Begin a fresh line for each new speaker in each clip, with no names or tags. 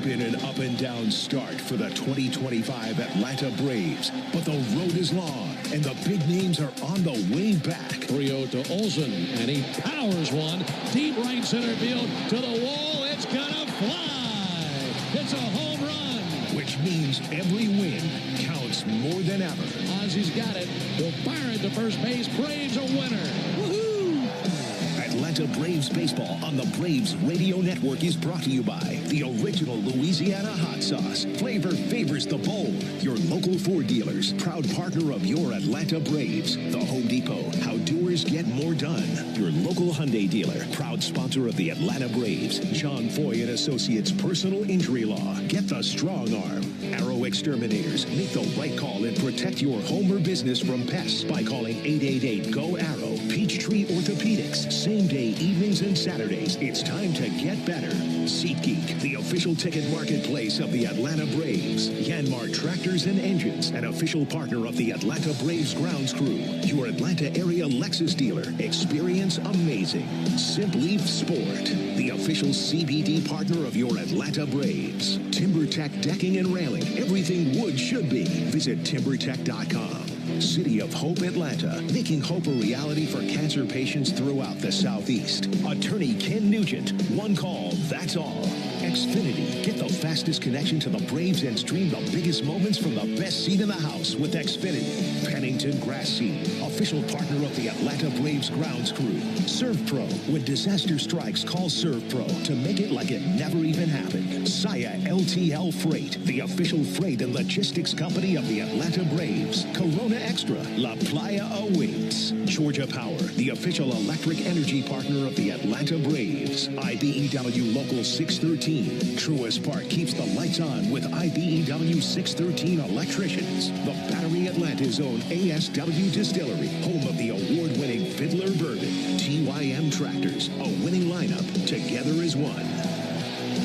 been an up-and-down start for the 2025 Atlanta Braves, but the road is long, and the big names are on the way back.
3-0 to Olsen, and he powers one deep right center field to the wall. It's gonna fly. It's a home run.
Which means every win counts more than ever.
Ozzy's got it. He'll fire it to first base. Braves a winner. Woohoo!
Atlanta Braves baseball on the Braves Radio Network is brought to you by the original Louisiana hot sauce. Flavor favors the bold. Your local Ford dealers, proud partner of your Atlanta Braves. The Home Depot, how doers get more done. Your local Hyundai dealer, proud sponsor of the Atlanta Braves. John Foy and Associates Personal Injury Law. Get the strong arm. Arrow Exterminators. Make the right call and protect your home or business from pests by calling 888-GO-ARROW. Peachtree Orthopedics. Same day, evenings and Saturdays. It's time to get better. SeatGeek, the official ticket marketplace of the Atlanta Braves. Yanmar Tractors and Engines, an official partner of the Atlanta Braves grounds crew. Your Atlanta area Lexus dealer. Experience amazing. Simply Sport, the official CBD partner of your Atlanta Braves. TimberTech Decking and Railing. Everything wood should be. Visit TimberTech.com. City of Hope Atlanta, making hope a reality for cancer patients throughout the Southeast. Attorney Ken Nugent, one call, that's all. Xfinity, get the fastest connection to the Braves and stream the biggest moments from the best seat in the house with Xfinity. Pennington Grass Seed, official partner of the Atlanta Braves grounds crew. ServPro, when disaster strikes, call ServPro to make it like it never even happened. Saya LTL Freight, the official freight and logistics company of the Atlanta Braves. Corona Extra, La Playa awaits. Georgia Power, the official electric energy partner of the Atlanta Braves. IBEW Local 613. Truist Park keeps the lights on with IBEW 613 electricians. The Battery Atlanta's own ASW Distillery, home of the award-winning Fiddler Bourbon. TYM Tractors, a winning lineup, together as one.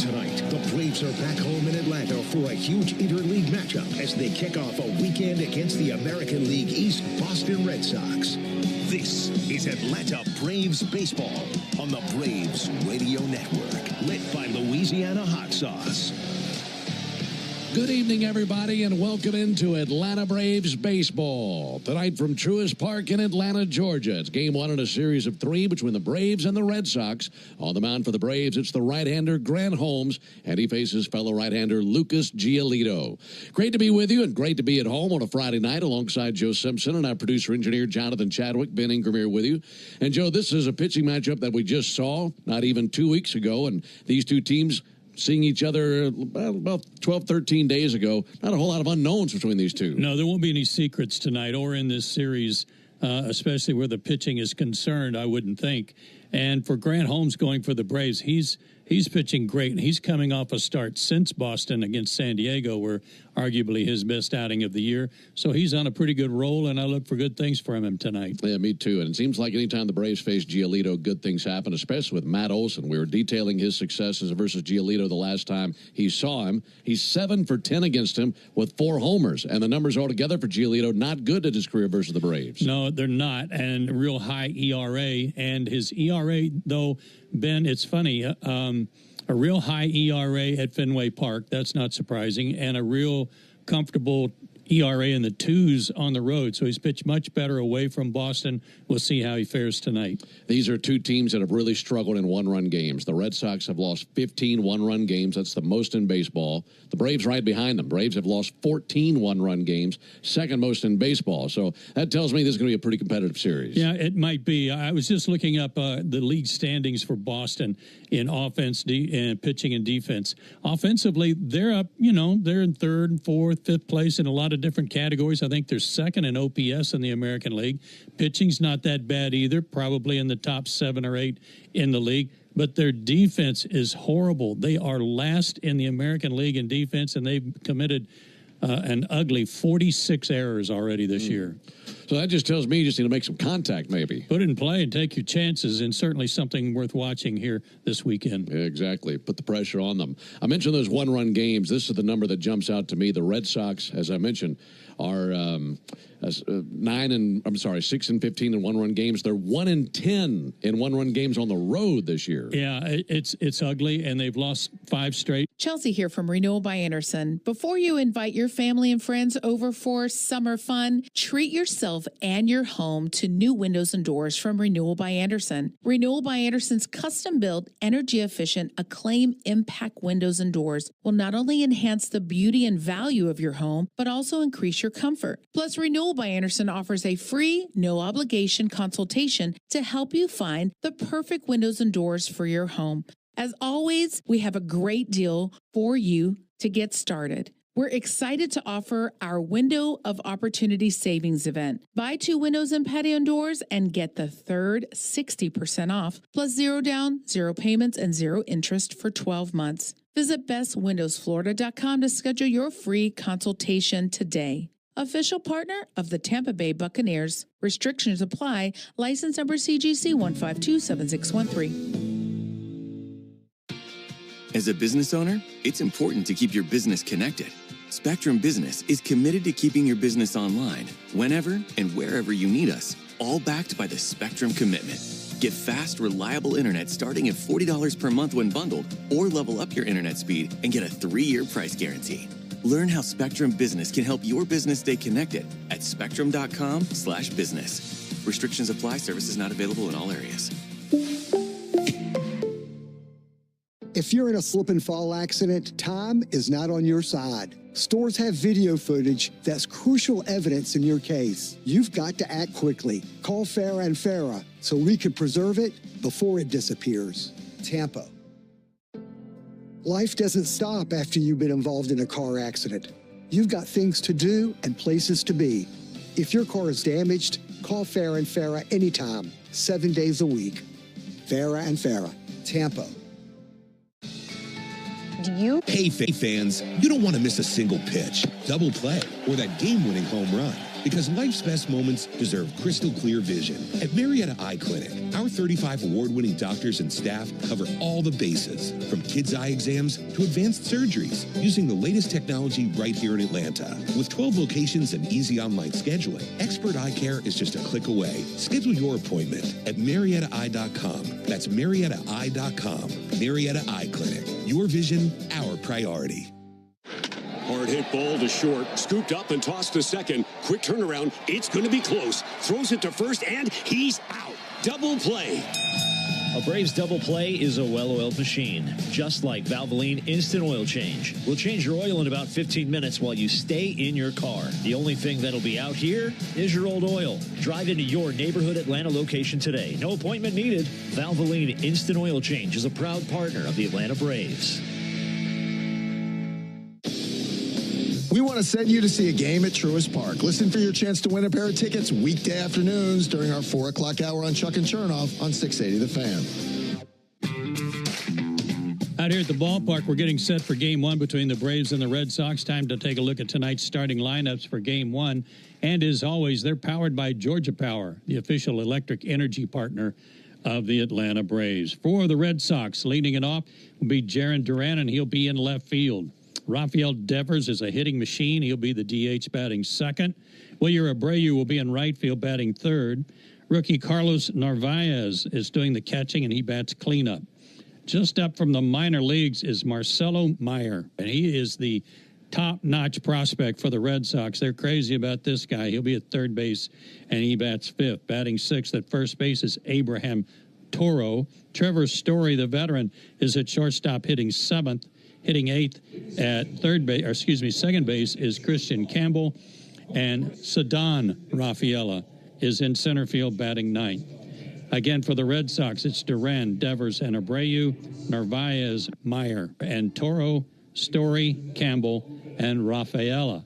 Tonight, the Braves are back home in Atlanta for a huge interleague matchup as they kick off a weekend against the American League East Boston Red Sox. This is Atlanta Braves baseball on the Braves Radio Network, lit by Louisiana hot sauce.
Good evening, everybody, and welcome into Atlanta Braves baseball. Tonight from Truist Park in Atlanta, Georgia. It's game one in a series of three between the Braves and the Red Sox. On the mound for the Braves, it's the right-hander Grant Holmes, and he faces fellow right-hander Lucas Giolito. Great to be with you, and great to be at home on a Friday night alongside Joe Simpson and our producer-engineer Jonathan Chadwick. Ben Ingram here with you. And, Joe, this is a pitching matchup that we just saw not even 2 weeks ago, and these two teams seeing each other about 12, 13 days ago. Not a whole lot of unknowns between these two.
No, there won't be any secrets tonight or in this series, especially where the pitching is concerned, I wouldn't think. And for Grant Holmes going for the Braves, he's pitching great. And he's coming off a start since Boston against San Diego, where arguably his best outing of the year. So he's on a pretty good roll, and I look for good things from him tonight.
Yeah, me too. And it seems like anytime the Braves face Giolito, good things happen, especially with Matt Olson. We were detailing his successes versus Giolito the last time he saw him. He's 7 for 10 against him with 4 homers. And the numbers altogether for Giolito, not good at his career versus the Braves.
No, they're not. And real high ERA. And his ERA, though, Ben, it's funny, a real high ERA at Fenway Park. That's not surprising. And a real comfortable ERA in the 2s on the road. So he's pitched much better away from Boston. We'll see how he fares tonight.
These are two teams that have really struggled in one-run games. The Red Sox have lost 15 one-run games. That's the most in baseball. The Braves right behind them. Braves have lost 14 one-run games, second most in baseball. So that tells me this is going to be a pretty competitive series.
Yeah, it might be. I was just looking up the league standings for Boston in offense, and pitching and defense. Offensively, they're up, they're in 3rd and 4th, 5th place in a lot of different categories. I think they're 2nd in OPS in the American League. Pitching's not that bad either, probably in the top 7 or 8 in the league. But their defense is horrible. They are last in the American League in defense, and they've committed an ugly 46 errors already this year.
So that just tells me you just need to make some contact, maybe.
Put it in play and take your chances, and certainly something worth watching here this weekend.
Yeah, exactly. Put the pressure on them. I mentioned those one-run games. This is the number that jumps out to me. The Red Sox, as I mentioned, are 6 and 15 in one-run games. They're 1 and 10 in one-run games on the road this year.
Yeah, it's ugly, and they've lost 5 straight.
Chelsea here from Renewal by Anderson. Before you invite your family and friends over for summer fun, treat yourself and your home to new windows and doors from Renewal by Anderson. Renewal by Anderson's custom-built, energy-efficient, Acclaim Impact windows and doors will not only enhance the beauty and value of your home, but also increase your comfort. Plus, Renewal by Anderson offers a free, no-obligation consultation to help you find the perfect windows and doors for your home. As always, we have a great deal for you to get started. We're excited to offer our Window of Opportunity Savings event. Buy 2 windows and patio doors and get the third 60% off, plus 0 down, 0 payments, and 0 interest for 12 months. Visit bestwindowsflorida.com to schedule your free consultation today. Official partner of the Tampa Bay Buccaneers. Restrictions apply. License number CGC 1527613.
As a business owner, it's important to keep your business connected. Spectrum Business is committed to keeping your business online whenever and wherever you need us, all backed by the Spectrum Commitment. Get fast, reliable internet starting at $40 per month when bundled, or level up your internet speed and get a 3-year price guarantee. Learn how Spectrum Business can help your business stay connected at spectrum.com/business. Restrictions apply. Services not available in all areas.
If you're in a slip and fall accident, time is not on your side. Stores have video footage that's crucial evidence in your case. You've got to act quickly. Call Farah and Farah so we can preserve it before it disappears. Tampa. Life doesn't stop after you've been involved in a car accident. You've got things to do and places to be. If your car is damaged, call Farah and Farah anytime, 7 days a week. Farah and Farah, Tampa.
Hey, fans, you don't want to miss a single pitch, double play, or that game-winning home run. Because life's best moments deserve crystal clear vision. At Marietta Eye Clinic, our 35 award-winning doctors and staff cover all the bases, from kids' eye exams to advanced surgeries, using the latest technology right here in Atlanta. With 12 locations and easy online scheduling, expert eye care is just a click away. Schedule your appointment at MariettaEye.com. That's MariettaEye.com. Marietta Eye Clinic. Your vision, our priority.
Hard hit ball to short, scooped up and tossed to second. Quick turnaround, it's going to be close. Throws it to first, and he's out. Double play.
A Braves double play is a well-oiled machine, just like Valvoline Instant Oil Change. We'll change your oil in about 15 minutes while you stay in your car. The only thing that'll be out here is your old oil. Drive into your neighborhood Atlanta location today. No appointment needed. Valvoline Instant Oil Change is a proud partner of the Atlanta Braves.
We want to send you to see a game at Truist Park. Listen for your chance to win a pair of tickets weekday afternoons during our 4 o'clock hour on Chuck and Chernoff on 680 The Fan.
Out here at the ballpark, we're getting set for Game 1 between the Braves and the Red Sox. Time to take a look at tonight's starting lineups for Game 1. And as always, they're powered by Georgia Power, the official electric energy partner of the Atlanta Braves. For the Red Sox, leading it off will be Jarren Duran, and he'll be in left field. Rafael Devers is a hitting machine. He'll be the DH batting second. Wilyer Abreu will be in right field batting third. Rookie Carlos Narvaez is doing the catching, and he bats cleanup. Just up from the minor leagues is Marcelo Meyer, and he is the top-notch prospect for the Red Sox. They're crazy about this guy. He'll be at third base, and he bats fifth. Batting sixth at first base is Abraham Toro. Trevor Story, the veteran, is at shortstop hitting seventh. Hitting eighth at second base is Christian Campbell, and Ceddanne Rafaela is in center field batting ninth. Again, for the Red Sox, it's Duran, Devers, and Abreu, Narvaez, Meyer, and Toro, Story, Campbell, and Rafaela.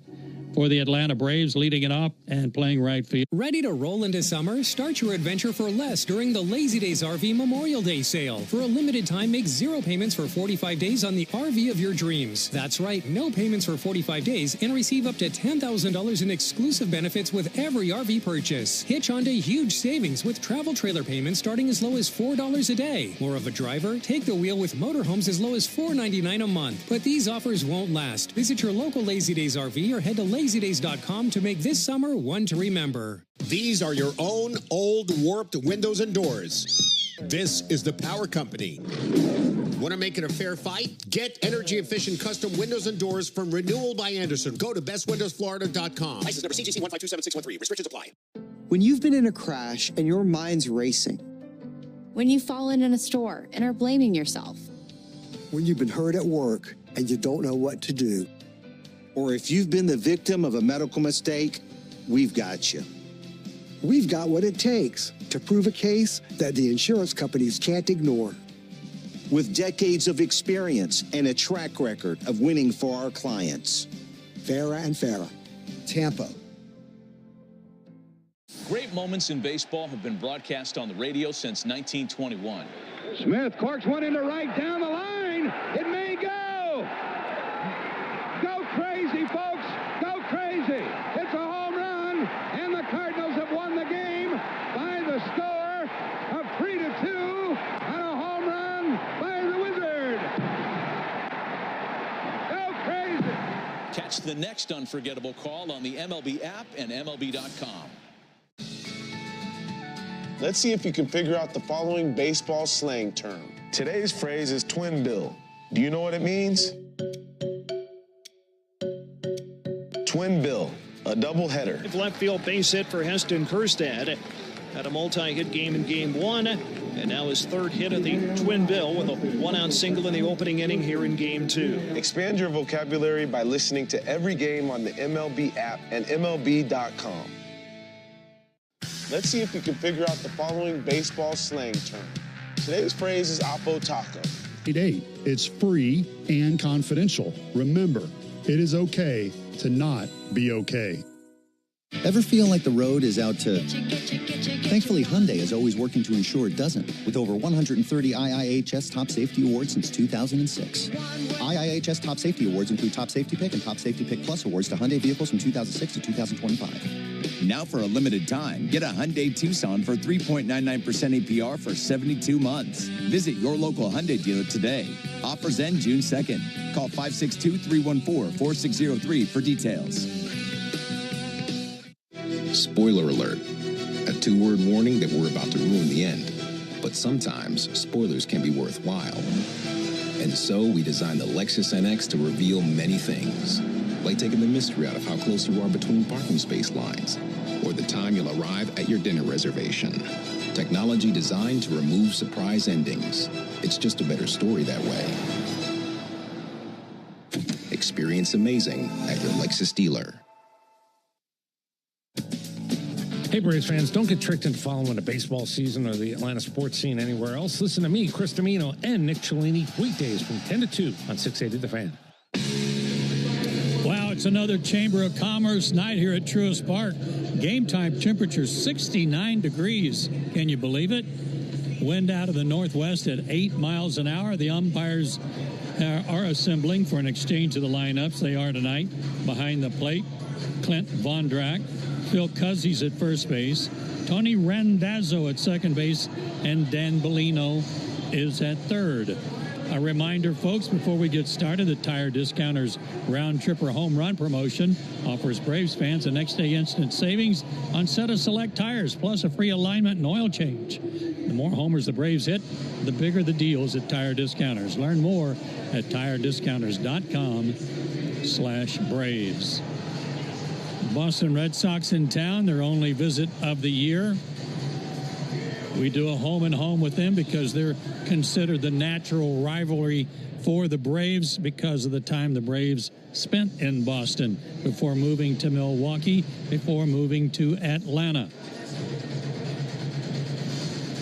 for the Atlanta Braves, leading it off and playing right field.
Ready to roll into summer? Start your adventure for less during the Lazy Days RV Memorial Day sale. For a limited time, make 0 payments for 45 days on the RV of your dreams. That's right, no payments for 45 days and receive up to $10,000 in exclusive benefits with every RV purchase. Hitch onto huge savings with travel trailer payments starting as low as $4 a day. More of a driver? Take the wheel with motorhomes as low as $4.99 a month. But these offers won't last. Visit your local Lazy Days RV or head to lazydays.com to make this summer one to remember.
These are your own old warped windows and doors. This is the Power Company. Want to make it a fair fight? Get energy-efficient custom windows and doors from Renewal by Anderson. Go to bestwindowsflorida.com.
License number CGC 1527613. Restrictions apply.
When you've been in a crash and your mind's racing.
When you've fallen in a store and are blaming yourself.
When you've been hurt at work and you don't know what to do.
Or if you've been the victim of a medical mistake, we've got you.
We've got what it takes to prove a case that the insurance companies can't ignore.
With decades of experience and a track record of winning for our clients.
Farah and Farah, Tampa.
Great moments in baseball have been broadcast on the radio since 1921.
Smith corks one into right down the line. It may go. Go crazy, folks. Go crazy. It's a home run, and the Cardinals have won the game by the score of 3-2 on a home run by the Wizard. Go crazy.
Catch the next unforgettable call on the MLB app and MLB.com.
Let's see if you can figure out the following baseball slang term. Today's phrase is twin bill. Do you know what it means? Twin bill, a doubleheader.
Left field base hit for Heston Kjerstad. Had a multi-hit game in Game 1, and now his third hit of the twin bill with a one-out single in the opening inning here in Game 2.
Expand your vocabulary by listening to every game on the MLB app and MLB.com. Let's see if you can figure out the following baseball slang term. Today's phrase is Oppo Taco.
It's free and confidential. Remember, it is okay to not be okay.
Ever feel like the road is out to... Thankfully, Hyundai is always working to ensure it doesn't, with over 130 IIHS Top Safety Awards since 2006. IIHS Top Safety Awards include Top Safety Pick and Top Safety Pick Plus awards to Hyundai vehicles from 2006 to 2025.
Now for a limited time, get a Hyundai Tucson for 3.99% APR for 72 months. Visit your local Hyundai dealer today. Offers end June 2nd. Call 562-314-4603 for details.
Spoiler alert. A 2-word warning that we're about to ruin the end. But sometimes, spoilers can be worthwhile. And so we designed the Lexus NX to reveal many things. Like taking the mystery out of how close you are between parking space lines, or the time you'll arrive at your dinner reservation. Technology designed to remove surprise endings. It's just a better story that way. Experience amazing at your Lexus dealer.
Hey, Braves fans, don't get tricked into following the baseball season or the Atlanta sports scene anywhere else. Listen to me, Chris Domino, and Nick Cellini weekdays from 10 to 2 on 680 The Fan.
Wow, it's another Chamber of Commerce night here at Truist Park. Game time temperature 69 degrees. Can you believe it? Wind out of the northwest at 8 miles an hour. The umpires are assembling for an exchange of the lineups. They are tonight. Behind the plate, Clint Vondrack, Phil Cuzzies at first base, Tony Randazzo at second base, and Dan Bellino is at third. A reminder, folks, before we get started, the Tire Discounters Round Tripper Home Run promotion offers Braves fans a next-day instant savings on set of select tires, plus a free alignment and oil change. The more homers the Braves hit, the bigger the deals at Tire Discounters. Learn more at tirediscounters.com/Braves. Boston Red Sox in town, their only visit of the year. We do a home and home with them because they're considered the natural rivalry for the Braves because of the time the Braves spent in Boston before moving to Milwaukee, before moving to Atlanta.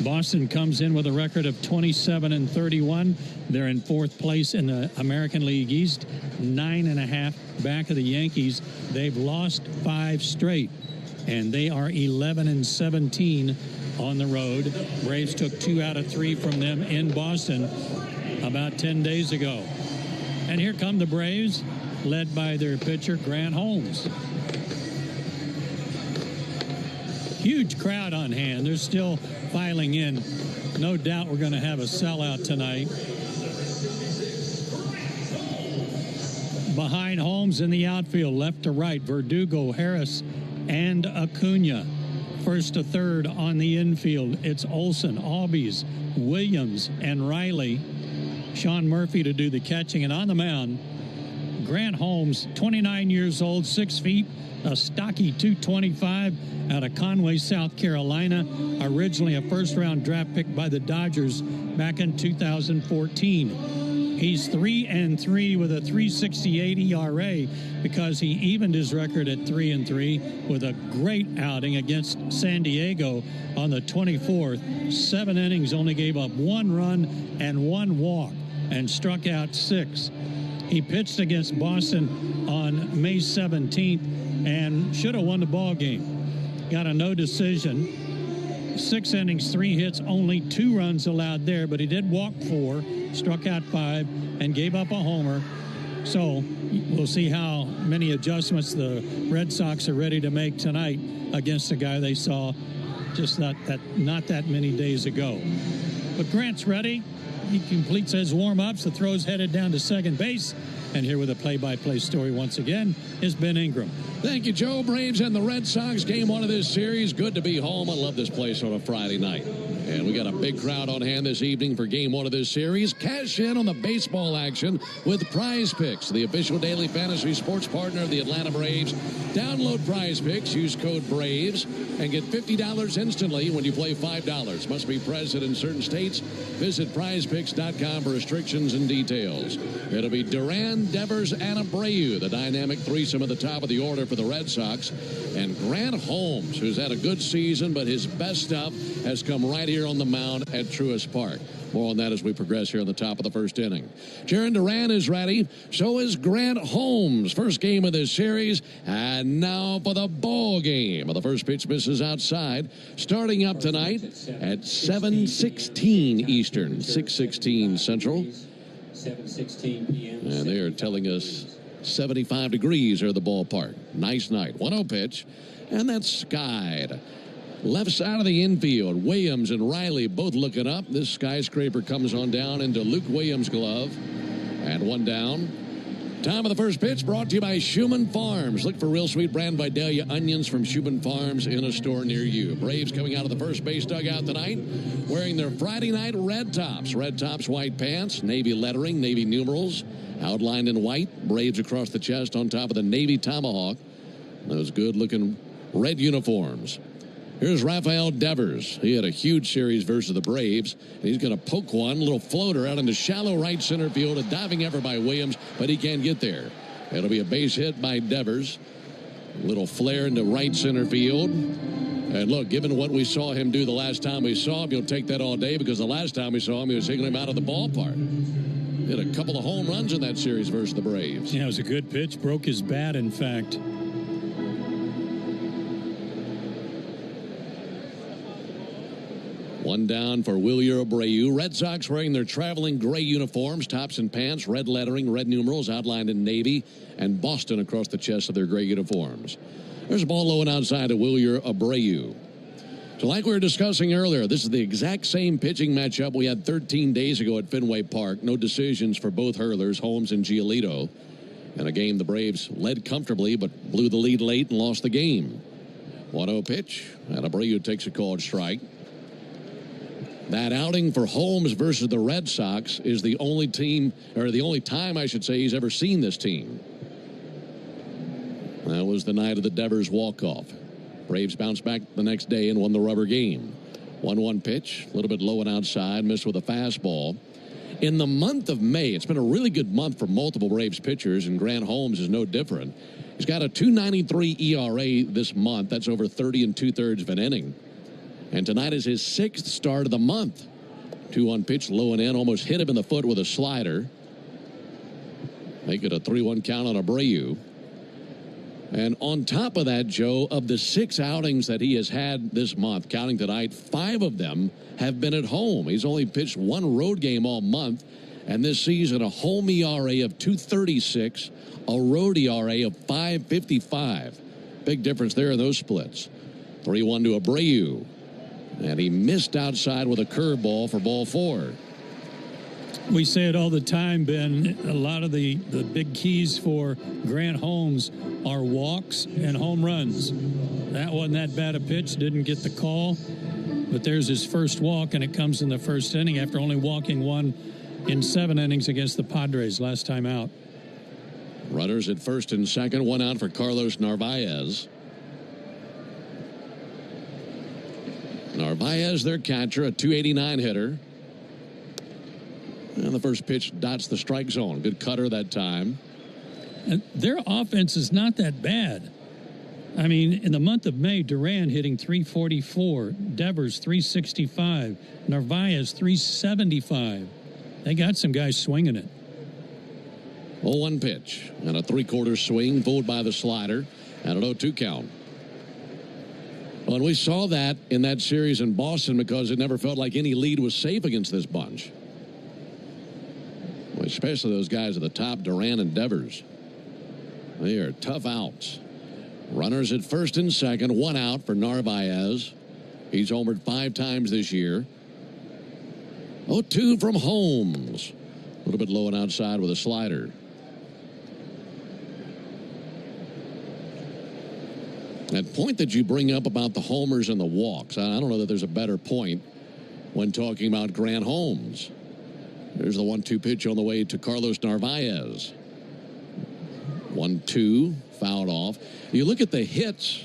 Boston comes in with a record of 27-31. They're in fourth place in the American League East, 9.5 back of the Yankees. They've lost 5 straight, and they are 11-17 on the road. Braves took 2 out of 3 from them in Boston about 10 days ago. And here come the Braves, led by their pitcher, Grant Holmes. Huge crowd on hand. They're still filing in. No doubt we're going to have a sellout tonight. Behind Holmes in the outfield, left to right, Verdugo, Harris, and Acuna. First to third on the infield, it's Olson, Albies, Williams, and Riley. Sean Murphy to do the catching. And on the mound, Grant Holmes, 29 years old, 6 feet, a stocky 225 out of Conway, South Carolina. Originally a first-round draft pick by the Dodgers back in 2014. He's 3-3 with a 3.68 ERA because he evened his record at 3-3 with a great outing against San Diego on the 24th. 7 innings, only gave up 1 run and 1 walk and struck out 6. He pitched against Boston on May 17th and should have won the ball game. Got a no decision. 6 innings, 3 hits, only 2 runs allowed there, but he did walk 4, struck out 5, and gave up a homer. So we'll see how many adjustments the Red Sox are ready to make tonight against a guy they saw just not that many days ago. But Grant's ready. He completes his warm-ups. The throw's headed down to second base. And here with a play-by-play story once again is Ben Ingram.
Thank you, Joe. Braves and the Red Sox, game 1 of this series. Good to be home. I love this place on a Friday night. And we got a big crowd on hand this evening for game 1 of this series. Cash in on the baseball action with Prize Picks, the official daily fantasy sports partner of the Atlanta Braves. Download Prize Picks, use code BRAVES, and get $50 instantly when you play $5. Must be present in certain states. Visit prizepicks.com for restrictions and details. It'll be Duran, Devers, and Abreu, the dynamic threesome at the top of the order for the Red Sox. And Grant Holmes, who's had a good season, but his best stuff has come right here on the mound at Truist Park. More on that as we progress here on the top of the first inning. Jaron Duran is ready. So is Grant Holmes. First game of this series. And now for the ball game. The first pitch misses outside. Starting up tonight at 7:16 Eastern, 6:16 Central.
7:16 p.m.
And they are telling us 75 degrees are the ballpark. Nice night. 1-0 pitch. And that's skied. Left side of the infield, Williams and Riley both looking up. This skyscraper comes on down into Luke Williams' glove. And 1 down. Time of the first pitch brought to you by Schumann Farms. Look for real sweet brand Vidalia onions from Schumann Farms in a store near you. Braves coming out of the first base dugout tonight wearing their Friday night red tops. Red tops, white pants, navy lettering, navy numerals, outlined in white. Braves across the chest on top of the navy tomahawk. Those good-looking red uniforms. Here's Rafael Devers. He had a huge series versus the Braves. And he's going to poke one, little floater out into shallow right center field. A diving effort by Williams, but he can't get there. It'll be a base hit by Devers. Little flare into right center field. And look, given what we saw him do the last time we saw him, you'll take that all day because the last time we saw him, he was taking him out of the ballpark. Hit a couple of home runs in that series versus the Braves.
Yeah, it was a good pitch. Broke his bat, in fact.
One down for Wilyer Abreu. Red Sox wearing their traveling gray uniforms, tops and pants, red lettering, red numerals outlined in navy, and Boston across the chest of their gray uniforms. There's a ball low and outside to Wilyer Abreu. So like we were discussing earlier, this is the exact same pitching matchup we had 13 days ago at Fenway Park. No decisions for both hurlers, Holmes and Giolito. In a game the Braves led comfortably but blew the lead late and lost the game. 1-0 pitch, and Abreu takes a called strike. That outing for Holmes versus the Red Sox is the only time I should say he's ever seen this team. That was the night of the Devers walk-off. Braves bounced back the next day and won the rubber game. 1-1 pitch, a little bit low and outside, missed with a fastball. In the month of May, it's been a really good month for multiple Braves pitchers, and Grant Holmes is no different. He's got a 2.93 ERA this month. That's over 30 2/3 of an inning. And tonight is his 6th start of the month. 2-1 pitch, low and in, almost hit him in the foot with a slider. Make it a 3-1 count on Abreu. And on top of that, Joe, of the 6 outings that he has had this month, counting tonight, 5 of them have been at home. He's only pitched 1 road game all month. And this season, a home ERA of 2.36, a road ERA of 5.55. Big difference there in those splits. 3-1 to Abreu. And he missed outside with a curveball for ball 4.
We say it all the time, Ben. A lot of the big keys for Grant Holmes are walks and home runs. That wasn't that bad a pitch, didn't get the call. But there's his first walk, and it comes in the first inning after only walking 1 in 7 innings against the Padres last time out.
Runners at first and second, 1 out for Carlos Narvaez. Narvaez, their catcher, a .289 hitter. And the first pitch dots the strike zone. Good cutter that time.
And their offense is not that bad. I mean, in the month of May, Duran hitting .344, Devers .365, Narvaez .375. They got some guys swinging it.
0-1 pitch and a 3/4 swing, fooled by the slider, and an 0-2 count. Well, and we saw that in that series in Boston because it never felt like any lead was safe against this bunch. Well, especially those guys at the top, Duran and Devers. They are tough outs. Runners at first and second, 1 out for Narvaez. He's homered 5 times this year. 0-2 from Holmes. A little bit low and outside with a slider. That point that you bring up about the homers and the walks, I don't know that there's a better point when talking about Grant Holmes. There's the 1-2 pitch on the way to Carlos Narvaez. 1-2, fouled off. You look at the hits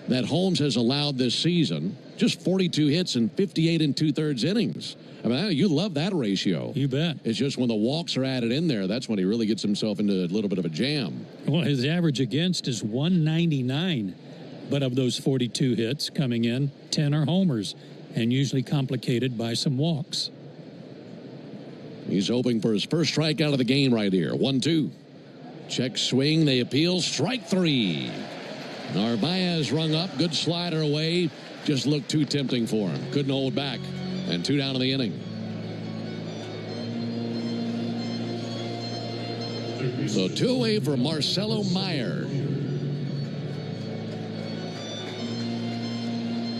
that Holmes has allowed this season, just 42 hits in 58 2/3 innings. I mean, you love that ratio.
You bet.
It's just when the walks are added in there, that's when he really gets himself into a little bit of a jam.
Well, his average against is 199. But of those 42 hits coming in, 10 are homers, and usually complicated by some walks.
He's hoping for his first strikeout of the game right here. 1-2. Check swing. They appeal. Strike 3. Narvaez rung up. Good slider away. Just looked too tempting for him. Couldn't hold back. And 2 down in the inning. So 2 away for Marcelo Meyer.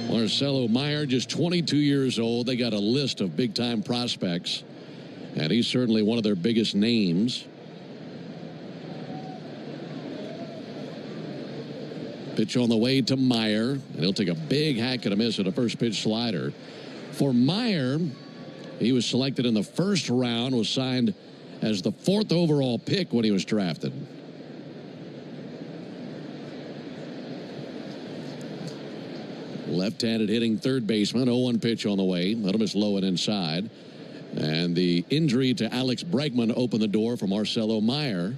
Marcelo Meyer, just 22 years old. They got a list of big-time prospects, and he's certainly one of their biggest names. Pitch on the way to Meyer, and he'll take a big hack and a miss at a first pitch slider. For Meyer, he was selected in the first round, was signed as the 4th overall pick when he was drafted. Left-handed hitting third baseman, 0-1 pitch on the way. Let him miss low and inside. And the injury to Alex Bregman opened the door for Marcelo Meyer.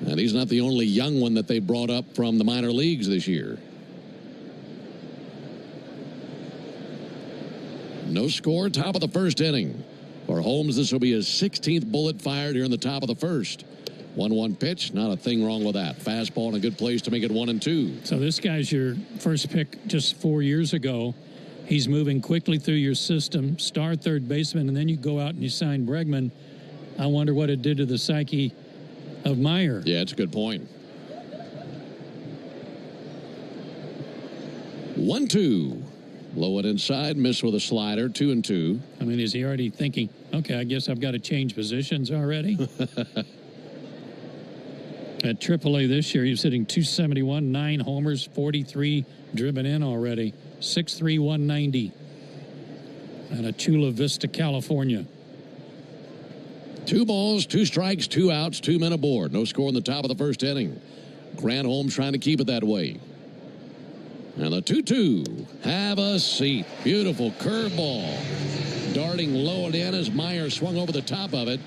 And he's not the only young one that they brought up from the minor leagues this year. No score, top of the first inning. For Holmes, this will be his 16th bullet fired here in the top of the first. 1-1 pitch, not a thing wrong with that. Fastball in a good place to make it 1-2.
So this guy's your first pick just 4 years ago. He's moving quickly through your system, star third baseman, and then you go out and you sign Bregman. I wonder what it did to the psyche of Meyer.
Yeah, it's a good point. 1-2. Low and inside, miss with a slider, 2-2.
I mean, is he already thinking, okay, I guess I've got to change positions already? At AAA this year, he's hitting .271, 9 homers, 43 driven in already, 6'3", 190. And at Chula Vista, California.
2 balls, 2 strikes, 2 outs, 2 men aboard. No score in the top of the first inning. Grant Holmes trying to keep it that way. And the 2-2. Have a seat. Beautiful curveball. Darting low and in as Meyer swung over the top of it.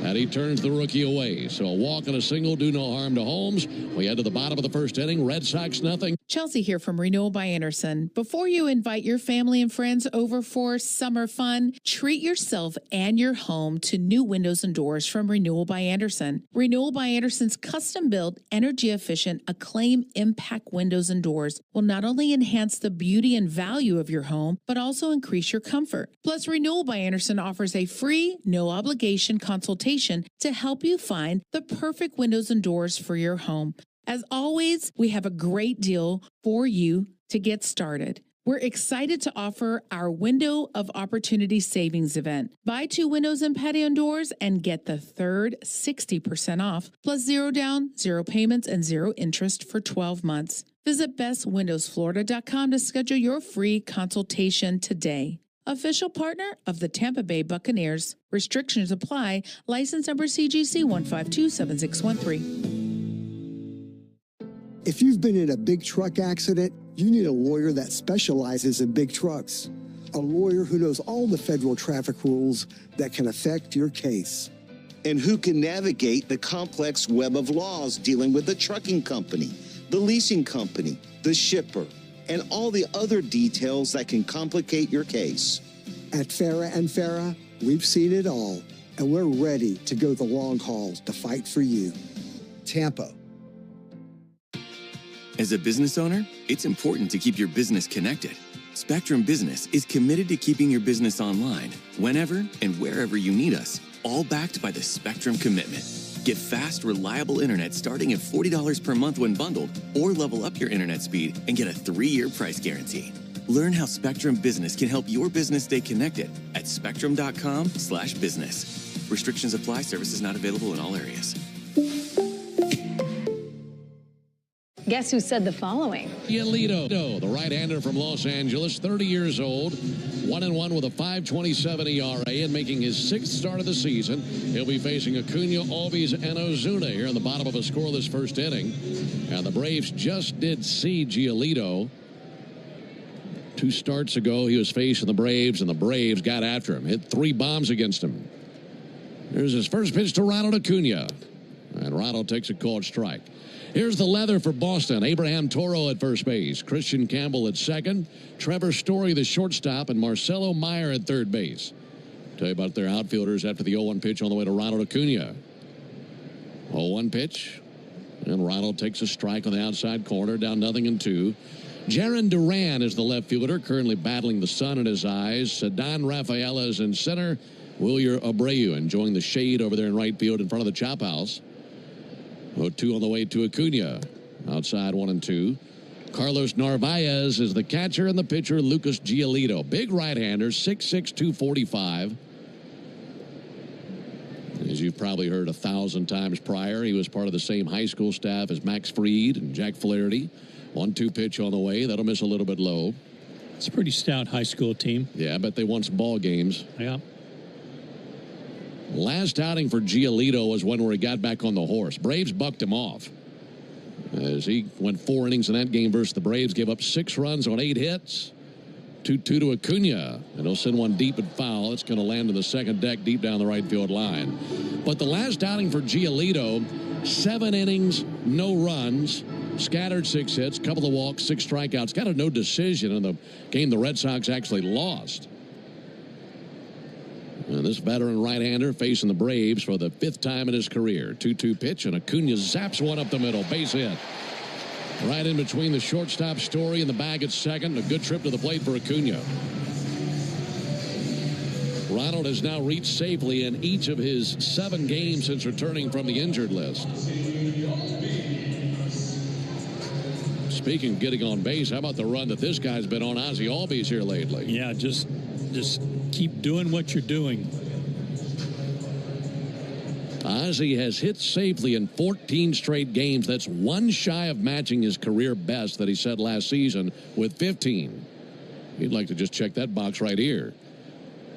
And he turns the rookie away. So a walk and a single do no harm to Holmes. We head to the bottom of the first inning. Red Sox nothing.
Chelsea here from Renewal by Anderson. Before you invite your family and friends over for summer fun, treat yourself and your home to new windows and doors from Renewal by Anderson. Renewal by Anderson's custom-built, energy-efficient, Acclaim Impact windows and doors will not only enhance the beauty and value of your home, but also increase your comfort. Plus, Renewal by Anderson offers a free, no-obligation consultation to help you find the perfect windows and doors for your home. As always, we have a great deal for you to get started. We're excited to offer our Window of Opportunity Savings event. Buy 2 windows and patio doors and get the third 60% off, plus 0 down, 0 payments, and 0 interest for 12 months. Visit bestwindowsflorida.com to schedule your free consultation today. Official partner of the Tampa Bay Buccaneers. Restrictions apply. License number CGC 1527613.
If you've been in a big truck accident, you need a lawyer that specializes in big trucks. A lawyer who knows all the federal traffic rules that can affect your case.
And who can navigate the complex web of laws dealing with the trucking company, the leasing company, the shipper, and all the other details that can complicate your case.
At Farah and Farah, we've seen it all, and we're ready to go the long haul to fight for you. Tampa.
As a business owner, it's important to keep your business connected. Spectrum Business is committed to keeping your business online, whenever and wherever you need us, all backed by the Spectrum Commitment. Get fast, reliable internet starting at $40 per month when bundled, or level up your internet speed and get a 3-year price guarantee. Learn how Spectrum Business can help your business stay connected at spectrum.com/business. Restrictions apply. Services not available in all areas.
Guess who said the following?
Giolito, the right-hander from Los Angeles, 30 years old, 1-1 with a 5.27 ERA and making his 6th start of the season. He'll be facing Acuna, Albies, and Ozuna here in the bottom of a scoreless first inning. And the Braves just did see Giolito. 2 starts ago, he was facing the Braves, and the Braves got after him, hit 3 bombs against him. Here's his first pitch to Ronald Acuna. And Ronald takes a called strike. Here's the leather for Boston. Abraham Toro at first base. Christian Campbell at second. Trevor Story, the shortstop, and Marcelo Meyer at third base. Tell you about their outfielders after the 0-1 pitch on the way to Ronald Acuna. 0-1 pitch. And Ronald takes a strike on the outside corner, down 0-2. Jaron Duran is the left fielder, currently battling the sun in his eyes. Ceddanne Rafaela is in center. Wilyer Abreu enjoying the shade over there in right field in front of the chop house. 0-2 on the way to Acuna. Outside 1-2. Carlos Narvaez is the catcher, and the pitcher Lucas Giolito. Big right-hander, 6'6", 245. As you've probably heard 1,000 times prior, he was part of the same high school staff as Max Fried and Jack Flaherty. 1-2 pitch on the way. That'll miss a little bit low.
It's a pretty stout high school team.
Yeah, I bet they won some ball games.
Yeah.
Last outing for Giolito was one where he got back on the horse. Braves bucked him off. As he went 4 innings in that game versus the Braves, gave up 6 runs on 8 hits. 2-2 to Acuna. And he'll send one deep and foul. It's going to land in the second deck deep down the right field line. But the last outing for Giolito, 7 innings, no runs, scattered 6 hits, couple of walks, 6 strikeouts. Got a no decision in the game the Red Sox actually lost. And this veteran right-hander facing the Braves for the 5th time in his career. 2-2 pitch, and Acuna zaps one up the middle. Base hit. Right in between the shortstop Story and the bag at second. A good trip to the plate for Acuna. Ronald has now reached safely in each of his 7 games since returning from the injured list. Speaking of getting on base, how about the run that this guy's been on? Ozzie Albies here lately.
Yeah, just keep doing what you're doing.
Ozzie has hit safely in 14 straight games. That's 1 shy of matching his career best that he set last season with 15. He'd like to just check that box right here.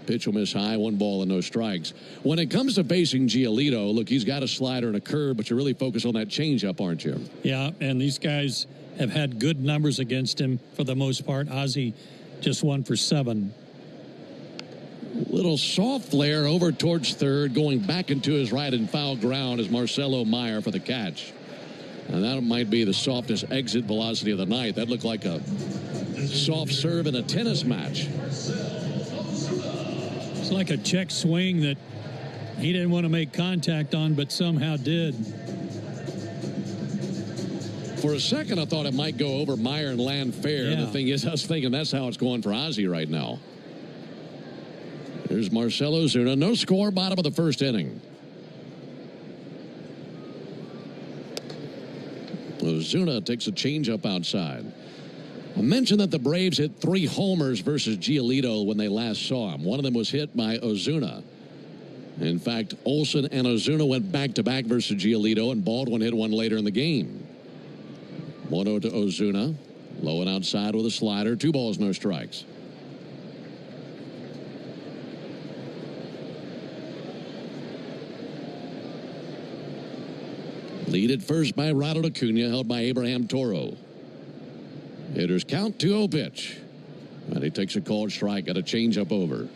Pitch will miss high, 1 ball and no strikes. When it comes to facing Giolito, look, he's got a slider and a curve, but you're really focused on that changeup, aren't you?
Yeah, and these guys have had good numbers against him for the most part. Ozzie just 1 for 7.
Little soft flare over towards third, going back into his right and foul ground is Marcelo Meyer for the catch. And that might be the softest exit velocity of the night. That looked like a soft serve in a tennis match.
It's like a check swing that he didn't want to make contact on, but somehow did.
For a second, I thought it might go over Meyer and land fair.
Yeah.
The thing is, I was thinking that's how it's going for Ozzie right now. Here's Marcell Ozuna. No score, bottom of the first inning. Ozuna takes a changeup outside. I mentioned that the Braves hit 3 homers versus Giolito when they last saw him. One of them was hit by Ozuna. In fact, Olson and Ozuna went back-to-back versus Giolito, and Baldwin hit one later in the game. 1-0 to Ozuna. Low and outside with a slider. 2 balls, no strikes. Lead at first by Ronald Acuna, held by Abraham Toro. Hitters count, 2-0 pitch. And he takes a called strike at a changeup over.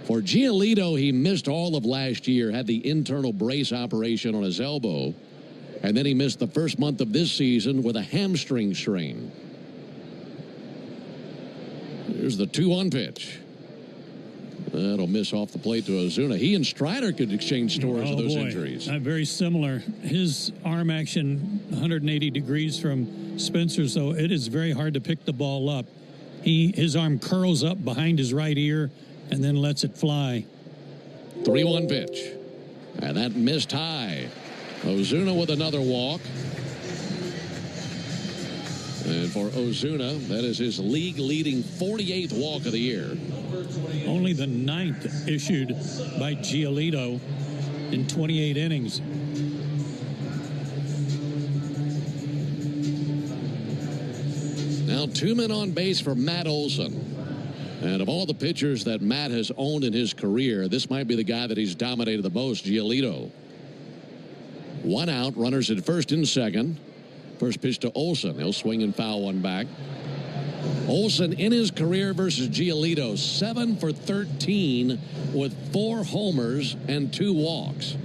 For Giolito, he missed all of last year, had the internal brace operation on his elbow, and then he missed the first month of this season with a hamstring strain. Here's the 2-1 pitch. That'll miss off the plate to Ozuna. He and Strider could exchange stories of those injuries.
Very similar. His arm action 180 degrees from Spencer's, so it is very hard to pick the ball up. His arm curls up behind his right ear and then lets it fly.
3-1 pitch. And that missed high. Ozuna with another walk. And for Ozuna, that is his league-leading 48th walk of the year.
Only the 9th issued by Giolito in 28 innings.
Now 2 men on base for Matt Olson. And of all the pitchers that Matt has owned in his career, this might be the guy that he's dominated the most, Giolito. 1 out, runners at first and second. First pitch to Olson. He'll swing and foul one back. Olson in his career versus Giolito, 7 for 13 with 4 homers and 2 walks.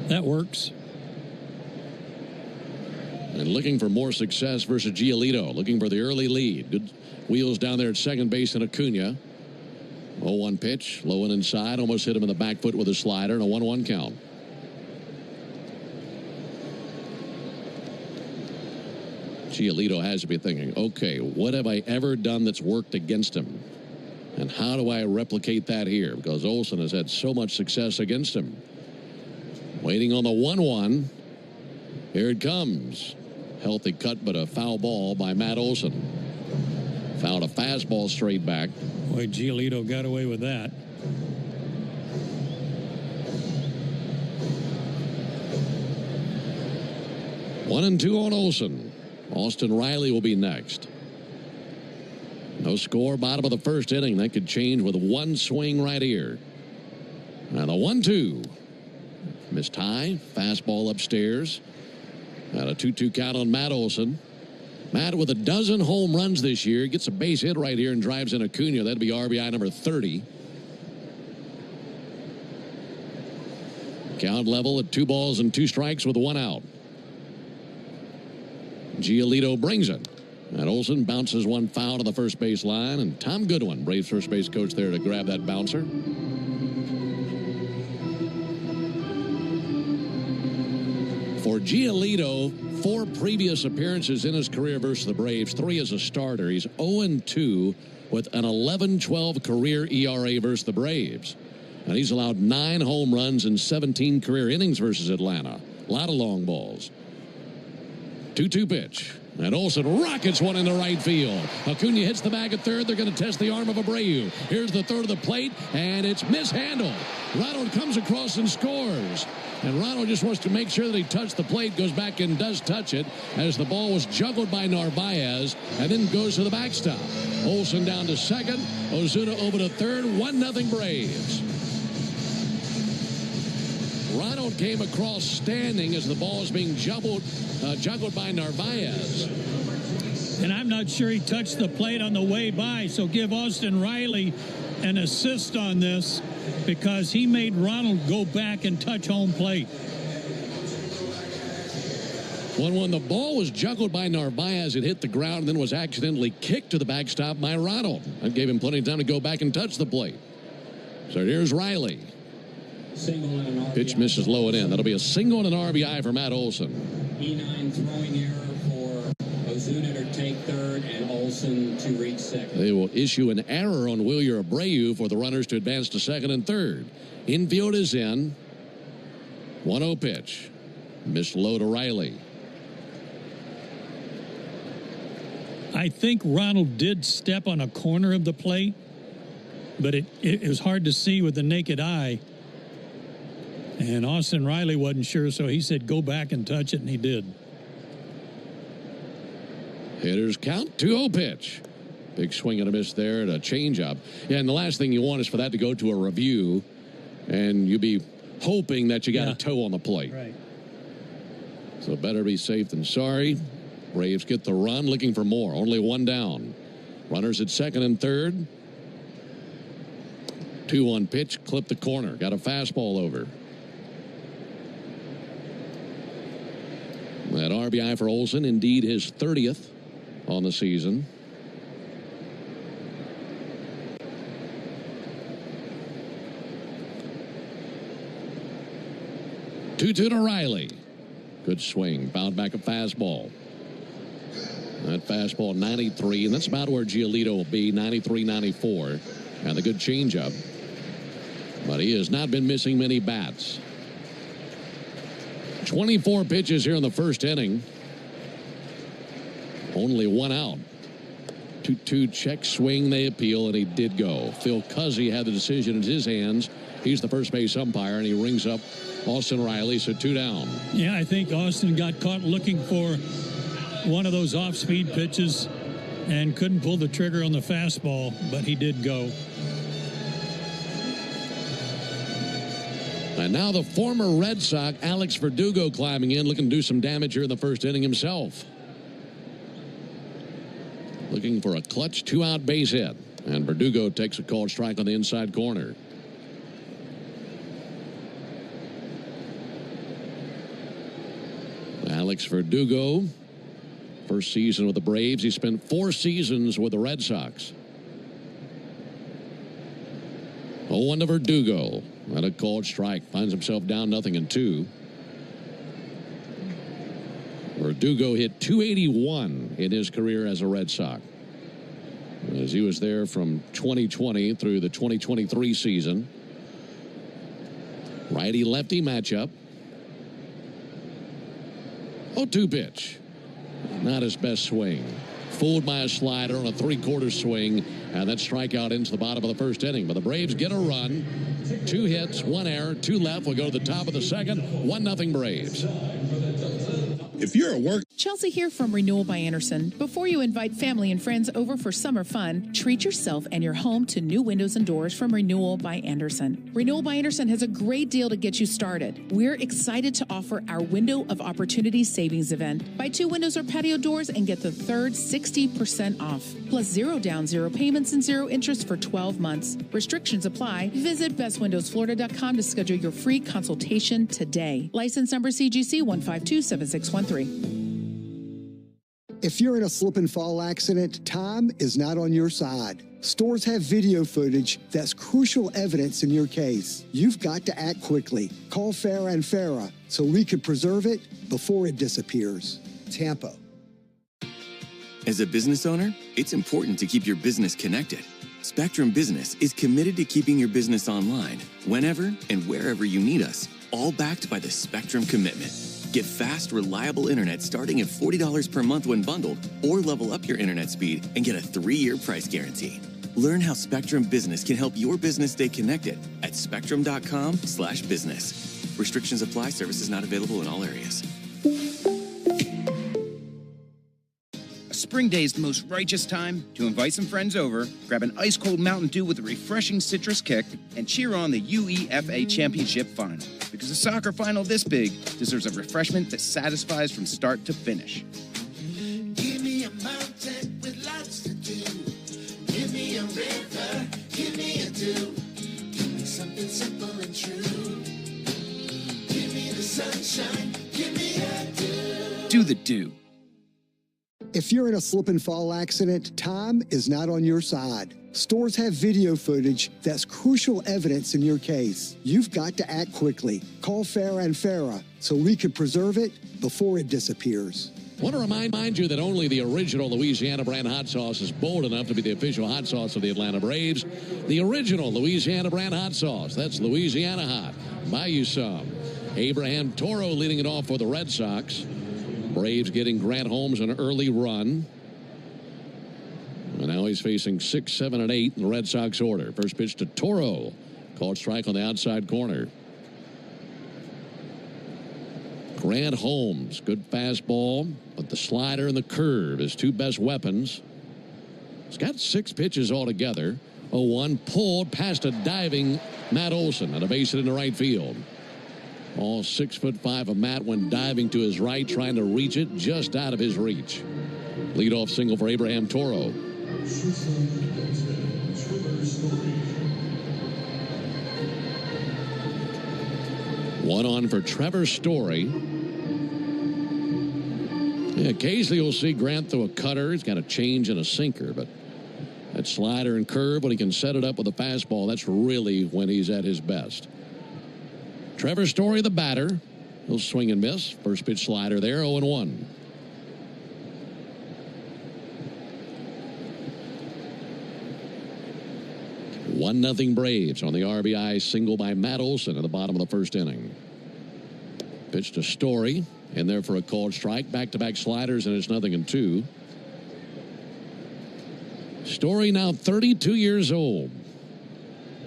That works.
And looking for more success versus Giolito. Looking for the early lead. Good wheels down there at second base and Acuna. 0-1 pitch. Low and inside. Almost hit him in the back foot with a slider and a 1-1 count. Giolito has to be thinking, okay, what have I ever done that's worked against him? And how do I replicate that here? Because Olson has had so much success against him. Waiting on the 1-1. Here it comes. Healthy cut, but a foul ball by Matt Olson. Fouled a fastball straight back.
Boy, Giolito got away with that.
One and 2 on Olson. Austin Riley will be next. No score, bottom of the first inning. That could change with 1 swing right here. Now the 1-2. Missed high. Fastball upstairs. And a 2-2 count on Matt Olson. Matt with a dozen home runs this year. Gets a base hit right here and drives in Acuna. That'd be RBI number 30. Count level at 2 balls and 2 strikes with 1 out. Giolito brings it. And Olson bounces one foul to the first base line. And Tom Goodwin, Braves first base coach, there to grab that bouncer. For Giolito, 4 previous appearances in his career versus the Braves, 3 as a starter. He's 0-2 with an 11-12 career ERA versus the Braves. And he's allowed 9 home runs and 17 career innings versus Atlanta. A lot of long balls. 2-2 pitch. And Olson rockets one in the right field. Acuna hits the bag at third. They're going to test the arm of Abreu. Here's the throw to the plate, and it's mishandled. Ronald comes across and scores. And Ronald just wants to make sure that he touched the plate, goes back and does touch it as the ball was juggled by Narvaez and then goes to the backstop. Olson down to second. Ozuna over to third. 1-0 Braves. Ronald came across standing as the ball is being juggled by Narvaez.
And I'm not sure he touched the plate on the way by, so give Austin Riley an assist on this because he made Ronald go back and touch home plate.
1-1. The ball was juggled by Narvaez. It hit the ground and then was accidentally kicked to the backstop by Ronald. That gave him plenty of time to go back and touch the plate. So here's Riley.
Single and an RBI.
Pitch misses low and in. That'll be a single and an RBI for Matt Olson.
E9 throwing error for Ozuna to take third and Olson to reach second.
They will issue an error on Wilyer Abreu for the runners to advance to second and third. Infield is in. 1-0 pitch. Missed low to Riley.
I think Ronald did step on a corner of the plate, but it was hard to see with the naked eye. And Austin Riley wasn't sure, so he said, go back and touch it, and he did.
Hitters count, 2-0 pitch. Big swing and a miss there at a changeup. Yeah, and the last thing you want is for that to go to a review, and you be hoping that you got a toe on the plate.
Right.
So better be safe than sorry. Braves get the run, looking for more. Only one down. Runners at second and third. 2-1 pitch, clip the corner. Got a fastball over. That RBI for Olson, indeed his 30th on the season. Two-two to Riley. Good swing. Fouled back a fastball. That fastball 93, and that's about where Giolito will be, 93, 94. And the good changeup. But he has not been missing many bats. 24 pitches here in the first inning. Only one out. 2-2 check swing. They appeal, and he did go. Phil Cuzzy had the decision in his hands. He's the first base umpire, and he rings up Austin Riley, so 2 down.
Yeah, I think Austin got caught looking for one of those off-speed pitches and couldn't pull the trigger on the fastball, but he did go.
And now the former Red Sox, Alex Verdugo, climbing in, looking to do some damage here in the first inning himself. Looking for a clutch 2-out base hit. And Verdugo takes a called strike on the inside corner. Alex Verdugo, first season with the Braves. He spent 4 seasons with the Red Sox. 0-1 to Verdugo. And a called strike. Finds himself down 0-2. Verdugo hit .281 in his career as a Red Sox, as he was there from 2020 through the 2023 season. Righty-lefty matchup. 0-2 pitch. Not his best swing. Fooled by a slider on a 3/4 swing, and that strikeout into the bottom of the first inning. But the Braves get a run. 2 hits, 1 error, 2 left. We'll go to the top of the second. 1-0 Braves.
If you're at work.
Chelsea here from Renewal by Anderson. Before you invite family and friends over for summer fun, treat yourself and your home to new windows and doors from Renewal by Anderson. Renewal by Anderson has a great deal to get you started. We're excited to offer our Window of Opportunity Savings Event. Buy 2 windows or patio doors and get the third 60% off. Plus 0 down, 0 payments, and 0 interest for 12 months. Restrictions apply. Visit bestwindowsflorida.com to schedule your free consultation today. License number CGC 1527613.
If you're in a slip and fall accident, time is not on your side. Stores have video footage that's crucial evidence in your case. You've got to act quickly. Call Farah and Farah so we can preserve it before it disappears. Tampa.
As a business owner, it's important to keep your business connected. Spectrum Business is committed to keeping your business online whenever and wherever you need us, all backed by the Spectrum Commitment. Get fast, reliable internet starting at $40 per month when bundled, or level up your internet speed and get a 3-year price guarantee. Learn how Spectrum Business can help your business stay connected at spectrum.com/business. Restrictions apply. Services not available in all areas.
Spring day is the most righteous time to invite some friends over, grab an ice-cold Mountain Dew with a refreshing citrus kick, and cheer on the UEFA Championship Final. Because a soccer final this big deserves a refreshment that satisfies from start to finish.
Give me a mountain with lots to do. Give me a river, give me a dew. Give me something simple and true. Give me the sunshine, give me a dew.
Do the do.
If you're in a slip and fall accident, time is not on your side. Stores have video footage that's crucial evidence in your case. You've got to act quickly. Call Farah and Farah so we can preserve it before it disappears.
Want to remind you that only the original Louisiana brand hot sauce is bold enough to be the official hot sauce of the Atlanta Braves. The original Louisiana brand hot sauce. That's Louisiana Hot. Buy you some. Abraham Toro leading it off for the Red Sox. Braves getting Grant Holmes an early run. And now he's facing 6, 7, and 8 in the Red Sox order. First pitch to Toro. Called strike on the outside corner. Grant Holmes, good fastball, but the slider and the curve, his two best weapons. He's got 6 pitches altogether. 0-1 pulled past a diving Matt Olson and a base hit into right field. All 6'5" of Matt went diving to his right, trying to reach it, just out of his reach. Leadoff single for Abraham Toro. One on for Trevor Story. Yeah, occasionally you'll see Grant throw a cutter. He's got a change and a sinker, but that slider and curve, when he can set it up with a fastball, that's really when he's at his best. Trevor Story, the batter. He'll swing and miss. First pitch slider there, 0-1. One nothing Braves on the RBI single by Matt Olson at the bottom of the first inning. Pitch to Story. In there for a called strike. Back-to-back sliders, and it's 0-2. Story now 32 years old.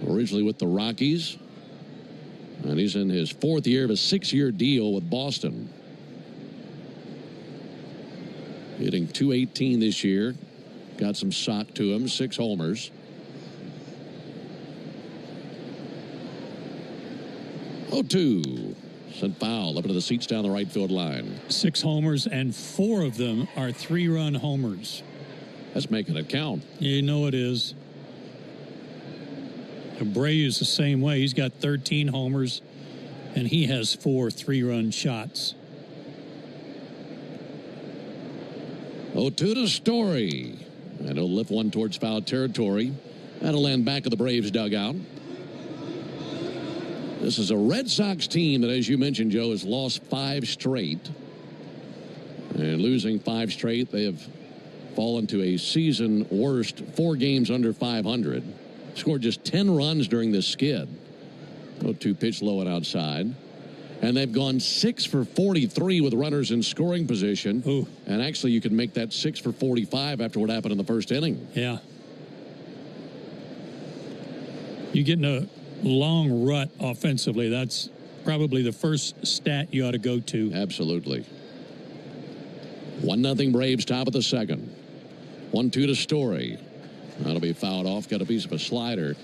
Originally with the Rockies. And he's in his 4th year of a 6-year deal with Boston. Hitting .218 this year. Got some sock to him. 6 homers. 0-2. Sent foul up into the seats down the right field line.
6 homers, and 4 of them are 3-run homers.
That's making it count.
You know it is. Abreu's the same way. He's got 13 homers, and he has 4 3-run shots.
0-2 to Story. And he'll lift one towards foul territory. That'll land back of the Braves dugout. This is a Red Sox team that, as you mentioned, Joe, has lost 5 straight. And losing 5 straight, they have fallen to a season worst 4 games under 500. Scored just 10 runs during this skid. 0-2 pitch low and outside. And they've gone 6 for 43 with runners in scoring position.
Ooh.
And actually, you can make that 6 for 45 after what happened in the first inning.
Yeah. You're getting a long rut offensively. That's probably the first stat you ought to go to.
Absolutely. 1-0 Braves, top of the second. 1-2 to Story. That'll be fouled off. Got a piece of a slider.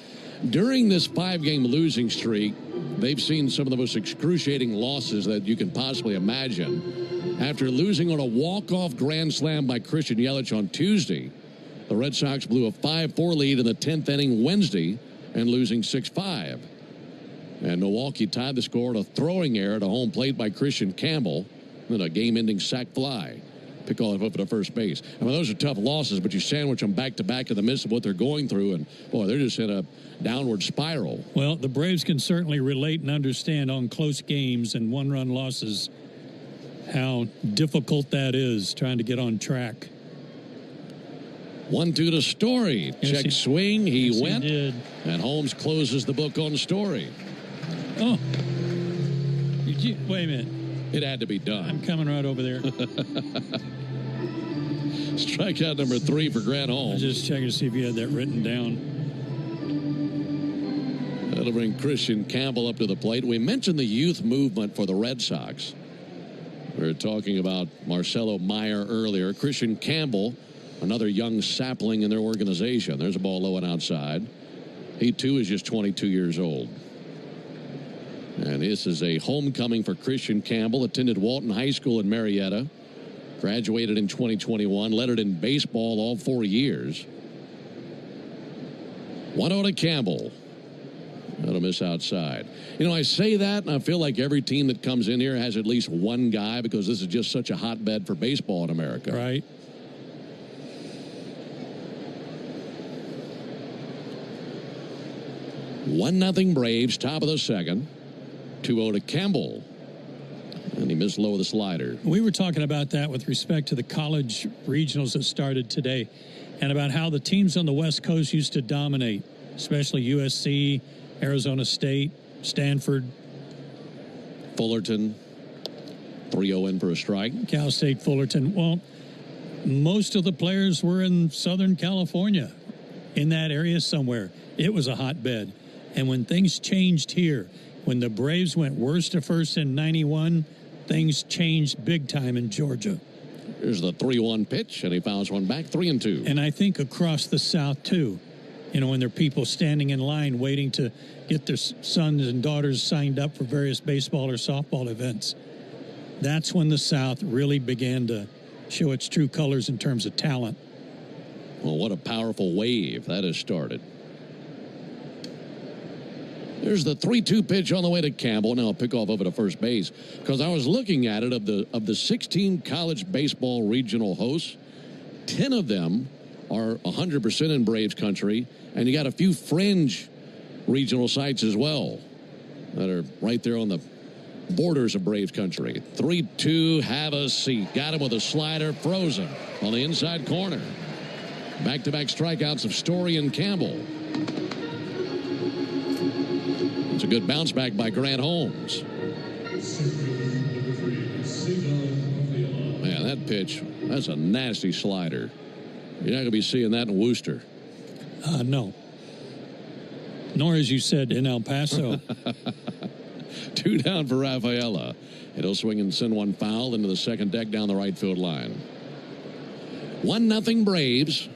During this 5-game losing streak, they've seen some of the most excruciating losses that you can possibly imagine. After losing on a walk-off grand slam by Christian Yelich on Tuesday, the Red Sox blew a 5-4 lead in the 10th inning Wednesday and losing 6-5. And Milwaukee tied the score on a throwing error to home plate by Christian Campbell, then a game-ending sac fly. Pick off up at first base. I mean, those are tough losses, but you sandwich them back-to-back in the midst of what they're going through, and, boy, they're just in a downward spiral.
Well, the Braves can certainly relate and understand on close games and 1-run losses how difficult that is, trying to get on track.
1-2 to Story.
Yes,
Check swing. He went.
He did.
And Holmes closes the book on Story.
Oh. Wait a minute.
It had to be done.
I'm coming right over there.
Strikeout number 3 for Grant Holmes.
I was just checking to see if you had that written down.
That'll bring Christian Campbell up to the plate. We mentioned the youth movement for the Red Sox. We were talking about Marcelo Meyer earlier. Christian Campbell, another young sapling in their organization. There's a ball low and outside. He, too, is just 22 years old. And this is a homecoming for Christian Campbell. Attended Walton High School in Marietta. Graduated in 2021. Led it in baseball all 4 years. 1-0 to Campbell. That'll Going to miss outside. You know, I say that, and I feel like every team that comes in here has at least one guy because this is just such a hotbed for baseball in America.
Right.
One nothing Braves, top of the second. 2-0 to Campbell. And he missed low with a slider.
We were talking about that with respect to the college regionals that started today and about how the teams on the West Coast used to dominate, especially USC, Arizona State, Stanford.
Fullerton, 3-0 in for a strike.
Cal State, Fullerton. Well, most of the players were in Southern California, in that area somewhere. It was a hotbed. And when things changed here, when the Braves went worst to first in 91, things changed big time in Georgia.
Here's the 3-1 pitch, and he fouls one back, 3-2.
And I think across the South, too. You know, when there are people standing in line waiting to get their sons and daughters signed up for various baseball or softball events. That's when the South really began to show its true colors in terms of talent.
Well, what a powerful wave that has started. There's the 3-2 pitch on the way to Campbell. Now a pickoff over to first base. Because I was looking at it, of the 16 college baseball regional hosts, 10 of them are 100% in Braves country, and you got a few fringe regional sites as well that are right there on the borders of Braves country. 3-2, have a seat. Got him with a slider, frozen on the inside corner. Back-to-back strikeouts of Story and Campbell. It's a good bounce back by Grant Holmes. Man, that pitch, that's a nasty slider. You're not going to be seeing that in Worcester.
No. Nor, as you said, in El Paso.
2 down for Rafaela. He'll swing and send one foul into the second deck down the right field line. 1-0 Braves.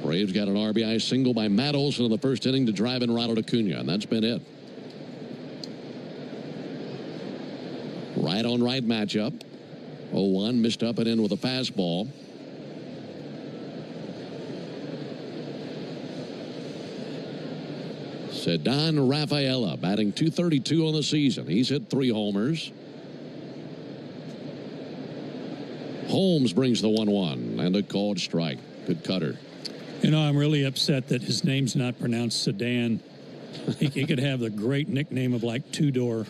Braves got an RBI single by Matt Olson in the first inning to drive in Ronald Acuna, and that's been it. Right on right matchup. 0-1, missed up and in with a fastball. Ceddanne Rafaela batting .232 on the season. He's hit 3 homers. Holmes brings the 1-1 and a called strike. Good cutter.
You know, I'm really upset that his name's not pronounced Sedan. He could have the great nickname of like Two-Door.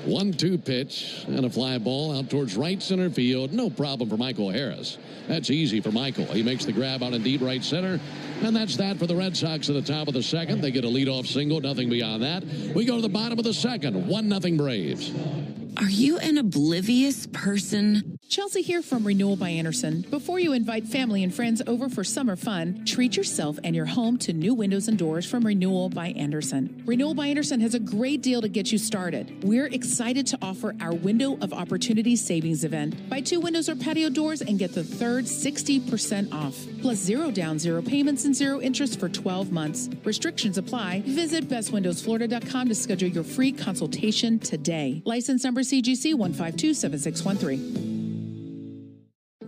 One-two pitch and a fly ball out towards right center field. No problem for Michael Harris. That's easy for Michael. He makes the grab out in deep right center. And that's that for the Red Sox at the top of the second. They get a leadoff single, nothing beyond that. We go to the bottom of the second, 1-0 Braves.
Are you an oblivious person?
Chelsea here from Renewal by Anderson. Before you invite family and friends over for summer fun, treat yourself and your home to new windows and doors from Renewal by Anderson. Renewal by Anderson has a great deal to get you started. We're excited to offer our Window of Opportunity Savings event. Buy 2 windows or patio doors and get the third 60% off. Plus 0 down, 0 payments, and 0 interest for 12 months. Restrictions apply. Visit bestwindowsflorida.com to schedule your free consultation today. License number CGC 1527613.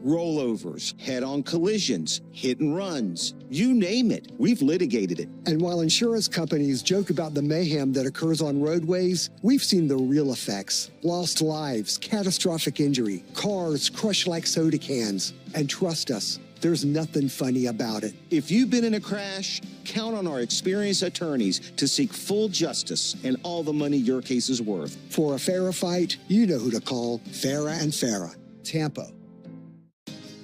Rollovers, head-on collisions, hit and runs, you name it, we've litigated it.
And while insurance companies joke about the mayhem that occurs on roadways, we've seen the real effects. Lost lives, catastrophic injury, cars crushed like soda cans. And trust us, there's nothing funny about it.
If you've been in a crash, count on our experienced attorneys to seek full justice and all the money your case is worth.
For a fairer fight, you know who to call. Farah and Farah, Tampa.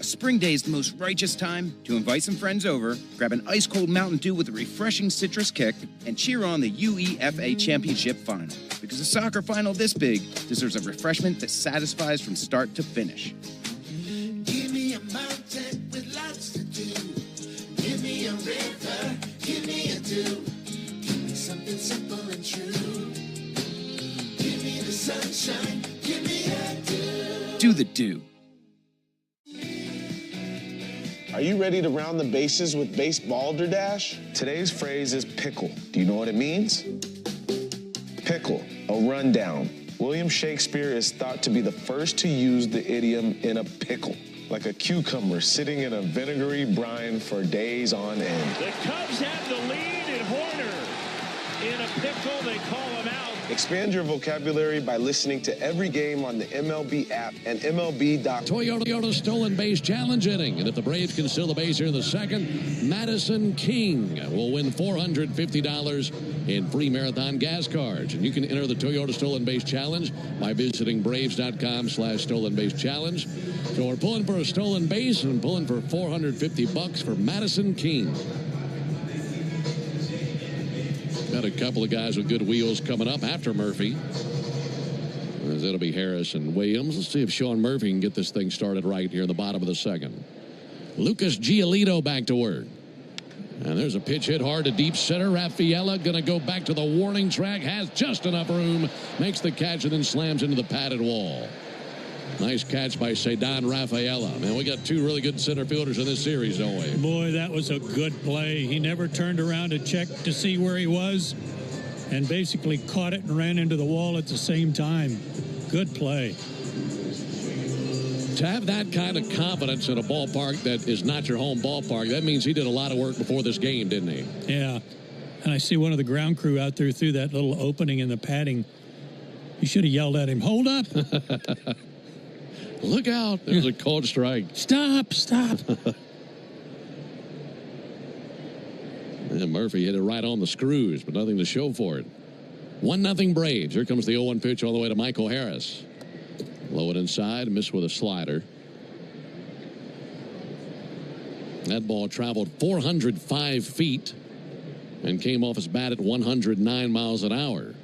A spring day is the most righteous time to invite some friends over, grab an ice-cold Mountain Dew with a refreshing citrus kick, and cheer on the UEFA Championship Final. Because a soccer final this big deserves a refreshment that satisfies from start to finish.
Give me a mountain with lots to do. Give me a river. Give me a dew. Give me something simple and true. Give me the sunshine. Give me a dew.
Do the dew.
Are you ready to round the bases with Base Balderdash? Today's phrase is pickle. Do you know what it means? Pickle, a rundown, William Shakespeare is thought to be the first to use the idiom in a pickle, like a cucumber sitting in a vinegary brine for days on end.
The Cubs have the lead, and Horner in a pickle. They call him out.
Expand your vocabulary by listening to every game on the MLB app and MLB.com.
Toyota Stolen Base Challenge inning. And if the Braves can steal the base here in the second, Madison King will win $450 in free marathon gas cards. And you can enter the Toyota Stolen Base Challenge by visiting Braves.com/Stolen Base Challenge. So we're pulling for a stolen base and pulling for $450 for Madison King. Got a couple of guys with good wheels coming up after Murphy. That'll be Harris and Williams. Let's see if Sean Murphy can get this thing started right here in the bottom of the second. Lucas Giolito back to work. And there's a pitch hit hard to deep center. Rafaela going to go back to the warning track. Has just enough room. Makes the catch and then slams into the padded wall. Nice catch by Ceddanne Rafaela. Man, we got two really good center fielders in this series, don't we?
Boy, that was a good play. He never turned around to check to see where he was and basically caught it and ran into the wall at the same time. Good play.
To have that kind of confidence in a ballpark that is not your home ballpark, that means he did a lot of work before this game, didn't he?
Yeah. And I see one of the ground crew out there through that little opening in the padding. You should have yelled at him, "Hold up!"
Look out. There's a called strike.
Stop.
And Murphy hit it right on the screws, but nothing to show for it. 1-0 Braves. Here comes the 0-1 pitch all the way to Michael Harris. Low it inside, missed with a slider. That ball traveled 405 feet and came off his bat at 109 miles an hour.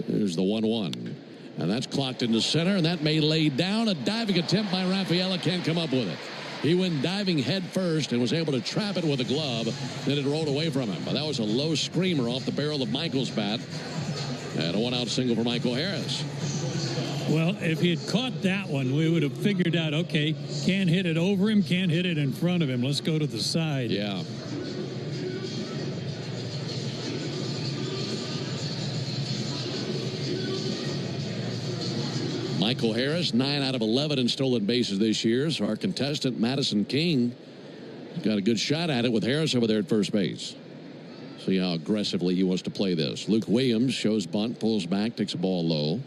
There's the 1-1. And that's clocked into center, and that may lay down. A diving attempt by Rafaela, can't come up with it. He went diving head first and was able to trap it with a glove. Then it rolled away from him. But that was a low screamer off the barrel of Michael's bat. And a one-out single for Michael Harris.
Well, if he had caught that one, we would have figured out, okay, can't hit it over him, can't hit it in front of him. Let's go to the side.
Yeah. Michael Harris, 9 out of 11 in stolen bases this year. So our contestant, Madison King, got a good shot at it with Harris over there at first base. See how aggressively he wants to play this. Luke Williams shows bunt, pulls back, takes a ball low.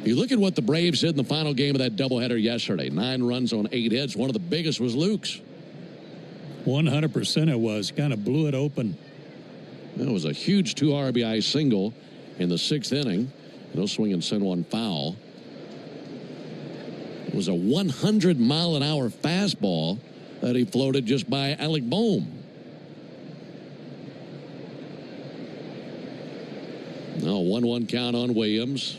You look at what the Braves did in the final game of that doubleheader yesterday. 9 runs on 8 hits. One of the biggest was Luke's.
100% it was. Kind of blew it open.
It was a huge 2 RBI single in the 6th inning. No swing and send one foul. It was a 100-mile-an-hour fastball that he floated just by Alec Bohm. Now 1-1 count on Williams.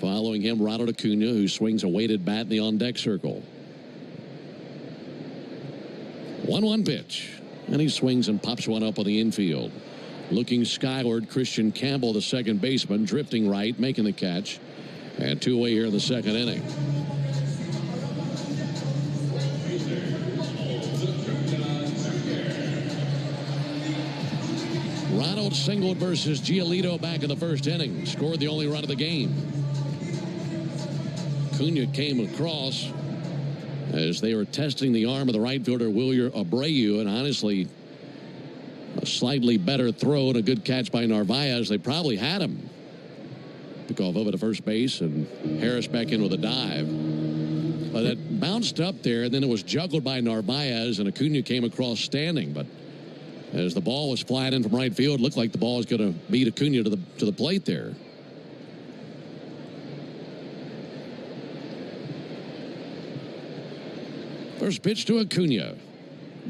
Following him, Ronald Acuna, who swings a weighted bat in the on-deck circle. 1-1 pitch. And he swings and pops one up on the infield. Looking skyward, Christian Campbell, the second baseman, drifting right, making the catch. And 2 away here in the second inning. Ronald singled versus Giolito back in the first inning. Scored the only run of the game. Acuna came across as they were testing the arm of the right fielder, Wilyer Abreu, and honestly, a slightly better throw and a good catch by Narvaez. They probably had him. Took off over to first base, and Harris back in with a dive. But it bounced up there, and then it was juggled by Narvaez, and Acuna came across standing. But as the ball was flying in from right field, it looked like the ball was going to beat Acuna to the plate there. First pitch to Acuna.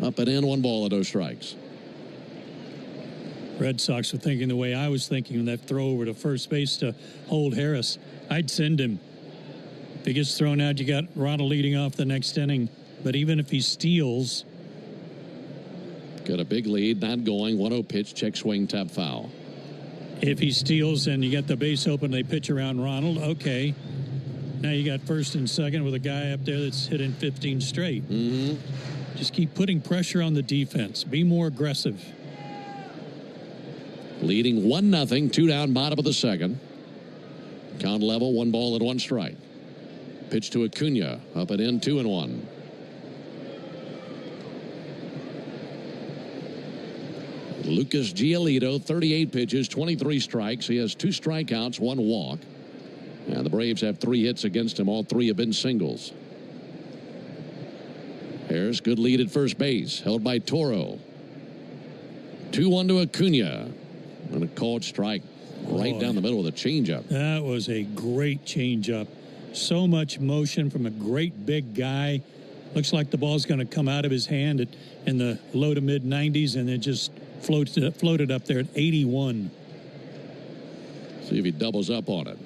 Up and in, 1 ball and no strikes.
Red Sox were thinking the way I was thinking when that throw over to first base to hold Harris. I'd send him. If he gets thrown out, you got Ronald leading off the next inning. But even if he steals.
Got a big lead, not going. 1-0 pitch, check swing, tap foul.
If he steals and you get the base open, they pitch around Ronald, okay. Now you got first and second with a guy up there that's hitting 15 straight.
Mm-hmm.
Just keep putting pressure on the defense. Be more aggressive.
Leading 1-0, 2 down, bottom of the second. Count level, 1 ball and 1 strike. Pitch to Acuna, up and in, 2-1. Lucas Giolito, 38 pitches, 23 strikes. He has 2 strikeouts, 1 walk. And the Braves have 3 hits against him. All 3 have been singles. Harris, good lead at first base, held by Toro. 2-1 to Acuna. And a called strike right down the middle with a changeup.
That was a great changeup. So much motion from a great big guy. Looks like the ball's going to come out of his hand in the low to mid 90s, and it just floated up there at 81.
See if he doubles up on it.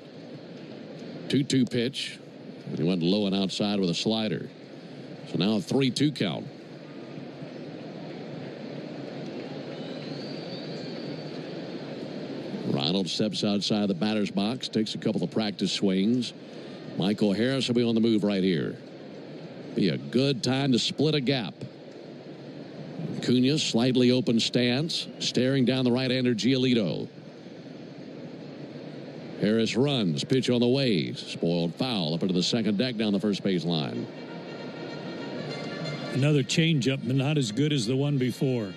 2-2 pitch. And he went low and outside with a slider. So now a 3-2 count. Ronald steps outside the batter's box, takes a couple of practice swings. Michael Harris will be on the move right here. Be a good time to split a gap. Acuna, slightly open stance, staring down the right-hander Giolito. Harris runs, pitch on the way, spoiled foul up into the second deck down the first base line.
Another changeup, but not as good as the one before.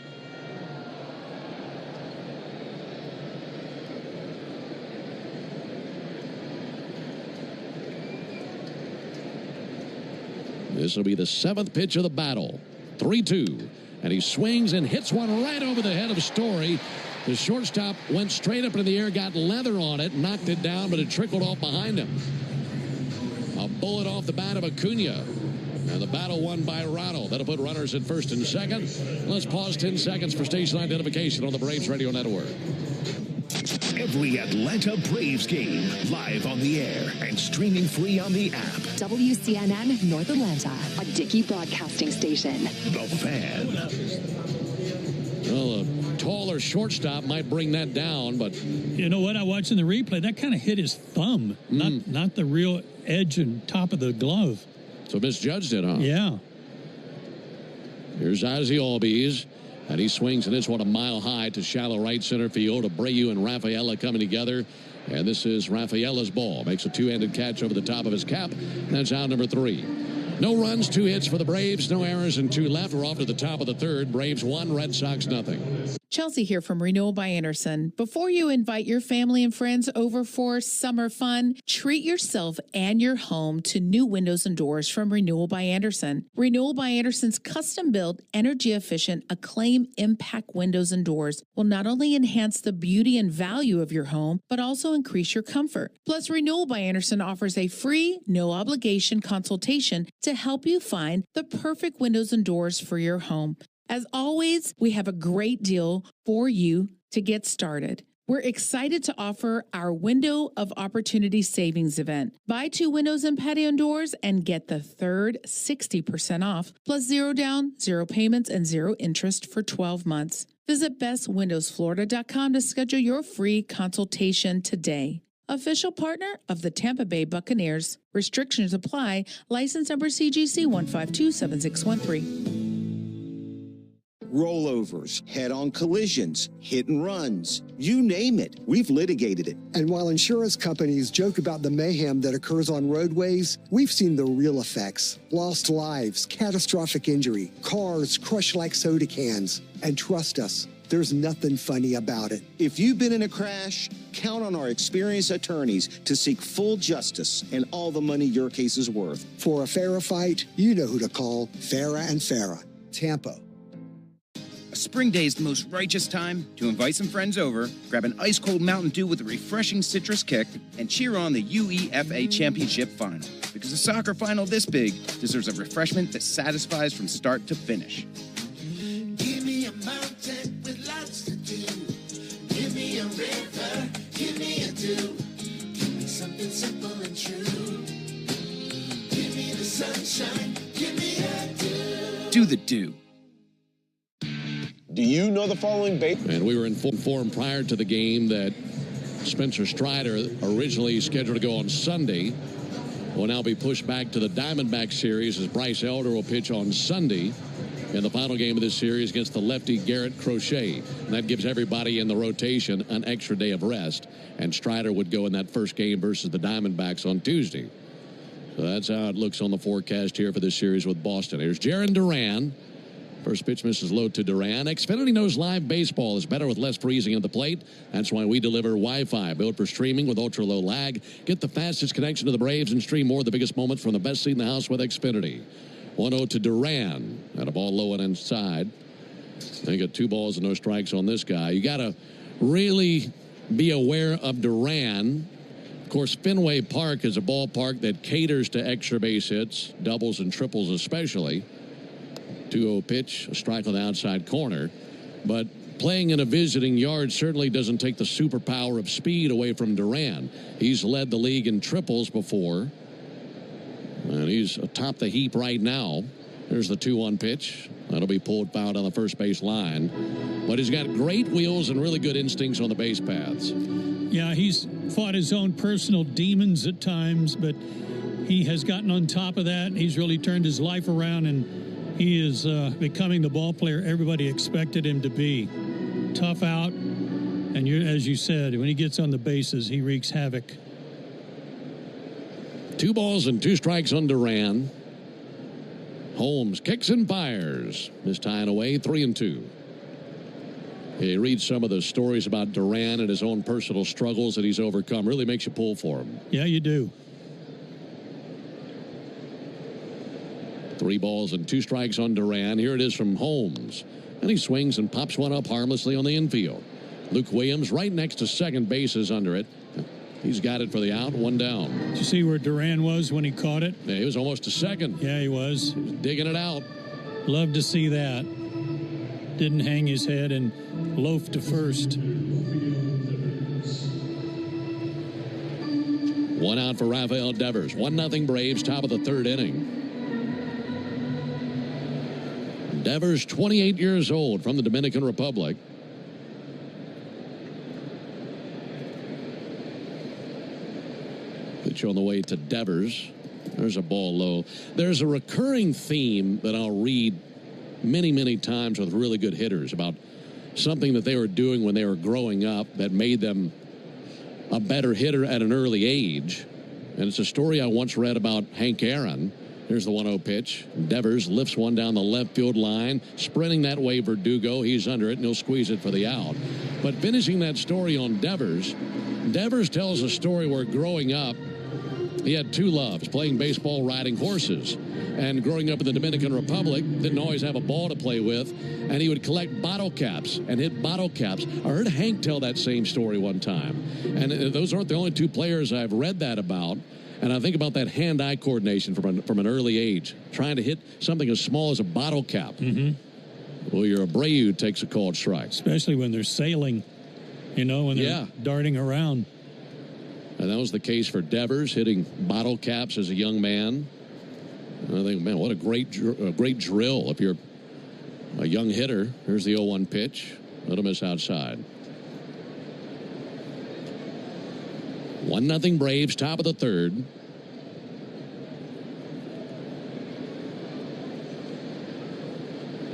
This will be the 7th pitch of the battle. 3-2. And he swings and hits one right over the head of Story. The shortstop went straight up into the air, got leather on it, knocked it down, but it trickled off behind him. A bullet off the bat of Acuna. And the battle won by Ronald. That'll put runners at first and second. Let's pause 10 seconds for station identification on the Braves Radio Network.
Every Atlanta Braves game live on the air and streaming free on the app.
WCNN North Atlanta, a Dickey broadcasting station.
The Fan.
Well, a taller shortstop might bring that down, but
you know what? I watched in the replay. That kind of hit his thumb, not the real edge and top of the glove.
So misjudged it, huh?
Yeah.
Here's Ozzie Albies. And he swings and hits one a mile high to shallow right center field. Abreu and Rafaela coming together. And this is Rafaela's ball. Makes a 2-handed catch over the top of his cap. That's out number 3. No runs, 2 hits for the Braves. No errors and 2 left. We're off to the top of the third. Braves 1, Red Sox nothing.
Chelsea here from Renewal by Anderson. Before you invite your family and friends over for summer fun, treat yourself and your home to new windows and doors from Renewal by Anderson. Renewal by Anderson's custom-built, energy-efficient, Acclaim Impact windows and doors will not only enhance the beauty and value of your home, but also increase your comfort. Plus, Renewal by Anderson offers a free, no-obligation consultation to help you find the perfect windows and doors for your home. As always, we have a great deal for you to get started. We're excited to offer our Window of Opportunity Savings event. Buy 2 windows and patio doors and get the third 60% off, plus 0 down, 0 payments, and 0 interest for 12 months. Visit bestwindowsflorida.com to schedule your free consultation today. Official partner of the Tampa Bay Buccaneers. Restrictions apply. License number CGC 1527613.
Rollovers, head-on collisions, hit and runs, you name it, we've litigated it.
And while insurance companies joke about the mayhem that occurs on roadways, we've seen the real effects. Lost lives, catastrophic injury, cars crushed like soda cans. And trust us, there's nothing funny about it.
If you've been in a crash, count on our experienced attorneys to seek full justice and all the money your case is worth.
For a fairer fight, you know who to call. Farah and Farah, Tampa.
A spring day is the most righteous time to invite some friends over, grab an ice-cold Mountain Dew with a refreshing citrus kick, and cheer on the UEFA Championship Final. Because a soccer final this big deserves a refreshment that satisfies from start to finish.
Give me a mountain with lots to do. Give me a river. Give me a dew. Give me something simple and true. Give me the sunshine. Give me a dew.
Do the dew.
Do you know the following base?
And we were informed prior to the game that Spencer Strider, originally scheduled to go on Sunday, will now be pushed back to the Diamondback series as Bryce Elder will pitch on Sunday. in the final game of this series against the lefty Garrett Crochet. And that gives everybody in the rotation an extra day of rest. And Strider would go in that first game versus the Diamondbacks on Tuesday. So that's how it looks on the forecast here for this series with Boston. Here's Jarren Duran. First pitch misses low to Duran. Xfinity knows live baseball is better with less freezing at the plate. That's why we deliver Wi-Fi, built for streaming with ultra-low lag. Get the fastest connection to the Braves and stream more of the biggest moments from the best seat in the house with Xfinity. 1-0 to Duran. Got a ball low and inside. They got 2 balls and no strikes on this guy. You got to really be aware of Duran. Of course, Fenway Park is a ballpark that caters to extra base hits, doubles and triples especially. 2-0 pitch, a strike on the outside corner. But playing in a visiting yard certainly doesn't take the superpower of speed away from Duran. He's led the league in triples before. And he's atop the heap right now. There's the 2-1 pitch. That'll be pulled foul on the first base line. But he's got great wheels and really good instincts on the base paths.
Yeah, he's fought his own personal demons at times, but he has gotten on top of that. He's really turned his life around, and he is becoming the ball player everybody expected him to be. Tough out, and as you said, when he gets on the bases, he wreaks havoc.
2 balls and 2 strikes on Duran. Holmes kicks and fires. This tying away 3-2. You read some of the stories about Duran and his own personal struggles that he's overcome. Really makes you pull for him.
Yeah, you do.
3 balls and 2 strikes on Duran. Here it is from Holmes. And he swings and pops one up harmlessly on the infield. Luke Williams right next to second base is under it. He's got it for the out, 1 down.
Did you see where Duran was when he caught it?
Yeah, he was almost to second.
Yeah, he was.
He was digging it out.
Love to see that. Didn't hang his head and loaf to first.
1 out for Rafael Devers. 1-0 Braves, top of the 3rd inning. Devers, 28 years old, from the Dominican Republic. Pitch on the way to Devers. There's a ball low. There's a recurring theme that I'll read many, many times with really good hitters about something that they were doing when they were growing up that made them a better hitter at an early age. And it's a story I once read about Hank Aaron. Here's the 1-0 pitch. Devers lifts one down the left field line. Sprinting that way, Verdugo. He's under it, and he'll squeeze it for the out. But finishing that story on Devers, Devers tells a story where growing up, he had 2 loves, playing baseball, riding horses. And growing up in the Dominican Republic, didn't always have a ball to play with, and he would collect bottle caps and hit bottle caps. I heard Hank tell that same story one time. And those aren't the only 2 players I've read that about. And I think about that hand-eye coordination from an early age, trying to hit something as small as a bottle cap.
Mm-hmm.
Well, your Abreu takes a called strike.
Especially when they're sailing, when they're darting around.
And that was the case for Devers, hitting bottle caps as a young man. And I think, man, what a great drill if you're a young hitter. Here's the 0-1 pitch. Little miss outside. 1-0 Braves, top of the 3rd.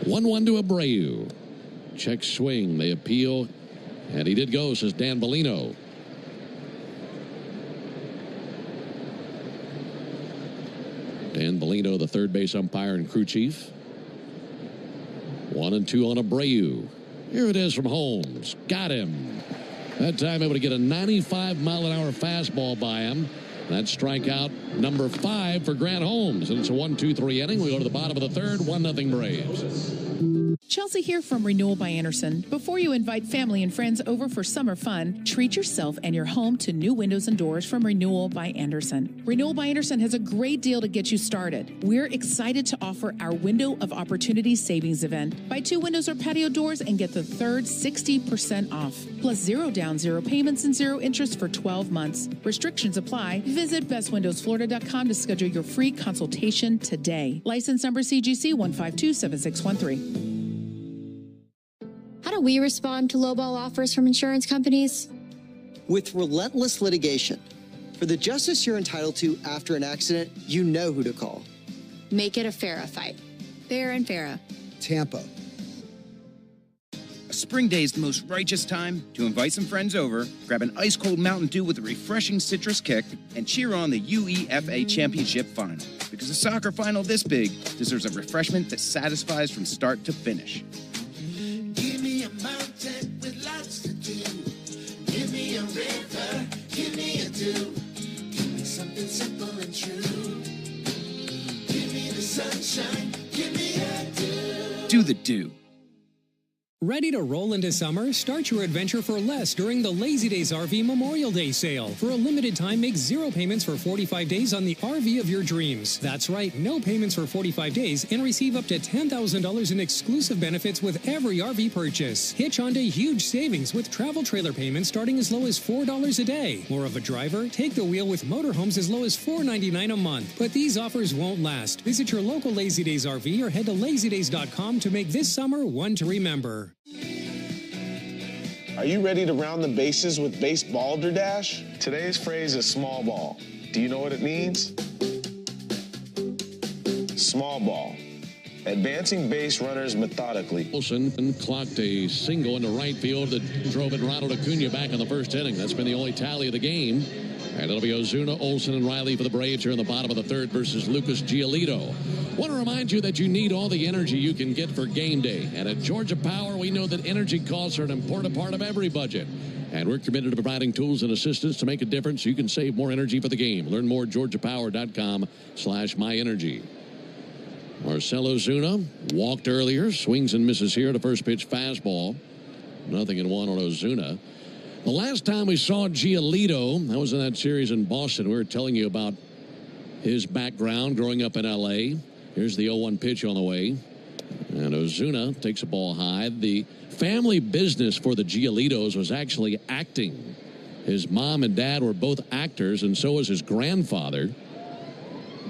One to Abreu. Check swing. They appeal. And he did go, says Dan Bellino. Dan Bellino, the third base umpire and crew chief. 1-2 on Abreu. Here it is from Holmes. Got him. That time able to get a 95-mile-an-hour fastball by him. That's strikeout number 5 for Grant Holmes. And it's a 1-2-3 inning. We go to the bottom of the 3rd. 1-0 Braves.
Chelsea here from Renewal by Anderson. Before you invite family and friends over for summer fun, treat yourself and your home to new windows and doors from Renewal by Anderson. Renewal by Anderson has a great deal to get you started. We're excited to offer our Window of Opportunity Savings event. Buy 2 windows or patio doors and get the third 60% off. Plus 0 down, 0 payments, and 0 interest for 12 months. Restrictions apply. Visit bestwindowsflorida.com to schedule your free consultation today. License number CGC 1527613.
How do we respond to lowball offers from insurance companies?
With relentless litigation. For the justice you're entitled to after an accident, you know who to call.
Make it a FARA fight. Fair and FARA.
Tampa.
A spring day is the most righteous time to invite some friends over, grab an ice-cold Mountain Dew with a refreshing citrus kick, and cheer on the UEFA Championship final. Because a soccer final this big deserves a refreshment that satisfies from start to finish.
Give me a mountain with lots to do. Give me a river, give me a dew. Give me something simple and true. Give me the sunshine, give me a dew.
Do the dew.
Ready to roll into summer? Start your adventure for less during the Lazy Days RV Memorial Day sale. For a limited time, make 0 payments for 45 days on the RV of your dreams. That's right, no payments for 45 days and receive up to $10,000 in exclusive benefits with every RV purchase. Hitch onto huge savings with travel trailer payments starting as low as $4 a day. More of a driver? Take the wheel with motorhomes as low as $4.99 a month. But these offers won't last. Visit your local Lazy Days RV or head to lazydays.com to make this summer one to remember.
Are you ready to round the bases with base balderdash? Today's phrase is small ball. Do you know what it means? Small ball. Advancing base runners methodically.
Wilson clocked a single into right field that drove in Ronald Acuna back in the first inning. That's been the only tally of the game. And it'll be Ozuna, Olsen, and Riley for the Braves here in the bottom of the third versus Lucas Giolito. Want to remind you that you need all the energy you can get for game day. And at Georgia Power, we know that energy costs are an important part of every budget. And we're committed to providing tools and assistance to make a difference so you can save more energy for the game. Learn more at georgiapower.com/myenergy. Marcell Ozuna walked earlier, swings and misses here at a first pitch fastball. 0-1 on Ozuna. The last time we saw Giolito, that was in that series in Boston. We were telling you about his background growing up in L.A. Here's the 0-1 pitch on the way. And Ozuna takes a ball high. The family business for the Giolitos was actually acting. His mom and dad were both actors, and so was his grandfather.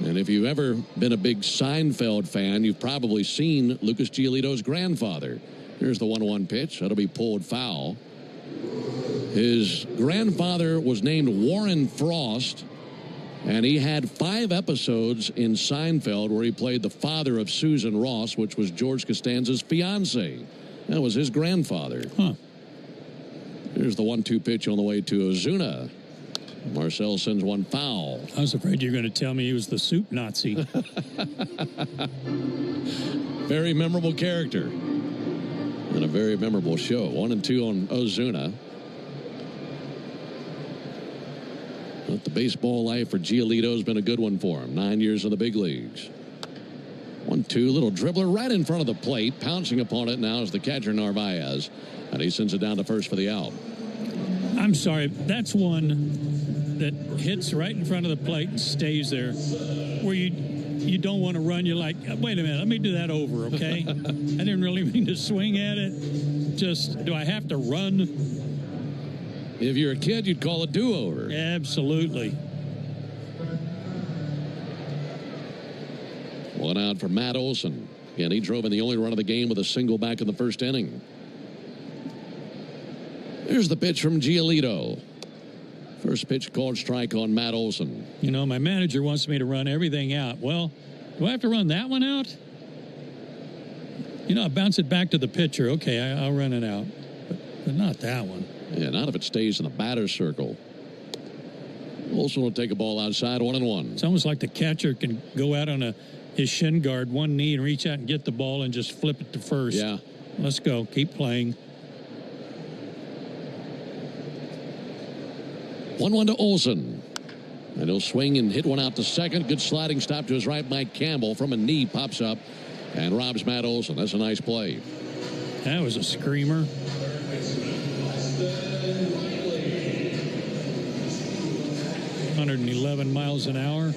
And if you've ever been a big Seinfeld fan, you've probably seen Lucas Giolito's grandfather. Here's the 1-1 pitch. That'll be pulled foul. His grandfather was named Warren Frost, and he had 5 episodes in Seinfeld where he played the father of Susan Ross, which was George Costanza's fiancée. That was his grandfather. Here's the 1-2 pitch on the way to Ozuna. Marcell sends one foul.
I was afraid you were going to tell me he was the soup Nazi.
Very memorable character. And a very memorable show. 1-2 on Ozuna. But the baseball life for Giolito has been a good one for him. 9 years in the big leagues. 1-2, little dribbler right in front of the plate. Pouncing upon it now is the catcher Narvaez. And he sends it down to first for the out.
I'm sorry, that's one that hits right in front of the plate and stays there. Where you don't want to run. You're like, wait a minute, let me do that over, okay? I didn't really mean to swing at it. Just, do I have to run?
If you're a kid, you'd call it do-over.
Absolutely.
One out for Matt Olson. And he drove in the only run of the game with a single back in the first inning. Here's the pitch from Giolito. First pitch called strike on Matt Olson.
You know, my manager wants me to run everything out. Well, do I have to run that one out? You know, I bounce it back to the pitcher. Okay, I'll run it out. But not that one.
Yeah, not if it stays in the batter's circle. Olson will take a ball outside, 1-1.
It's almost like the catcher can go out on his shin guard, one knee, and reach out and get the ball and just flip it to first.
Yeah.
Let's go. Keep playing.
1-1 to Olson. And he'll swing and hit one out to second. Good sliding stop to his right. Mike Campbell from a knee pops up and robs Matt Olson. That's a nice play.
That was a screamer. $111 miles an hour.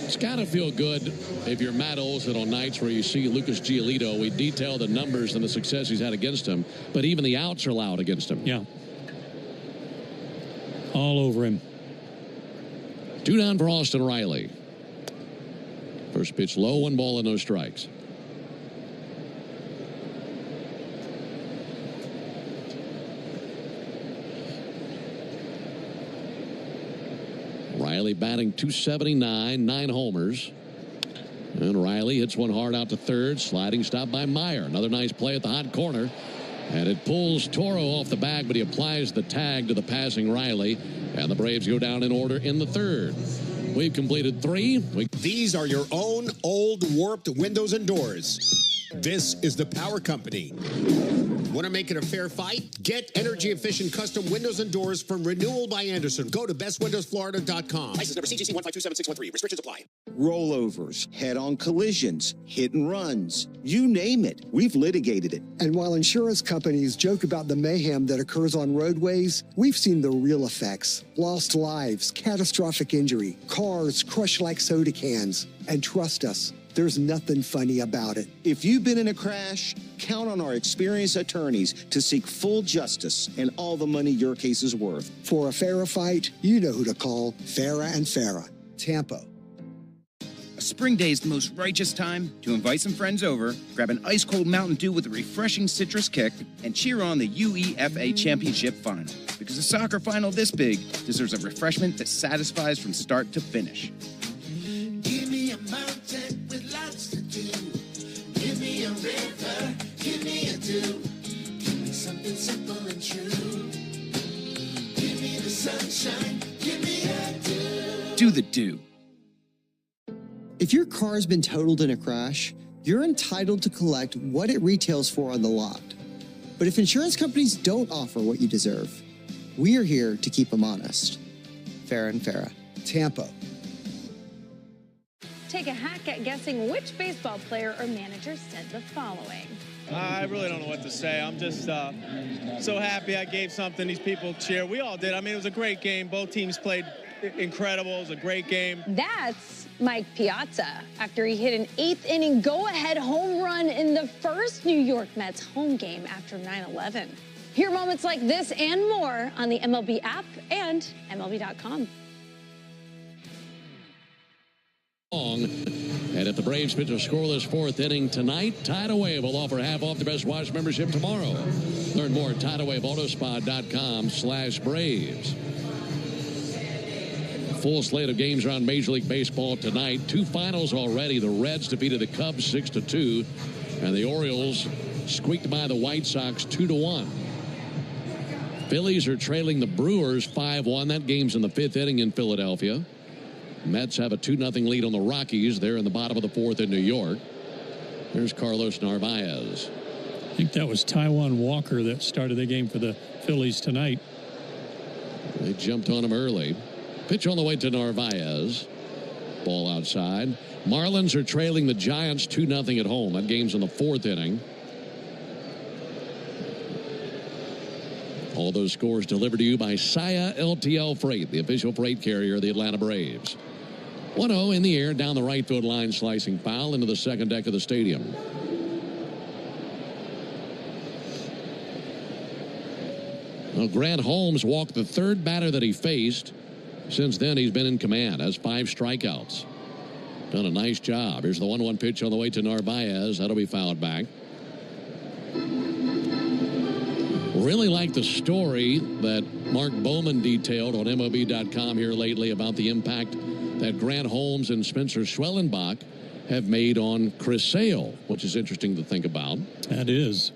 It's got to feel good if you're Matt Olson on nights where you see Lucas Giolito. We detail the numbers and the success he's had against him, but even the outs are allowed against him.
Yeah. All over him.
2 down for Austin Riley. First pitch low, 1 ball and no strikes. Riley batting .279, 9 homers. And Riley hits one hard out to third. Sliding stop by Meyer. Another nice play at the hot corner. And it pulls Toro off the bag, but he applies the tag to the passing Riley. And the Braves go down in order in the third. We've completed 3.
These are your own old warped windows and doors. This is the Power Company. Want to make it a fair fight? Get energy-efficient custom windows and doors from Renewal by Anderson. Go to bestwindowsflorida.com.
License number CGC 1527613. Restrictions apply.
Rollovers, head-on collisions, hit and runs, you name it. We've litigated it.
And while insurance companies joke about the mayhem that occurs on roadways, we've seen the real effects. Lost lives, catastrophic injury, cars crushed like soda cans. And trust us, there's nothing funny about it.
If you've been in a crash, count on our experienced attorneys to seek full justice and all the money your case is worth.
For a fairer fight, you know who to call. Farah and Farah, Tampa.
A spring day is the most righteous time to invite some friends over, grab an ice-cold Mountain Dew with a refreshing citrus kick, and cheer on the UEFA Championship Final. Because a soccer final this big deserves a refreshment that satisfies from start to finish.
Give me a mountain with lots to do. Give me a river, give me a dew. Give me something simple and true. Give me the sunshine, give me a dew.
Do the dew.
If your car's been totaled in a crash, you're entitled to collect what it retails for on the lot. But if insurance companies don't offer what you deserve, we are here to keep them honest. Farah and Farah, Tampa.
Take a hack at guessing which baseball player or manager said the following.
I really don't know what to say. I'm just so happy I gave something these people cheer. We all did. I mean, it was a great game. Both teams played incredible. It was a great game.
That's Mike Piazza after he hit an 8th-inning go-ahead home run in the first New York Mets home game after 9/11. Hear moments like this and more on the MLB app and MLB.com.
And if the Braves pitch a scoreless 4th inning tonight, Tidal Wave will offer half off the Best Watch membership tomorrow. Learn more at TidalWaveAutoSpa.com/Braves. Full slate of games around Major League Baseball tonight. 2 finals already. The Reds defeated the Cubs 6-2, and the Orioles squeaked by the White Sox 2-1. Phillies are trailing the Brewers 5-1. That game's in the 5th inning in Philadelphia. Mets have a 2-0 lead on the Rockies. They're in the bottom of the 4th in New York. There's Carlos Narvaez.
I think that was Taijuan Walker that started the game for the Phillies tonight.
They jumped on him early. Pitch on the way to Narvaez. Ball outside. Marlins are trailing the Giants 2-0 at home. That game's in the 4th inning. All those scores delivered to you by Saya LTL Freight, the official freight carrier of the Atlanta Braves. 1-0 in the air, down the right field line, slicing foul into the second deck of the stadium. Well, Grant Holmes walked the 3rd batter that he faced. Since then, he's been in command, has 5 strikeouts. Done a nice job. Here's the 1-1 pitch on the way to Narvaez. That'll be fouled back. Really like the story that Mark Bowman detailed on MLB.com here lately about the impact that Grant Holmes and Spencer Schwellenbach have made on Chris Sale, which is interesting to think about.
That is.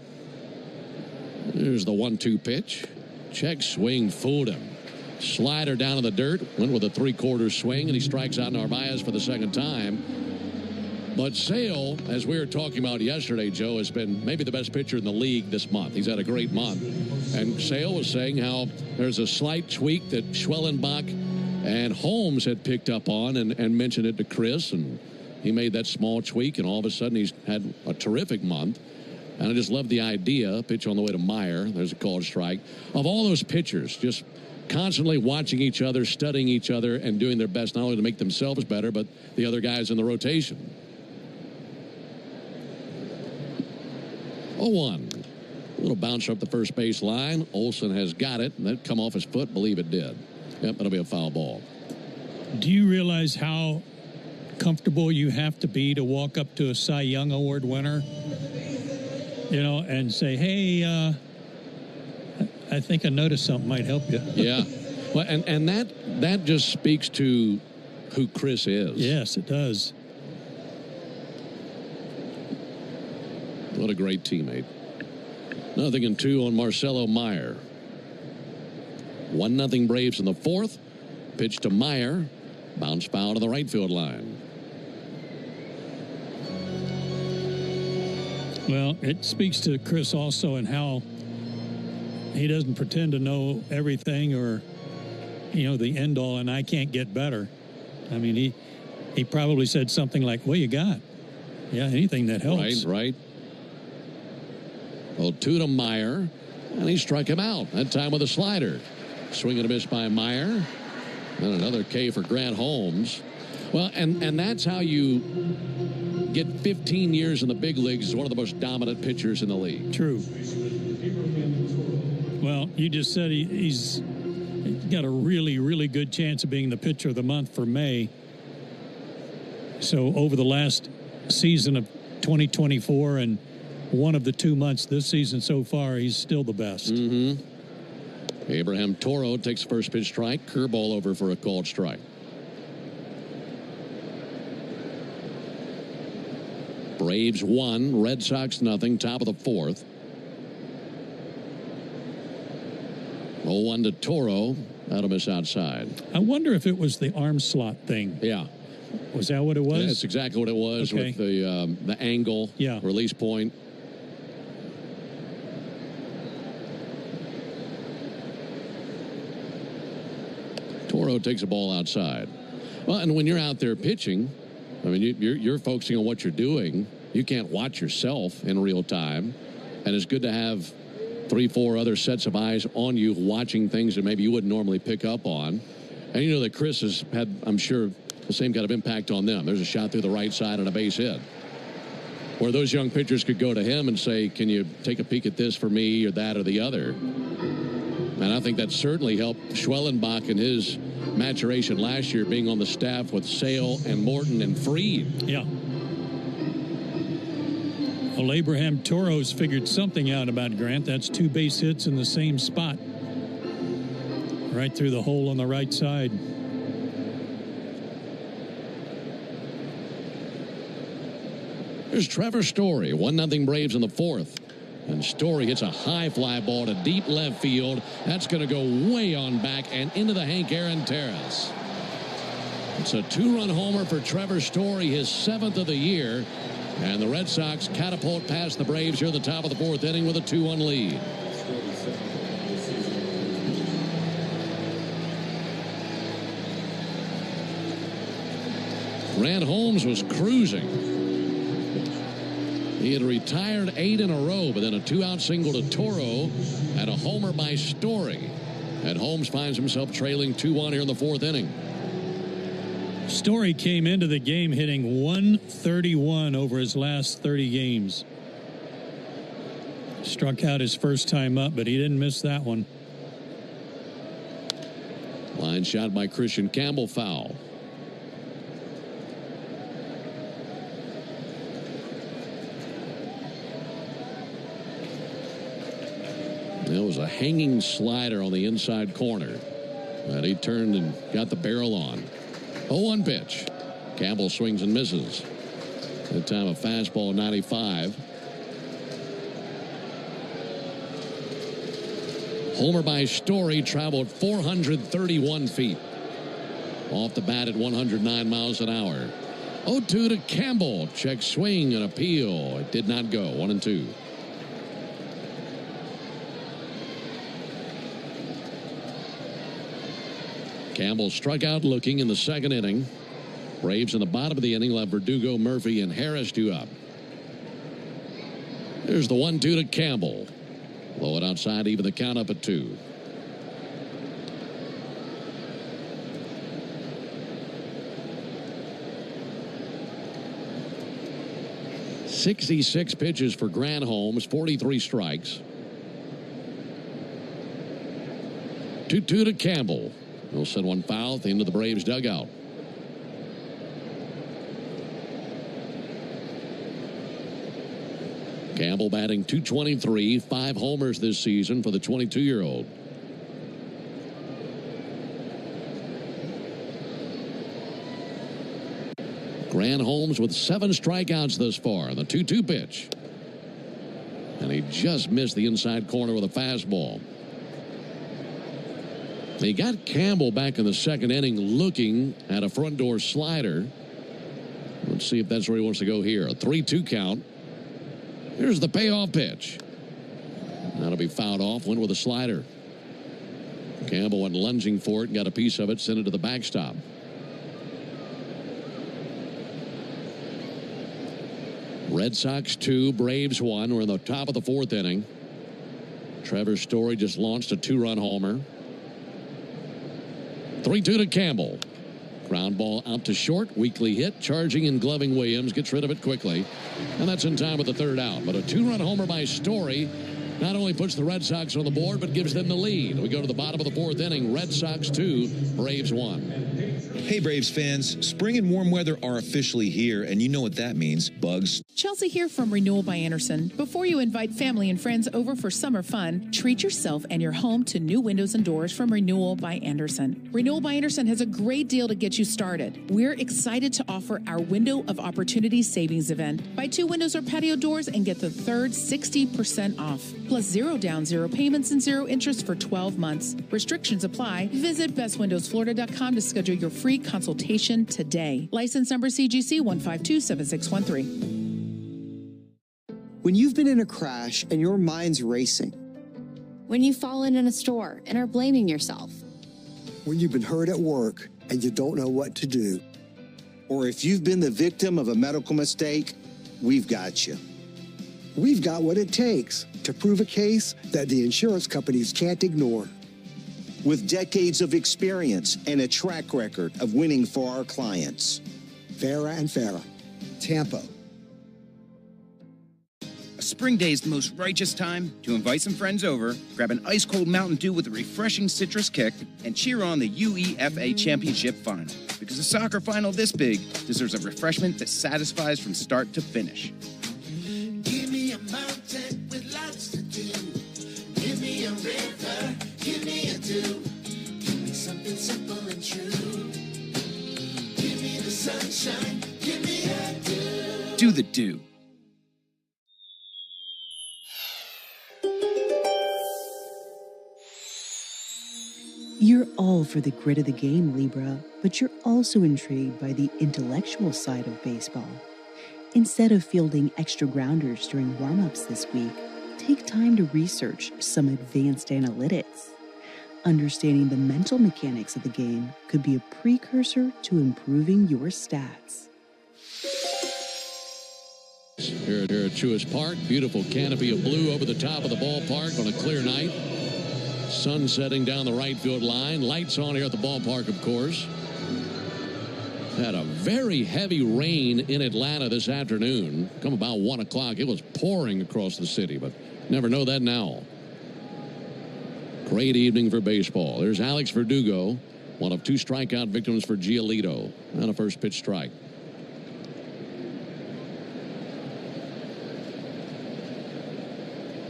There's the 1-2 pitch. Check swing, fooled him. Slider down in the dirt, went with a 3/4 swing, and he strikes out Narvaez for the 2nd time. But Sale, as we were talking about yesterday, Joe, has been maybe the best pitcher in the league this month. He's had a great month. And Sale was saying how there's a slight tweak that Schwellenbach and Holmes had picked up on and mentioned it to Chris. And he made that small tweak, and all of a sudden he's had a terrific month. And I just love the idea, pitch on the way to Meyer, there's a called strike, of all those pitchers just constantly watching each other, studying each other, and doing their best not only to make themselves better, but the other guys in the rotation. 0-1. A little bouncer up the first base line. Olsen has got it, and that come off his foot. Believe it did. Yep, that'll be a foul ball.
Do you realize how comfortable you have to be to walk up to a Cy Young Award winner, and say, hey, I think I noticed something might help you.
Yeah. Well, and that just speaks to who Chris is.
Yes, it does.
What a great teammate. 0-2 on Marcelo Meyer. 1-0 Braves in the fourth. Pitch to Meyer. Bounce foul to the right field line.
Well, it speaks to Chris also and how he doesn't pretend to know everything or, the end all and I can't get better. I mean, he probably said something like, "What you got?" Yeah, anything that helps.
Right. 0-2 to Meyer, and he struck him out. That time with a slider. Swing and a miss by Meyer. And another K for Grant Holmes. Well, and that's how you get 15 years in the big leagues as one of the most dominant pitchers in the league.
True. Well, you just said he's got a really, really good chance of being the pitcher of the month for May. So over the last season of 2024 and one of the 2 months this season so far, he's still the best.
Abraham Toro takes first pitch strike. Curveball over for a called strike. Braves 1, Red Sox nothing. Top of the fourth. 0-1 to Toro. That'll miss outside.
I wonder if it was the arm slot thing.
Yeah.
Was that what it was?
Yeah, that's exactly what it was with the angle, release point. Toro takes a ball outside. Well, and when you're out there pitching, I mean, you're focusing on what you're doing. You can't watch yourself in real time. And it's good to have 3-4 other sets of eyes on you watching things that maybe you wouldn't normally pick up on. And you know that Chris has had, I'm sure, the same kind of impact on them. There's a shot through the right side and a base hit. Where those young pitchers could go to him and say, can you take a peek at this for me or that or the other? And I think that certainly helped Schwellenbach in his maturation last year, being on the staff with Sale and Morton and Fried.
Yeah. Well, Abraham Toro's figured something out about Grant. That's 2 base hits in the same spot. Right through the hole on the right side.
There's Trevor Story. 1-0 Braves in the fourth. And Story hits a high fly ball to deep left field. That's going to go way on back and into the Hank Aaron terrace. It's a 2-run homer for Trevor Story, his 7th of the year. And the Red Sox catapult past the Braves here at the top of the fourth inning with a 2-1 lead. Grant Holmes was cruising. He had retired 8 in a row, but then a 2-out single to Toro and a homer by Story. And Holmes finds himself trailing 2-1 here in the fourth inning.
Story came into the game hitting 131 over his last 30 games. Struck out his first time up, but he didn't miss that one.
Line shot by Christian Campbell, foul. There was a hanging slider on the inside corner that he turned and got the barrel on. 0-1 pitch. Campbell swings and misses. That time a fastball 95. Homer by Story traveled 431 feet. Off the bat at 109 miles an hour. 0-2 to Campbell. Check swing and appeal. It did not go. 1-2. Campbell struck out looking in the second inning. Braves in the bottom of the inning left Verdugo, Murphy, and Harris 2 up. There's the 1-2 to Campbell. Low it outside, even the count up at 2. "66 pitches for Grant Holmes, 43 strikes. 2-2 to Campbell. He'll send one foul at the end of the Braves dugout. Campbell batting .223, 5 homers this season for the 22-year-old. Grant Holmes with 7 strikeouts thus far. The 2-2 pitch. he just missed the inside corner with a fastball. They got Campbell back in the second inning looking at a front door slider. Let's see if that's where he wants to go here. A 3-2 count. Here's the payoff pitch. That'll be fouled off. Went with a slider. Campbell went lunging for it and got a piece of it, sent it to the backstop. Red Sox 2, Braves 1. We're in the top of the fourth inning. Trevor Story just launched a 2-run homer. 3-2 to Campbell. Ground ball out to short. Weakly hit. Charging and gloving Williams. Gets rid of it quickly. And that's in time with the third out. But a 2-run homer by Story not only puts the Red Sox on the board, but gives them the lead. We go to the bottom of the fourth inning. Red Sox 2, Braves 1.
Hey, Braves fans. Spring and warm weather are officially here, and you know what that means. Bugs.
Chelsea here from Renewal by Anderson. Before you invite family and friends over for summer fun, treat yourself and your home to new windows and doors from Renewal by Anderson. Renewal by Anderson has a great deal to get you started. We're excited to offer our Window of Opportunity Savings event. Buy 2 windows or patio doors and get the third 60% off. Plus 0 down, 0 payments, and 0 interest for 12 months. Restrictions apply. Visit bestwindowsflorida.com to schedule your free consultation today. License number CGC 1527613.
When you've been in a crash and your mind's racing.
When you've fallen in a store and are blaming yourself.
When you've been hurt at work and you don't know what to do.
Or if you've been the victim of a medical mistake, we've got you.
We've got what it takes to prove a case that the insurance companies can't ignore.
With decades of experience and a track record of winning for our clients.
Farah and Farah, Tampa.
Spring day is the most righteous time to invite some friends over, grab an ice-cold Mountain Dew with a refreshing citrus kick, and cheer on the UEFA Championship Final. Because a soccer final this big deserves a refreshment that satisfies from start to finish.
Give me a mountain with lots to do. Give me a river, give me a dew. Give me something simple and true. Give me the sunshine, give me a dew.
Do the dew.
You're all for the grit of the game, Libra, but you're also intrigued by the intellectual side of baseball. Instead of fielding extra grounders during warm-ups this week, take time to research some advanced analytics. Understanding the mental mechanics of the game could be a precursor to improving your stats.
Here at Truist Park, beautiful canopy of blue over the top of the ballpark on a clear night. Sun setting down the right field line. Lights on here at the ballpark, of course. Had a very heavy rain in Atlanta this afternoon. Come about 1 o'clock, it was pouring across the city, but never know that now. Great evening for baseball. There's Alex Verdugo, one of 2 strikeout victims for Giolito, and a first pitch strike.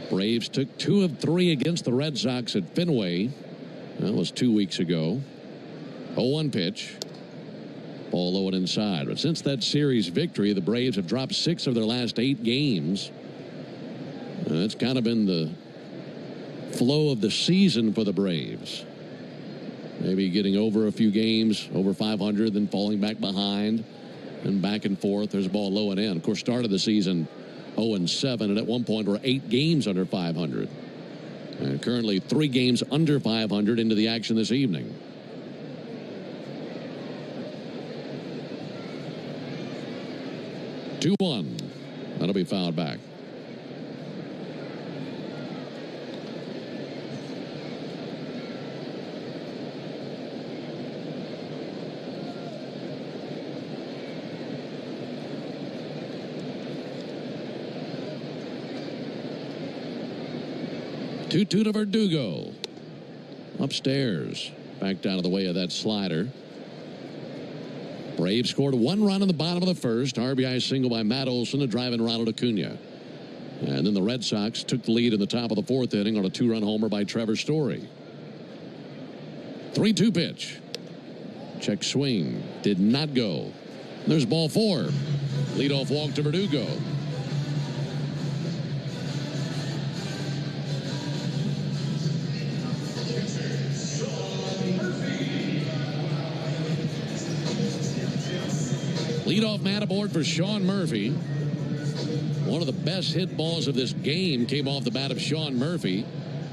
Braves took 2 of 3 against the Red Sox at Fenway. That was 2 weeks ago. 0-1 pitch. Ball low and inside. But since that series victory, the Braves have dropped 6 of their last 8 games. That's kind of been the flow of the season for the Braves. Maybe getting over a few games, over 500, then falling back behind, and back and forth. There's a ball low and in. Of course, started the season 0-7, and at one point were 8 games under 500. And currently 3 games under 500 into the action this evening. Two 2-1. That'll be fouled back. Two to Verdugo. Upstairs. Backed out of the way of that slider. Braves scored 1 run in the bottom of the first. RBI single by Matt Olson to drive in Ronald Acuna. And then the Red Sox took the lead in the top of the 4th inning on a 2-run homer by Trevor Story. 3-2 pitch. Check swing. Did not go. There's ball 4. Leadoff walk to Verdugo. Leadoff man aboard for Sean Murphy. One of the best hit balls of this game came off the bat of Sean Murphy.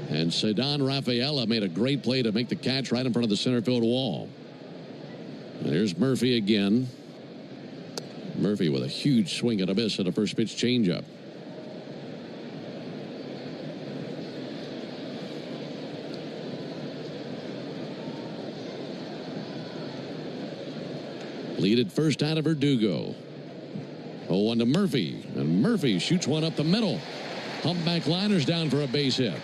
And Ceddanne Rafaela made a great play to make the catch right in front of the center field wall. And here's Murphy again. Murphy with a huge swing and a miss at a first pitch changeup. Lead at first out of Verdugo. 0-1 to Murphy. And Murphy shoots one up the middle. Humpback liners down for a base hit.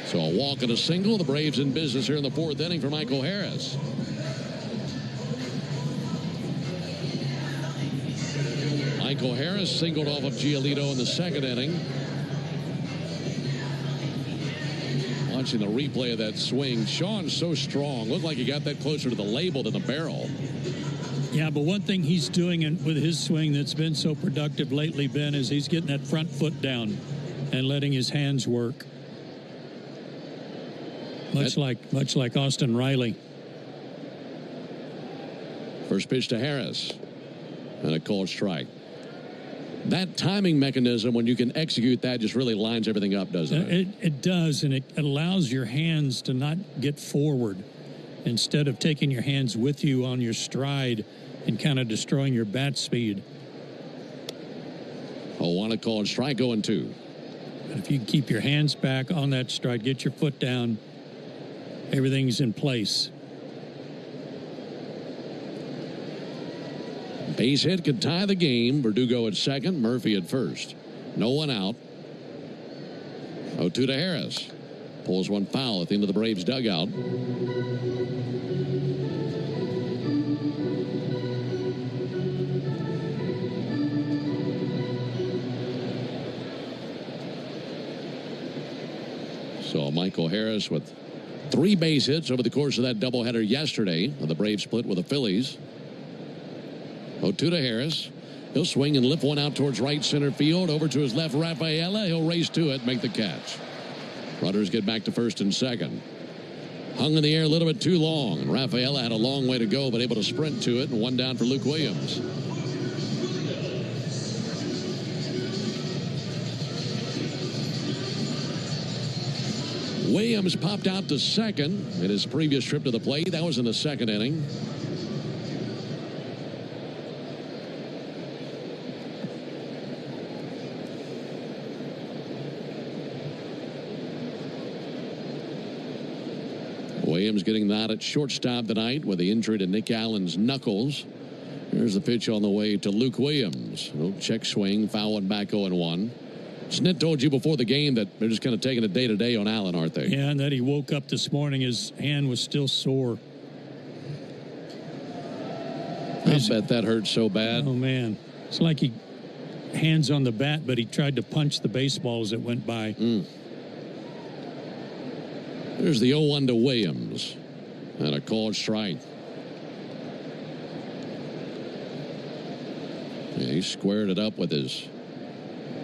So a walk and a single. The Braves in business here in the fourth inning for Michael Harris. Michael Harris singled off of Giolito in the second inning. Watching the replay of that swing, Sean's so strong. Looked like he got that closer to the label than the barrel.
Yeah, but one thing he's doing with his swing that's been so productive lately, Ben, is he's getting that front foot down and letting his hands work. Much like Austin Riley.
First pitch to Harris. And a called strike. That timing mechanism, when you can execute that, just really lines everything up, doesn't it?
It does, and it allows your hands to not get forward. Instead of taking your hands with you on your stride and kind of destroying your bat speed.
On a called strike, 0-2.
If you can keep your hands back on that stride, get your foot down, everything's in place.
Base hit could tie the game. Verdugo at second, Murphy at first. No one out. 0-2 to Harris. Pulls one foul at the end of the Braves dugout. So Michael Harris with 3 base hits over the course of that doubleheader yesterday. The Braves split with the Phillies. 0-2 to Harris. He'll swing and lift one out towards right center field. Over to his left, Rafaela. He'll race to it, make the catch. Runners get back to first and second. Hung in the air a little bit too long. And Rafaela had a long way to go, but able to sprint to it. And one down for Luke Williams. Williams popped out to second in his previous trip to the plate. That was in the second inning. Williams getting that at shortstop tonight with the injury to Nick Allen's knuckles. Here's the pitch on the way to Luke Williams. No check swing, foul one back 0-1. Snit told you before the game that they're just kind of taking it day to day on Allen, aren't they?
Yeah, and that he woke up this morning, his hand was still sore.
I bet that hurt so bad.
Oh, man. It's like he hands on the bat, but he tried to punch the baseball as it went by.
There's the 0-1 to Williams. And a called strike. Yeah, he squared it up with his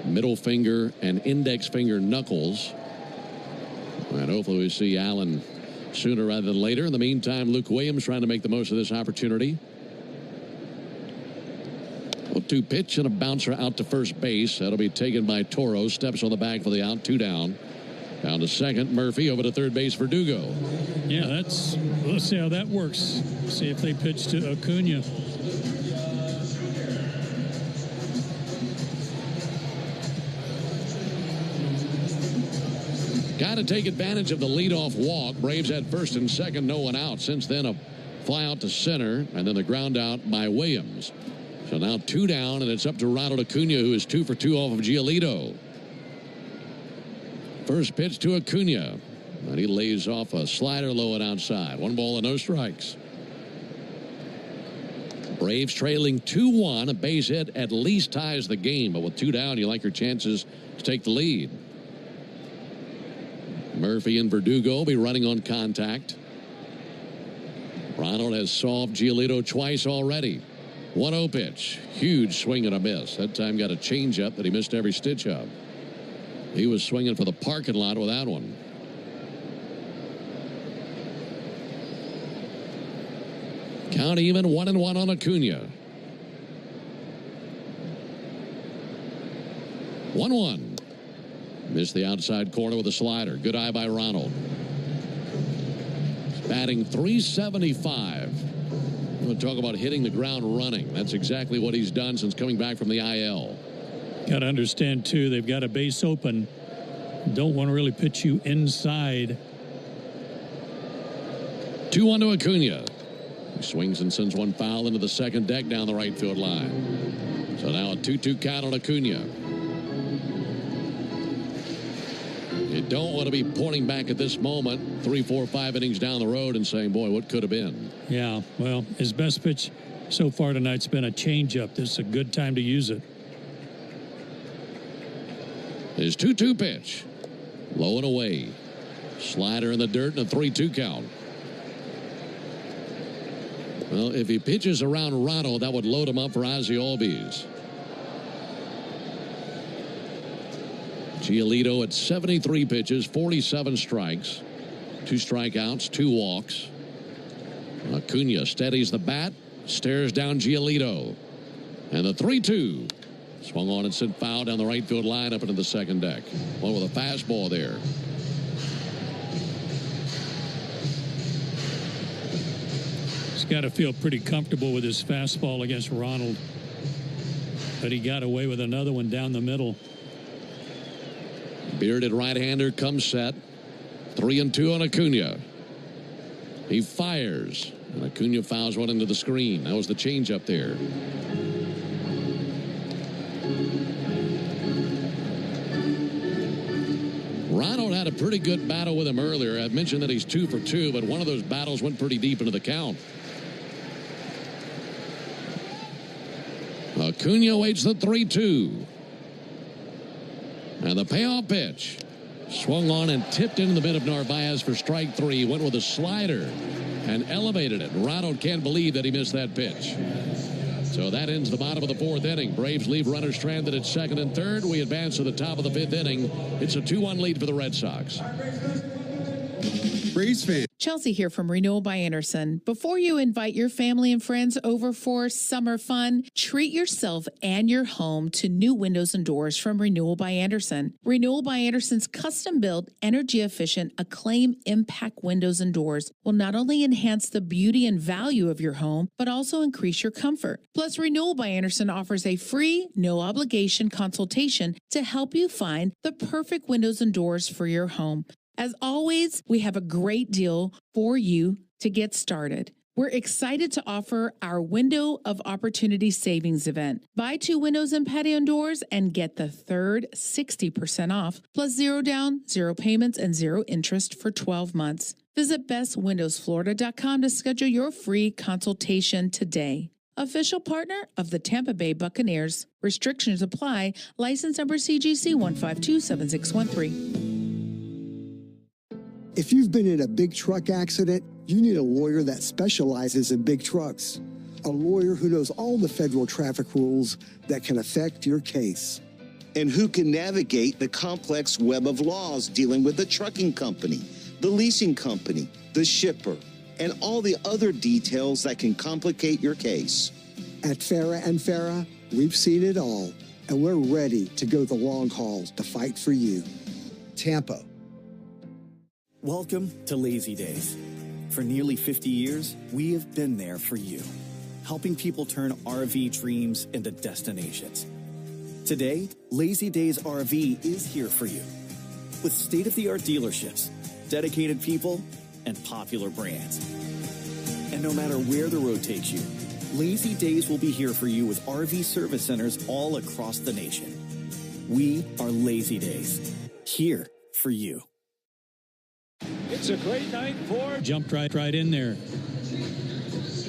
middle finger and index finger knuckles. And hopefully we see Allen sooner rather than later. In the meantime, Luke Williams trying to make the most of this opportunity. 0-2 pitch and a bouncer out to first base. That'll be taken by Toro. Steps on the bag for the out. 2 down. Down to second. Murphy over to third base. Verdugo.
Yeah, let's see how that works. See if they pitch to Acuna.
Got to take advantage of the leadoff walk. Braves had first and second, no one out. Since then, a fly out to center, and then the ground out by Williams. So now 2 down, and it's up to Ronald Acuna, who is 2 for 2 off of Giolito. First pitch to Acuna, and he lays off a slider low and outside. 1 ball and no strikes. Braves trailing 2-1. A base hit at least ties the game, but with 2 down, you like your chances to take the lead. Murphy and Verdugo will be running on contact. Ronald has solved Giolito twice already. 1-0 pitch. Huge swing and a miss. That time got a changeup that he missed every stitch of. He was swinging for the parking lot with that one. Count even 1-1 on Acuna. 1-1. Missed the outside corner with a slider. Good eye by Ronald. Batting .375. We're going to talk about hitting the ground running. That's exactly what he's done since coming back from the IL.
Got to understand, too, they've got a base open. Don't want to really pitch you inside.
2-1 to Acuna. He swings and sends one foul into the second deck down the right field line. So now a 2-2 count on Acuna. You don't want to be pointing back at this moment, 3, 4, 5 innings down the road and saying, boy, what could have been?
Yeah, well, his best pitch so far tonight's been a changeup. This is a good time to use it.
His 2-2 pitch. Low and away. Slider in the dirt and a 3-2 count. Well, if he pitches around Ronald, that would load him up for Ozzie Albies. Giolito at 73 pitches, 47 strikes, 2 strikeouts, 2 walks. Acuna steadies the bat, stares down Giolito. And the 3-2. Swung on and sent foul down the right field line up into the second deck. One with a fastball there.
He's got to feel pretty comfortable with his fastball against Ronald. But he got away with another one down the middle.
Bearded right-hander comes set. 3-2 on Acuna. He fires. And Acuna fouls one into the screen. That was the changeup there. Ronald had a pretty good battle with him earlier. I mentioned that he's 2 for 2, but one of those battles went pretty deep into the count. Acuna waits the 3-2. And the payoff pitch. Swung on and tipped into the mid of Narvaez for strike 3. Went with a slider and elevated it. Ronald can't believe that he missed that pitch. So that ends the bottom of the 4th inning. Braves leave runners stranded at 2nd and 3rd. We advance to the top of the 5th inning. It's a 2-1 lead for the Red Sox.
Braves fan.
Chelsea here from Renewal by Anderson. Before you invite your family and friends over for summer fun, treat yourself and your home to new windows and doors from Renewal by Anderson. Renewal by Anderson's custom-built, energy-efficient, Acclaim Impact windows and doors will not only enhance the beauty and value of your home, but also increase your comfort. Plus, Renewal by Anderson offers a free, no-obligation consultation to help you find the perfect windows and doors for your home. As always, we have a great deal for you to get started. We're excited to offer our Window of Opportunity Savings event. Buy 2 windows and patio doors and get the third 60% off, plus 0 down, 0 payments, and 0 interest for 12 months. Visit bestwindowsflorida.com to schedule your free consultation today. Official partner of the Tampa Bay Buccaneers. Restrictions apply. License number CGC 1527613.
If you've been in a big truck accident, you need a lawyer that specializes in big trucks. A lawyer who knows all the federal traffic rules that can affect your case.
And who can navigate the complex web of laws dealing with the trucking company, the leasing company, the shipper, and all the other details that can complicate your case.
At Farah & Farah, we've seen it all, and we're ready to go the long haul to fight for you. Tampa.
Welcome to Lazy Days. For nearly 50 years, we have been there for you, helping people turn RV dreams into destinations. Today, Lazy Days RV is here for you, with state-of-the-art dealerships, dedicated people, and popular brands. And no matter where the road takes you, Lazy Days will be here for you with RV service centers all across the nation. We are Lazy Days, here for you.
It's a great night for... Jumped right in there.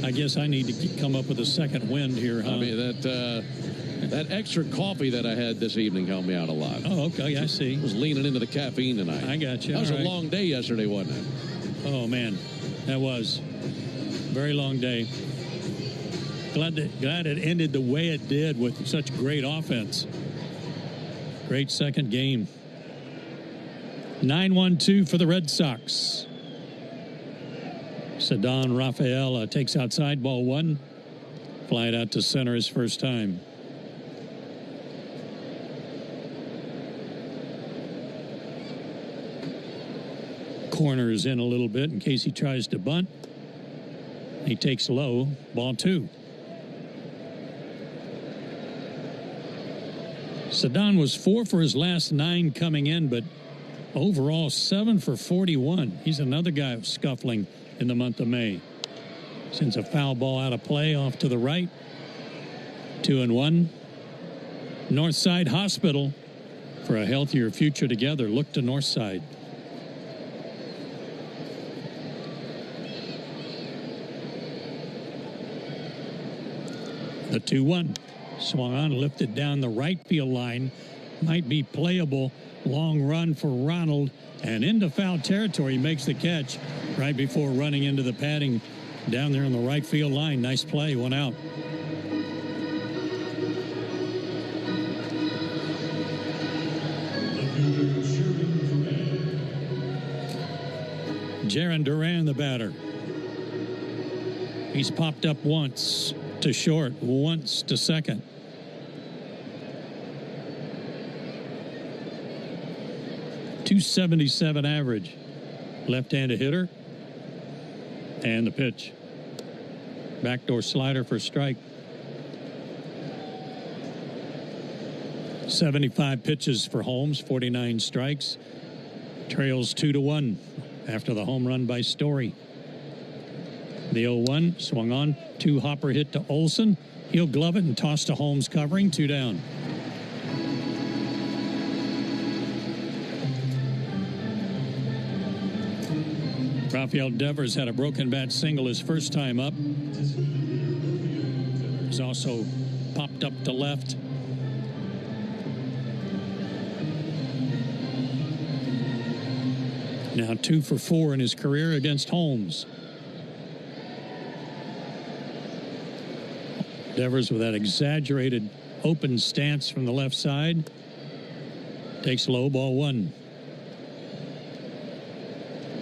I guess I need to come up with a second wind here, huh?
I mean, that extra coffee that I had this evening helped me out a lot.
Oh, okay, I see.
I was leaning into the caffeine tonight.
I got you.
That was
a
long day yesterday, wasn't it?
Oh, man. That was. Very long day. Glad it ended the way it did with such great offense. Great second game. 9-1-2 for the Red Sox. Ceddanne Raphael takes outside, ball one. Fly it out to center his first time. Corners in a little bit in case he tries to bunt. He takes low, ball two. Ceddanne was 4 for his last 9 coming in, but overall 7 for 41. He's another guy scuffling in the month of May. Sends a foul ball out of play off to the right. 2-1. Northside Hospital. For a healthier future together, look to Northside. The 2-1. Swung on, lifted down the right field line. Might be playable. Long run for Ronald. And into foul territory, he makes the catch right before running into the padding down there on the right field line. Nice play, one out. Jaron Duran, the batter. He's popped up once to short, once to second. .277 average. Left-handed hitter. And the pitch. Backdoor slider for strike. 75 pitches for Holmes, 49 strikes. Trails 2-1 after the home run by Story. The 0-1 swung on. 2-hopper hit to Olson. He'll glove it and toss to Holmes covering. 2 down. Rafael Devers had a broken bat single his first time up. He's also popped up to left. Now 2 for 4 in his career against Holmes. Devers with that exaggerated open stance from the left side. Takes low, ball one.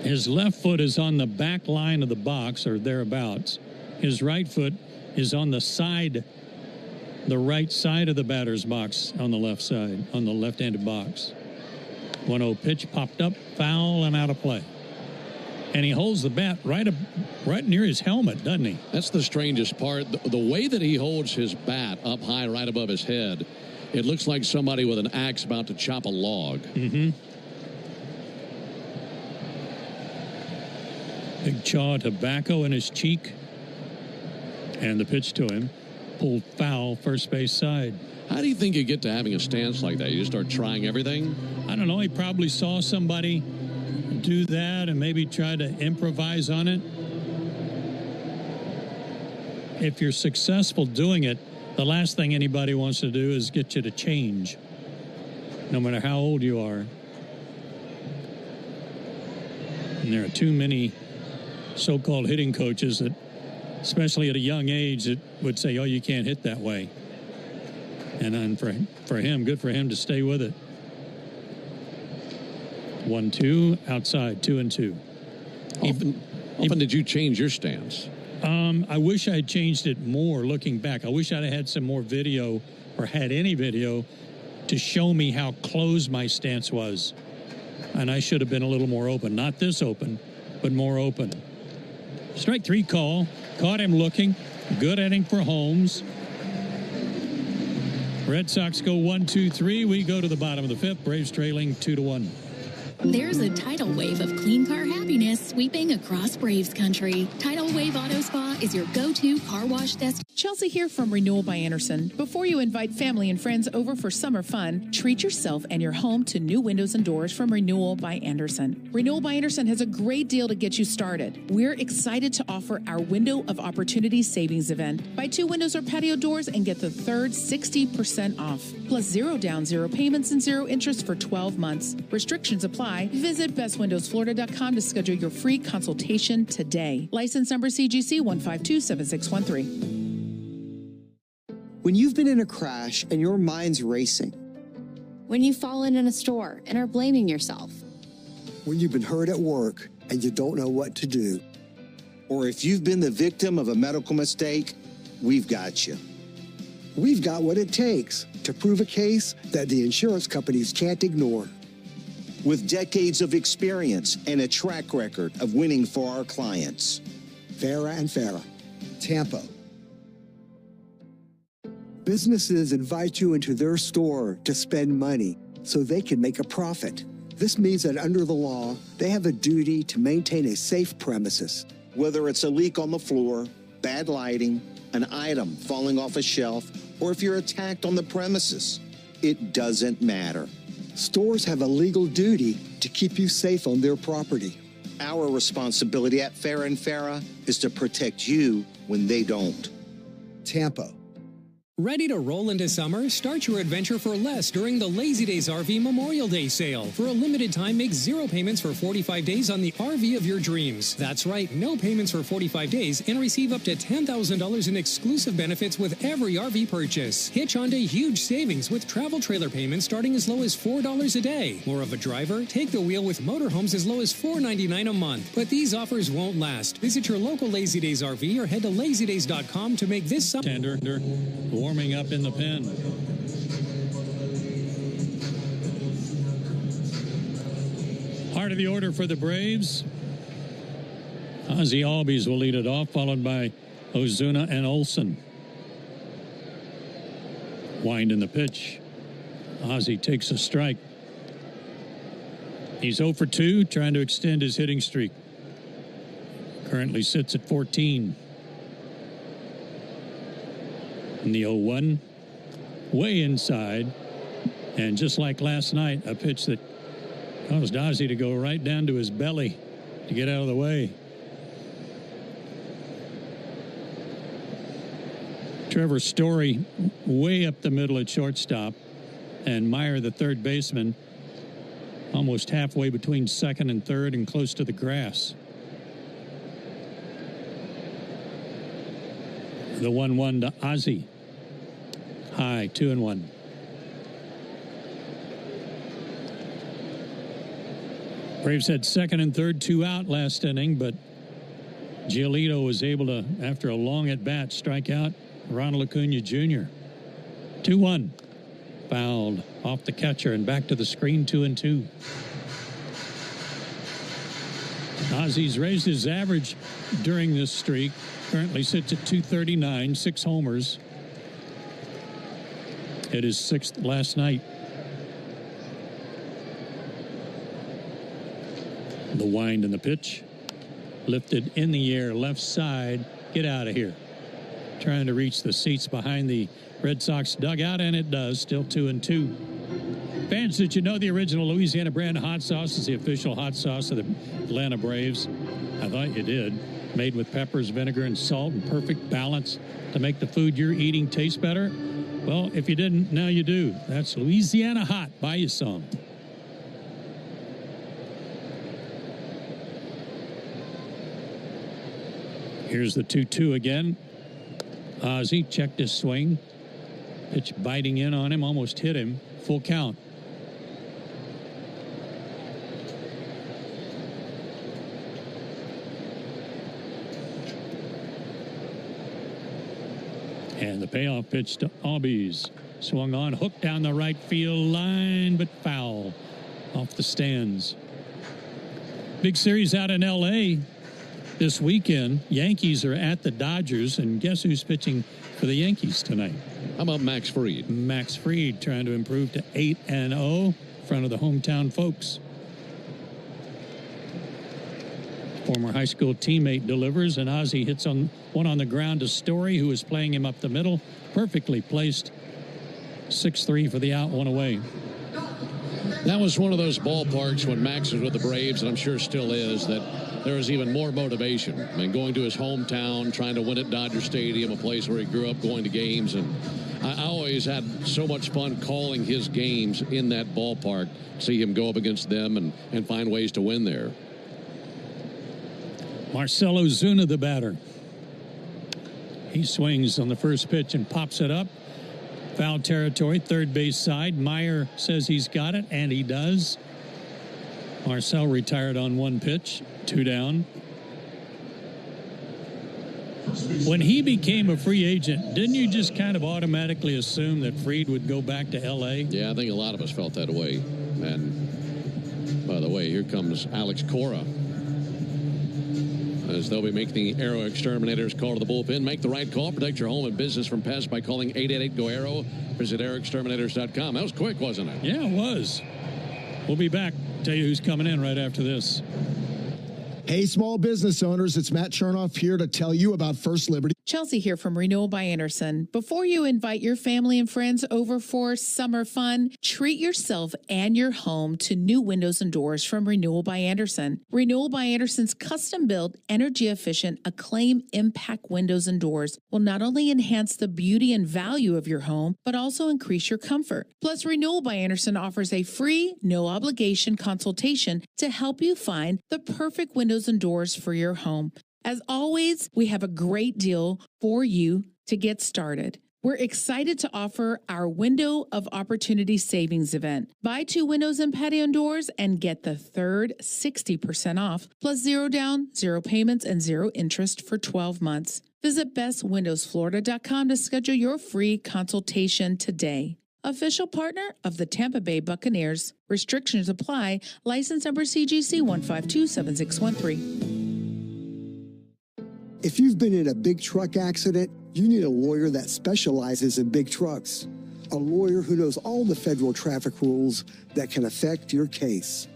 His left foot is on the back line of the box or thereabouts. His right foot is on the side, the right side of the batter's box on the left side, on the left-handed box. 1-0 pitch popped up, foul and out of play. And he holds the bat right near his helmet, doesn't he?
That's the strangest part. The way that he holds his bat up high right above his head, it looks like somebody with an axe about to chop a log.
Mm-hmm. Big chaw of tobacco in his cheek. And the pitch to him. Pulled foul, first base side.
How do you think you get to having a stance like that? You just start trying everything?
I don't know. He probably saw somebody do that and maybe try to improvise on it. If you're successful doing it, the last thing anybody wants to do is get you to change, no matter how old you are. And there are too many so-called hitting coaches that, especially at a young age, that would say, oh, you can't hit that way. And then for him, good for him to stay with it. 1-2, outside, 2-2.
Often did you change your stance?
I wish I had changed it more looking back. I wish I'd had some more video or had any video to show me how close my stance was. And I should have been a little more open. Not this open, but more open. Strike 3 call. Caught him looking. Good inning for Holmes. Red Sox go 1-2-3. We go to the bottom of the 5th. Braves trailing 2-1.
There's a tidal wave of clean car happiness sweeping across Braves country. Tidal Wave Auto Spa is your go-to car wash destination.
Chelsea here from Renewal by Anderson. Before you invite family and friends over for summer fun, treat yourself and your home to new windows and doors from Renewal by Anderson. Renewal by Anderson has a great deal to get you started. We're excited to offer our Window of Opportunity Savings event. Buy 2 windows or patio doors and get the third 60% off. Plus 0 down, 0 payments, and 0 interest for 12 months. Restrictions apply. Visit bestwindowsflorida.com to schedule your free consultation today. License number CGC 1527613.
When you've been in a crash and your mind's racing.
When you've fallen in a store and are blaming yourself.
When you've been hurt at work and you don't know what to do.
or if you've been the victim of a medical mistake, we've got you.
We've got what it takes to prove a case that the insurance companies can't ignore.
With decades of experience and a track record of winning for our clients.
Farah and Farah, Tampa. Businesses invite you into their store to spend money so they can make a profit. This means that under the law, they have a duty to maintain a safe premises.
Whether it's a leak on the floor, bad lighting, an item falling off a shelf, or if you're attacked on the premises, it doesn't matter.
Stores have a legal duty to keep you safe on their property.
Our responsibility at Farah and Farah is to protect you when they don't.
Tampa.
Ready to roll into summer? Start your adventure for less during the Lazy Days RV Memorial Day sale. For a limited time, make 0 payments for 45 days on the RV of your dreams. That's right, no payments for 45 days and receive up to $10,000 in exclusive benefits with every RV purchase. Hitch onto huge savings with travel trailer payments starting as low as $4 a day. More of a driver? Take the wheel with motorhomes as low as $4.99 a month. But these offers won't last. Visit your local Lazy Days RV or head to lazydays.com to make this summer.
Tender. Warming up in the pen. Heart of the order for the Braves. Ozzie Albies will lead it off, followed by Ozuna and Olson. Wind in the pitch. Ozzie takes a strike. He's 0 for 2, trying to extend his hitting streak. Currently sits at 14. In the 0-1, way inside, and just like last night, a pitch that caused Ozzie to go right down to his belly to get out of the way. Trevor Story way up the middle at shortstop, and Meyer, the third baseman, almost halfway between second and third and close to the grass. The 1-1 to Ozzie. High, 2-1. Braves had second and third, 2 out last inning, but Giolito was able to, after a long at-bat, strike out Ronald Acuna Jr. 2-1. Fouled off the catcher and back to the screen, 2-2. Ozzie's raised his average during this streak. Currently sits at 239, 6 homers. Hit his 6th last night. The wind and the pitch. Lifted in the air, left side. Get out of here. Trying to reach the seats behind the Red Sox dugout, and it does. Still 2-2. Fans, did you know the original Louisiana brand hot sauce is the official hot sauce of the Atlanta Braves? I thought you did. Made with peppers, vinegar, and salt in perfect balance to make the food you're eating taste better. Well, if you didn't, now you do. That's Louisiana Hot. Buy you some. Here's the 2-2 again. Ozzie checked his swing. Pitch biting in on him, almost hit him. Full count. And the payoff pitch to Albies. Swung on, hooked down the right field line, but foul off the stands. Big series out in L.A. this weekend. Yankees are at the Dodgers, and guess who's pitching for the Yankees tonight?
How about Max Fried?
Max Fried trying to improve to 8-0 in front of the hometown folks. Former high school teammate delivers, and Ozzie hits on one on the ground to Story, who is playing him up the middle. Perfectly placed. 6-3 for the out, 1 away.
That was one of those ballparks when Max was with the Braves, and I'm sure still is, that there was even more motivation. I mean, going to his hometown, trying to win at Dodger Stadium, a place where he grew up going to games. And I always had so much fun calling his games in that ballpark, see him go up against them and find ways to win there.
Marcell Ozuna, the batter. He swings on the first pitch and pops it up. Foul territory, third base side. Meyer says he's got it, and he does. Marcell retired on 1 pitch, 2 down. When he became a free agent, didn't you just kind of automatically assume that Fried would go back to L.A.?
Yeah, I think a lot of us felt that way. And by the way, here comes Alex Cora, as they'll be making the Aero Exterminators call to the bullpen. Make the right call. Protect your home and business from pests by calling 888-GO-AERO. Visit aeroexterminators.com. That was quick, wasn't it?
Yeah, it was. We'll be back. Tell you who's coming in right after this.
Hey, small business owners, it's Matt Chernoff here to tell you about First Liberty.
Chelsea here from Renewal by Anderson. Before you invite your family and friends over for summer fun, treat yourself and your home to new windows and doors from Renewal by Anderson. Renewal by Anderson's custom-built, energy-efficient, Acclaim Impact windows and doors will not only enhance the beauty and value of your home, but also increase your comfort. Plus, Renewal by Anderson offers a free, no-obligation consultation to help you find the perfect windows and doors for your home. As always, we have a great deal for you to get started. We're excited to offer our Window of Opportunity Savings event. Buy 2 windows and patio doors and get the third 60% off, plus 0 down, 0 payments, and 0 interest for 12 months. Visit bestwindowsflorida.com to schedule your free consultation today. Official partner of the Tampa Bay Buccaneers. Restrictions apply. License number CGC 1527613.
If you've been in a big truck accident, you need a lawyer that specializes in big trucks. A lawyer who knows all the federal traffic rules that can affect your case.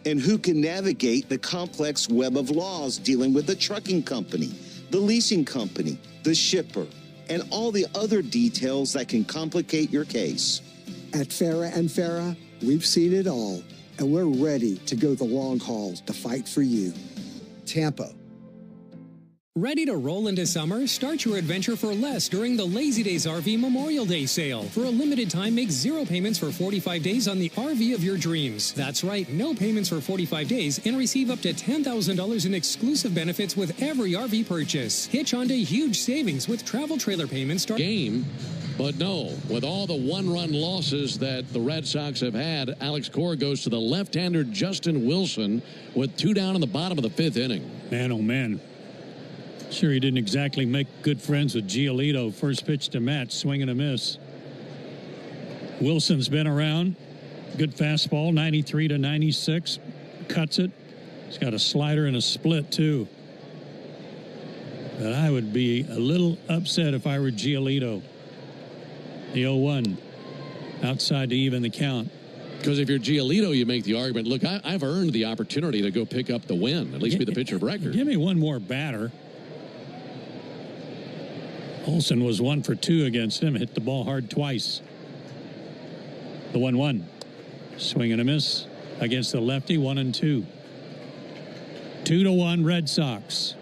And who can navigate the complex web of laws dealing with the trucking company, the leasing company, the shipper, and all the other details that can complicate your case.
At Farah & Farah, we've seen it all, and we're ready to go the long haul to fight for you. Tampa.
Ready to roll into summer? Start your adventure for less during the Lazy Days RV Memorial Day sale. For a limited time, make 0 payments for 45 days on the RV of your dreams. That's right, no payments for 45 days and receive up to $10,000 in exclusive benefits with every RV purchase. Hitch onto huge savings with travel trailer payments.
Game. But no, with all the one-run losses that the Red Sox have had, Alex Cora goes to the left-hander Justin Wilson with 2 down in the bottom of the 5th inning.
Man, oh man. Sure, he didn't exactly make good friends with Giolito. First pitch to Matt, swing and a miss. Wilson's been around. Good fastball, 93 to 96. Cuts it. He's got a slider and a split, too. But I would be a little upset if I were Giolito. The 0-1 outside to even the count.
Because if you're Giolito, you make the argument, look, I've earned the opportunity to go pick up the win, at least be the pitcher of record.
Give me one more batter. Olsen was 1 for 2 against him, hit the ball hard twice. The 1-1. Swing and a miss against the lefty, 1-2. 2-1 Red Sox.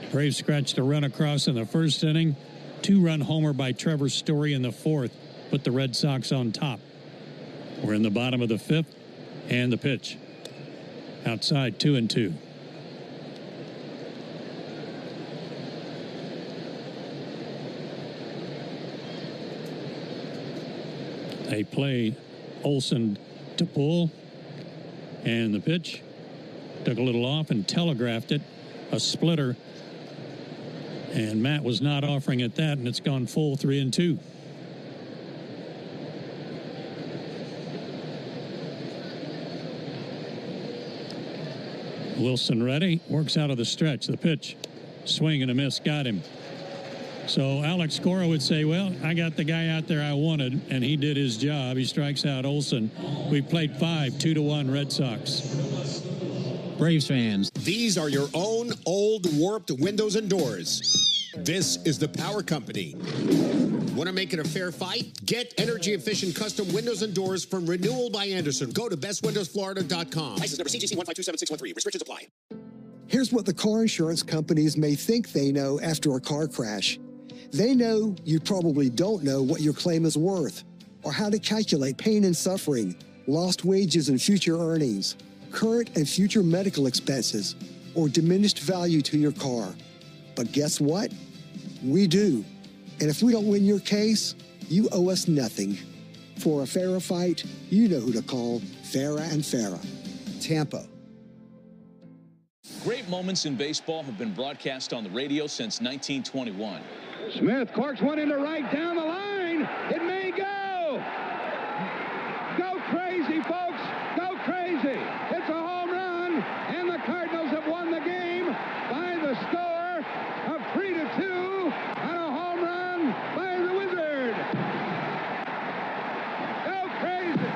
Braves scratched a run across in the first inning. 2-run homer by Trevor Story in the 4th put the Red Sox on top. We're in the bottom of the 5th, and the pitch. Outside, 2-2. They play Olsen to pull, and the pitch took a little off and telegraphed it, a splitter, and Matt was not offering it that, and it's gone full 3-2. Wilson ready, works out of the stretch, the pitch, swing and a miss, got him. So Alex Cora would say, well, I got the guy out there I wanted, and he did his job. He strikes out Olsen. We played 5, 2-1 Red Sox.
Braves fans, these are your own old warped windows and doors. This is the Power Company. Want to make it a fair fight? Get energy-efficient custom windows and doors from Renewal by Anderson. Go to bestwindowsflorida.com.
License number CGC 1527613. Restrictions apply.
Here's what the car insurance companies may think they know after a car crash. They know you probably don't know what your claim is worth, or how to calculate pain and suffering, lost wages and future earnings, current and future medical expenses, or diminished value to your car. But guess what? We do. And if we don't win your case, you owe us nothing. For a fairer fight, you know who to call. Farah & Farah. Tampa.
Great moments in baseball have been broadcast on the radio since 1921.
Smith corks one into right down the line. It may go. Go crazy, folks. Go crazy. It's a home run, and the Cardinals have won the game by the score of 3-2 on a home run by the Wizard. Go crazy.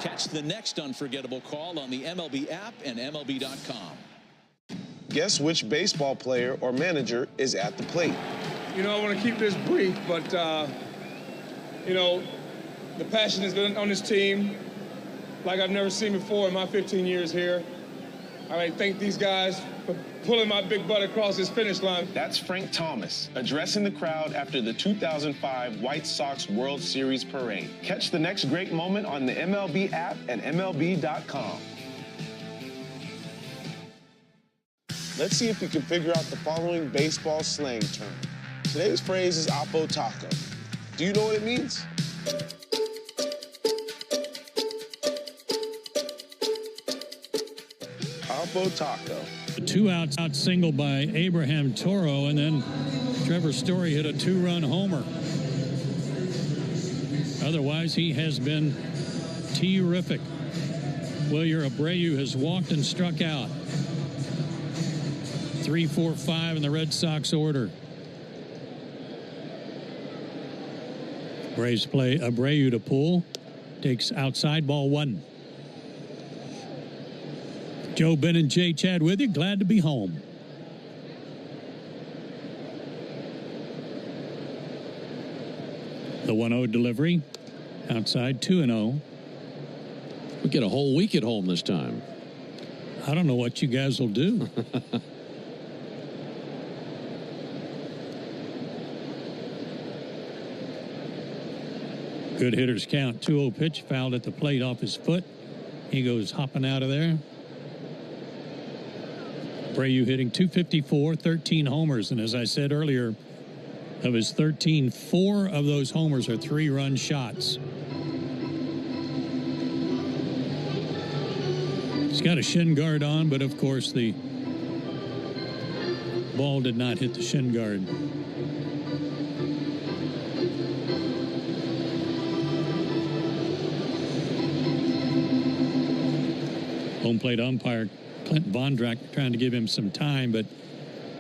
Catch the next unforgettable call on the MLB app and MLB.com.
Guess which baseball player or manager is at the plate?
You know, I want to keep this brief, but, you know, the passion has been on this team like I've never seen before in my 15 years here. I thank these guys for pulling my big butt across this finish line.
That's Frank Thomas addressing the crowd after the 2005 White Sox World Series parade. Catch the next great moment on the MLB app and MLB.com. Let's see if we can figure out the following baseball slang term. Today's phrase is Oppo Taco. Do you know what it means? Oppo Taco.
A 2-out single by Abraham Toro, and then Trevor Story hit a 2-run homer. Otherwise, he has been terrific. Wilyer Abreu has walked and struck out. 3, 4, 5 in the Red Sox order. Braves play Abreu to pull. Takes outside, ball 1. Joe, Ben, and Jay Chad with you. Glad to be home. The 1-0 delivery. Outside, 2-0.
We get a whole week at home this time.
I don't know what you guys will do. Good hitters count. 2-0 pitch, fouled at the plate off his foot. He goes hopping out of there. Abreu hitting .254, 13 homers. And as I said earlier, of his 13, 4 of those homers are 3-run shots. He's got a shin guard on, but of course the ball did not hit the shin guard. Home plate umpire Clint Vondrack trying to give him some time, but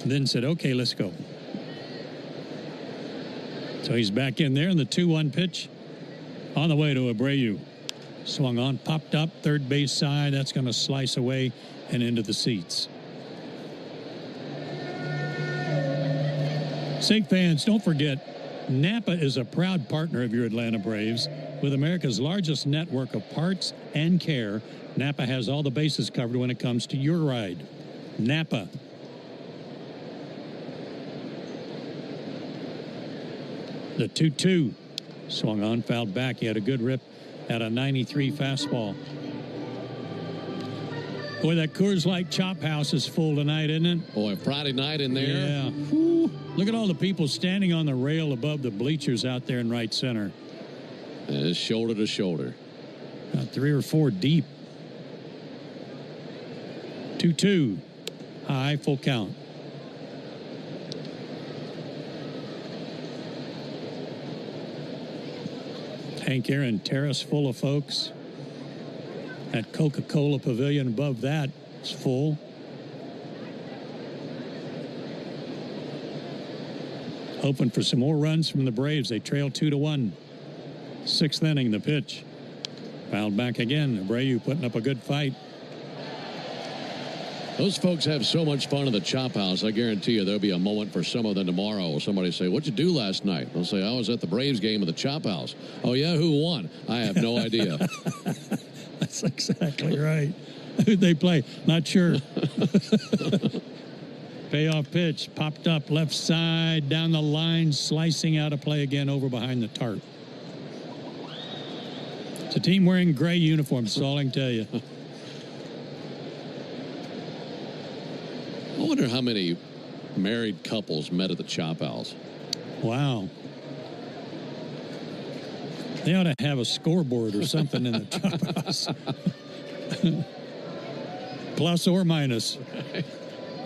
then said, okay, let's go. So he's back in there, and the 2-1 pitch on the way to Abreu. Swung on, popped up, third base side. That's going to slice away and into the seats. SAFE fans, don't forget, Napa is a proud partner of your Atlanta Braves. With America's largest network of parts and care, Napa has all the bases covered when it comes to your ride. Napa. The 2-2. Swung on, fouled back. He had a good rip at a 93 fastball. Boy, that Coors Light Chop House is full tonight, isn't it?
Boy, Friday night in there.
Yeah. Whew. Look at all the people standing on the rail above the bleachers out there in right center.
And it's shoulder to shoulder.
About 3 or 4 deep. 2-2. High, full count. Hank Aaron Terrace full of folks. That Coca-Cola Pavilion above that is full. Hoping for some more runs from the Braves. They trail 2-1. 6th inning, the pitch. Fouled back again. Abreu putting up a good fight.
Those folks have so much fun in the Chop House. I guarantee you there'll be a moment for some of them tomorrow. Somebody say, what'd you do last night? They'll say, I was at the Braves game at the Chop House. Oh, yeah? Who won? I have no idea.
That's exactly right. Who'd they play? Not sure. Payoff pitch. Popped up left side, down the line, slicing out of play again over behind the tarp. It's a team wearing gray uniforms, that's all I can tell you.
I wonder how many married couples met at the Chop House.
Wow. They ought to have a scoreboard or something in the Chop House. Plus or minus.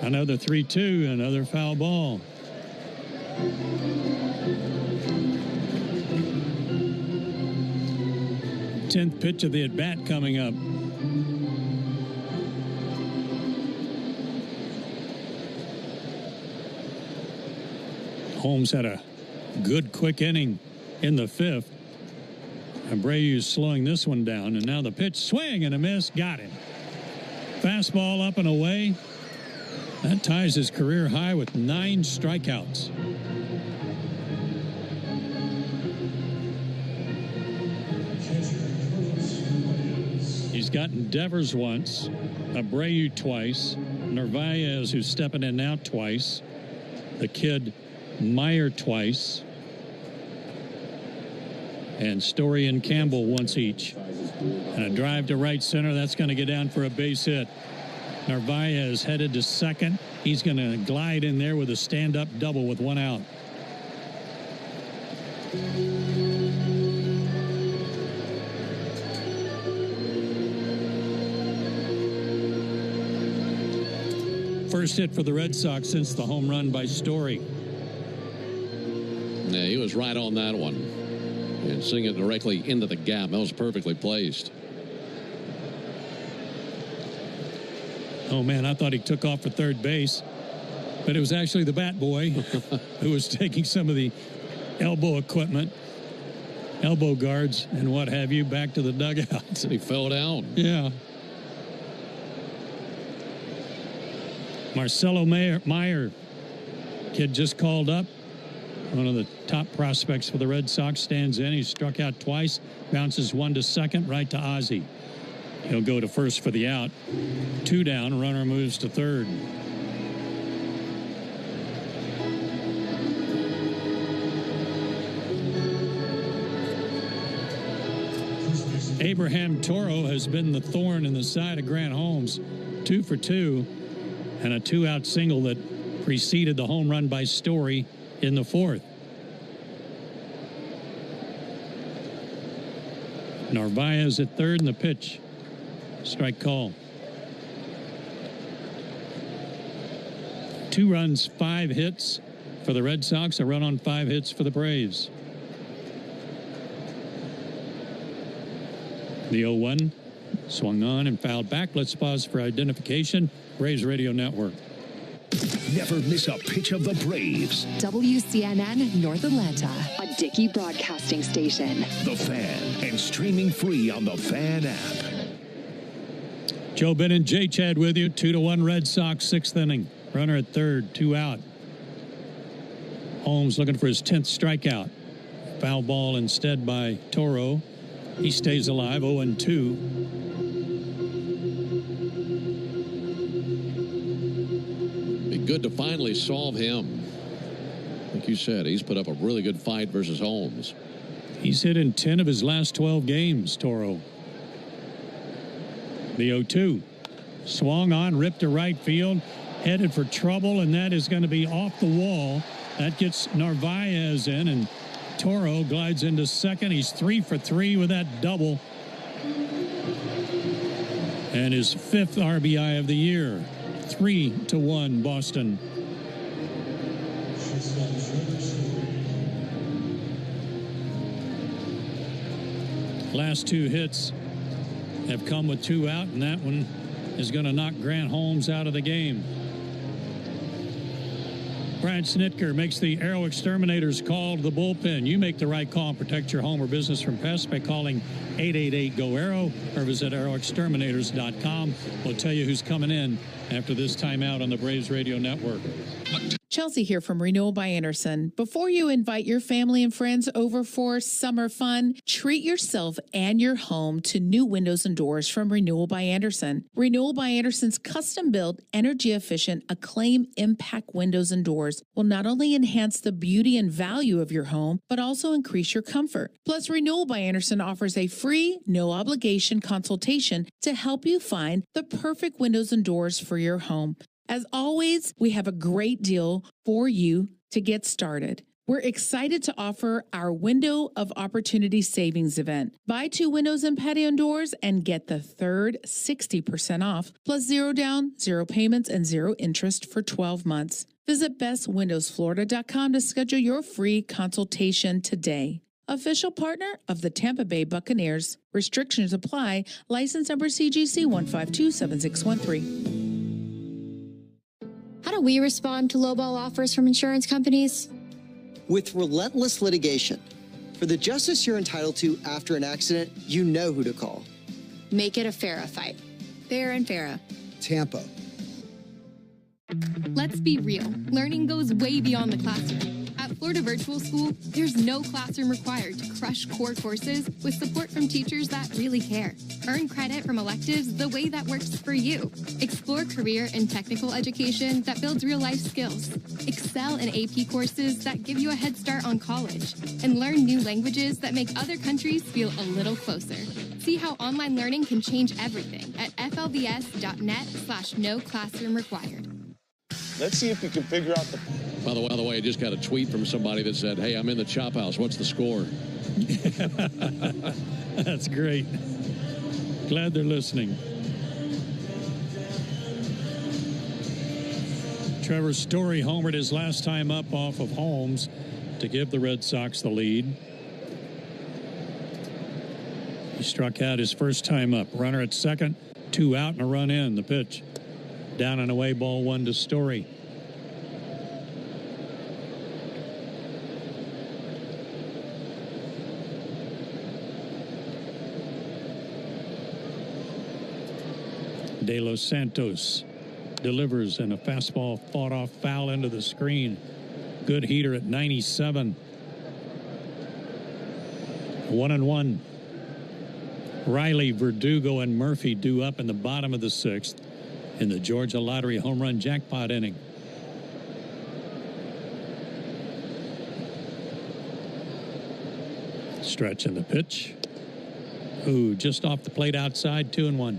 Another 3-2, another foul ball. Tenth pitch of the at-bat coming up. Holmes had a good quick inning in the fifth. Abreu's slowing this one down, and now the pitch, swing and a miss, got him. Fastball up and away. That ties his career high with 9 strikeouts. He's gotten Devers once, Abreu twice, Narvaez, who's stepping in now, twice, the kid Meyer twice, and Story and Campbell once each. And a drive to right center, that's going to get down for a base hit. Narvaez headed to second. He's going to glide in there with a stand-up double with 1 out. First hit for the Red Sox since the home run by Story.
Yeah, he was right on that one. And seeing it directly into the gap. That was perfectly placed.
Oh, man, I thought he took off for third base. But it was actually the bat boy who was taking some of the elbow equipment, elbow guards, and what have you, back to the dugout.
And he fell down.
Yeah. Marcelo Meyer, kid just called up. One of the top prospects for the Red Sox, stands in. He's struck out twice, bounces 1 to second, right to Ozzie. He'll go to first for the out. 2 down, runner moves to third. Abraham Toro has been the thorn in the side of Grant Holmes. 2 for 2, and a 2-out single that preceded the home run by Story in the fourth. Narvaez at third, and the pitch. Strike call. 2 runs, 5 hits for the Red Sox. A run on 5 hits for the Braves. The 0-1 swung on and fouled back. Let's pause for identification. Braves Radio Network.
Never miss a pitch of the Braves.
WCNN North Atlanta, a Dickey broadcasting station.
The Fan, and streaming free on the Fan app.
Joe Bennett, Jay Chad with you. 2-1 Red Sox, 6th inning. Runner at third, 2 out. Holmes looking for his 10th strikeout. Foul ball instead by Toro. He stays alive, 0-2.
Be good to finally solve him. Like you said, he's put up a really good fight versus Holmes.
He's hit in 10 of his last 12 games, Toro. The 0-2. Swung on, ripped to right field, headed for trouble, and that is going to be off the wall. That gets Narvaez in, and Toro glides into second. He's 3 for 3 with that double. And his 5th RBI of the year. 3-1 Boston. Last 2 hits have come with 2 out, and that one is going to knock Grant Holmes out of the game. Brad Snitker makes the Aero Exterminators call to the bullpen. You make the right call and protect your home or business from pests by calling 888-GO-AERO or visit aeroexterminators.com. We'll tell you who's coming in after this timeout on the Braves Radio Network.
Chelsea here from Renewal by Anderson. Before you invite your family and friends over for summer fun, treat yourself and your home to new windows and doors from Renewal by Anderson. Renewal by Anderson's custom-built, energy-efficient, Acclaim Impact windows and doors will not only enhance the beauty and value of your home, but also increase your comfort. Plus, Renewal by Anderson offers a free, no-obligation consultation to help you find the perfect windows and doors for your home. As always, we have a great deal for you to get started. We're excited to offer our Window of Opportunity Savings event. Buy 2 windows and patio doors and get the third 60% off, plus 0 down, 0 payments, and 0 interest for 12 months. Visit bestwindowsflorida.com to schedule your free consultation today. Official partner of the Tampa Bay Buccaneers. Restrictions apply. License number CGC 1527613.
How do we respond to lowball offers from insurance companies?
With relentless litigation. For the justice you're entitled to after an accident, you know who to call.
Make it a FARA fight.
Fair and Farah.
Tampa.
Let's be real. Learning goes way beyond the classroom. At Florida Virtual School, there's no classroom required to crush core courses with support from teachers that really care. Earn credit from electives the way that works for you. Explore career and technical education that builds real-life skills. Excel in AP courses that give you a head start on college. And learn new languages that make other countries feel a little closer. See how online learning can change everything at flvs.net/no classroom required.
Let's see if we can figure out the...
By the way, I just got a tweet from somebody that said, hey, I'm in the chop house. What's the score?
That's great. Glad they're listening. Trevor Story homered his last time up off of Holmes to give the Red Sox the lead. He struck out his first time up. Runner at second, 2 out and a run in. The pitch. Down and away, ball 1 to Story. De Los Santos delivers, and a fastball fought off foul into the screen. Good heater at 97. 1-1. Riley, Verdugo, and Murphy due up in the bottom of the 6th in the Georgia Lottery home run jackpot inning. Stretch in the pitch. Ooh, just off the plate outside, 2-1.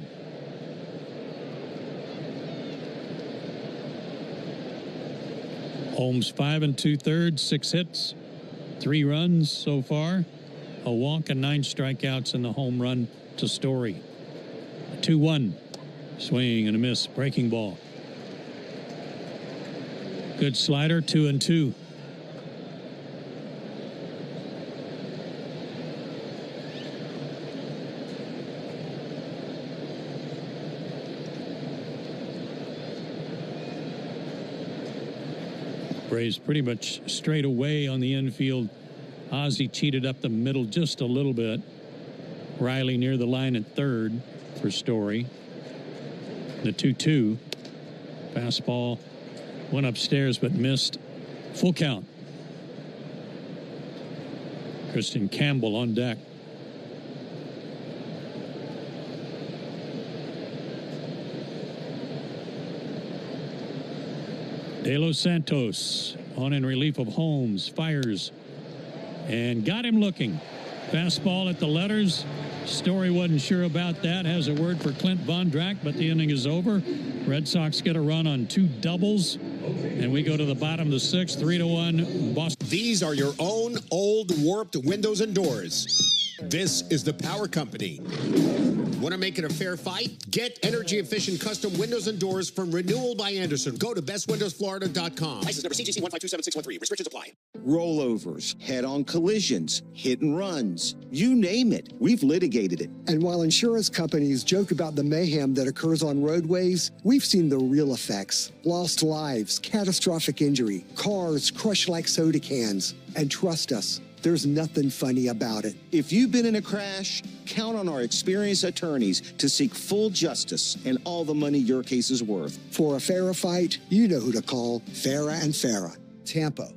Holmes 5 2/3, 6 hits, 3 runs so far, a walk and 9 strikeouts in the home run to Story. 2-1, swing and a miss, breaking ball. Good slider, 2-2. Braves pretty much straight away on the infield. Ozzie cheated up the middle just a little bit. Riley near the line at third for Story. The 2-2. Fastball went upstairs but missed. Full count. Christian Campbell on deck. De Los Santos on in relief of Holmes, fires, and got him looking. Fastball at the letters. Story wasn't sure about that. Has a word for Clint Vondrack, but the inning is over. Red Sox get a run on 2 doubles, and we go to the bottom of the 6th, 3-1 Boston.
These are your own old warped windows and doors. This is the Power Company. Want to make it a fair fight? Get energy-efficient custom windows and doors from Renewal by Andersen. Go to bestwindowsflorida.com.
License number CGC 1527613. Restrictions apply.
Rollovers, head-on collisions, hit and runs, you name it. We've litigated it.
And while insurance companies joke about the mayhem that occurs on roadways, we've seen the real effects. Lost lives, catastrophic injury, cars crushed like soda cans. And trust us, there's nothing funny about it.
If you've been in a crash, count on our experienced attorneys to seek full justice and all the money your case is worth.
For a FARA fight, you know who to call. FARA and FARA. Tampa.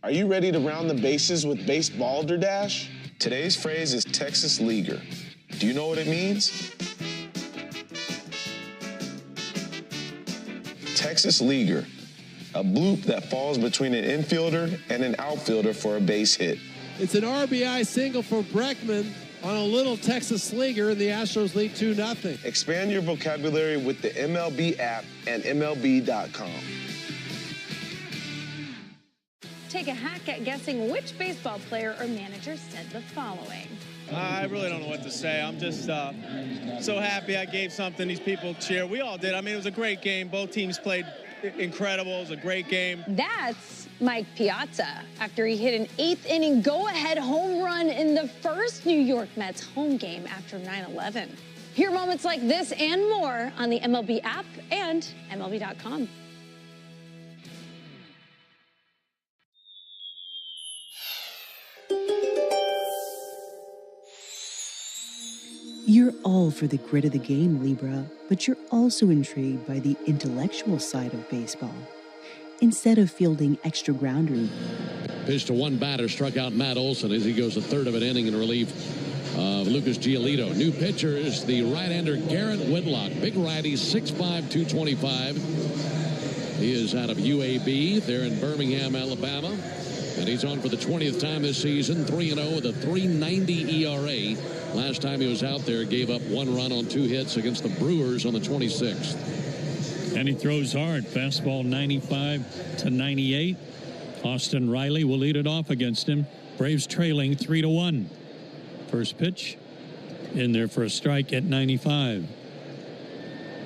Are you ready to round the bases with Base Balderdash? Today's phrase is Texas Leaguer. Do you know what it means? Texas Leaguer, a bloop that falls between an infielder and an outfielder for a base hit.
It's an RBI single for Breckman on a little Texas Slinger, and the Astros lead 2-0.
Expand your vocabulary with the MLB app and MLB.com.
take a hack at guessing which baseball player or manager said the following.
I really don't know what to say. I'm just so happy I gave something these people cheer. We all did. I mean, it was a great game. Both teams played incredible. It was a great game.
That's Mike Piazza after he hit an 8th inning go-ahead home run in the first New York Mets home game after 9/11. Hear moments like this and more on the MLB app and MLB.com.
You're all for the grit of the game, Libra, but you're also intrigued by the intellectual side of baseball. Instead of fielding extra ground room.
Pitched to one batter, struck out Matt Olson as he goes a third of an inning in relief of Lucas Giolito. New pitcher is the right-hander Garrett Whitlock. Big righty, 6'5", 225. He is out of UAB. They're in Birmingham, Alabama. And he's on for the 20th time this season, 3-0 with a 3.90 ERA. Last time he was out there, gave up 1 run on 2 hits against the Brewers on the 26th.
And he throws hard. Fastball 95 to 98. Austin Riley will lead it off against him. Braves trailing 3-1. First pitch in there for a strike at 95.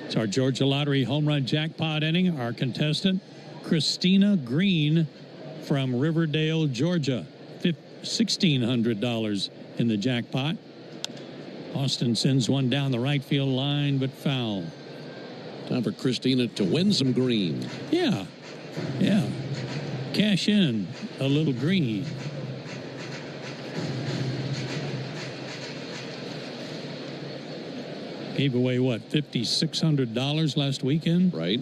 It's our Georgia Lottery home run jackpot inning. Our contestant, Christina Green from Riverdale, Georgia. $1,600 in the jackpot. Austin sends one down the right field line, but foul.
Time for Christina to win some green.
Yeah. Cash in a little green. Gave away, what, $5,600 last weekend?
Right.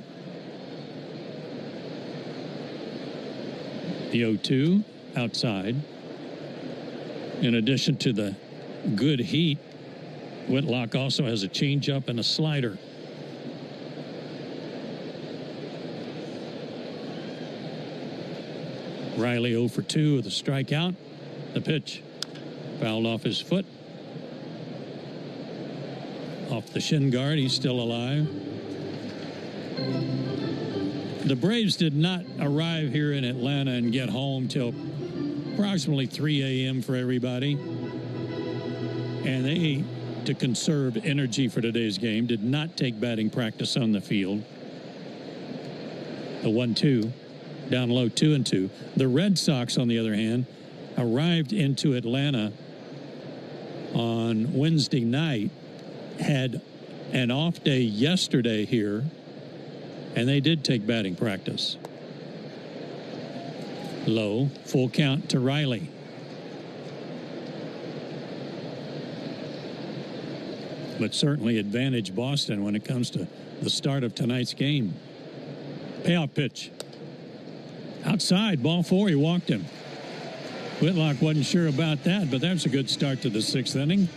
The 0-2 outside. In addition to the good heat, Whitlock also has a changeup and a slider. Riley 0 for 2 with a strikeout. The pitch fouled off his foot. Off the shin guard. He's still alive. The Braves did not arrive here in Atlanta and get home till approximately 3 a.m. for everybody. And they, to conserve energy for today's game, did not take batting practice on the field. The 1-2. Down low, 2-2. The Red Sox, on the other hand, arrived into Atlanta on Wednesday night, had an off day yesterday here, and they did take batting practice. Low, full count to Riley. But certainly advantage Boston when it comes to the start of tonight's game. Payoff pitch. Outside, ball 4, he walked him. Whitlock wasn't sure about that, but that's a good start to the 6th inning.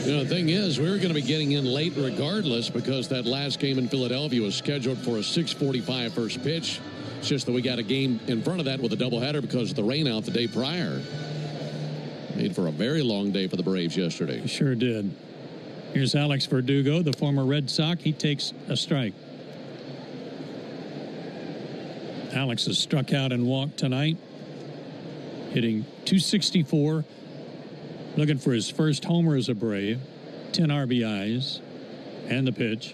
You know, the thing is, we were going to be getting in late regardless because that last game in Philadelphia was scheduled for a 6:45 first pitch. It's just that we got a game in front of that with a doubleheader because of the rain out the day prior. Made for a very long day for the Braves yesterday.
Sure did. Here's Alex Verdugo, the former Red Sox. He takes a strike. Alex has struck out and walked tonight, hitting .264, looking for his first homer as a Brave, 10 RBIs, and the pitch.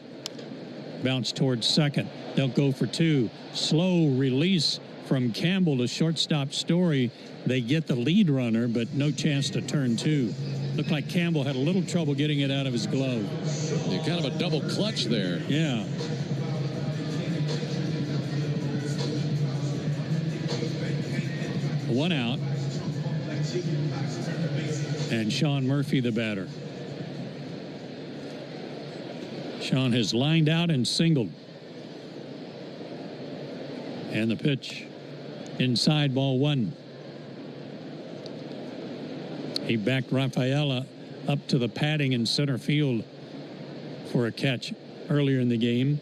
Bounce towards second. They'll go for 2. Slow release from Campbell to shortstop Story. They get the lead runner, but no chance to turn 2. Looked like Campbell had a little trouble getting it out of his glove.
Yeah, kind of a double clutch there.
Yeah. One out. And Sean Murphy, the batter. Sean has lined out and singled. And the pitch. Inside, ball 1. He backed Rafaela up to the padding in center field for a catch earlier in the game.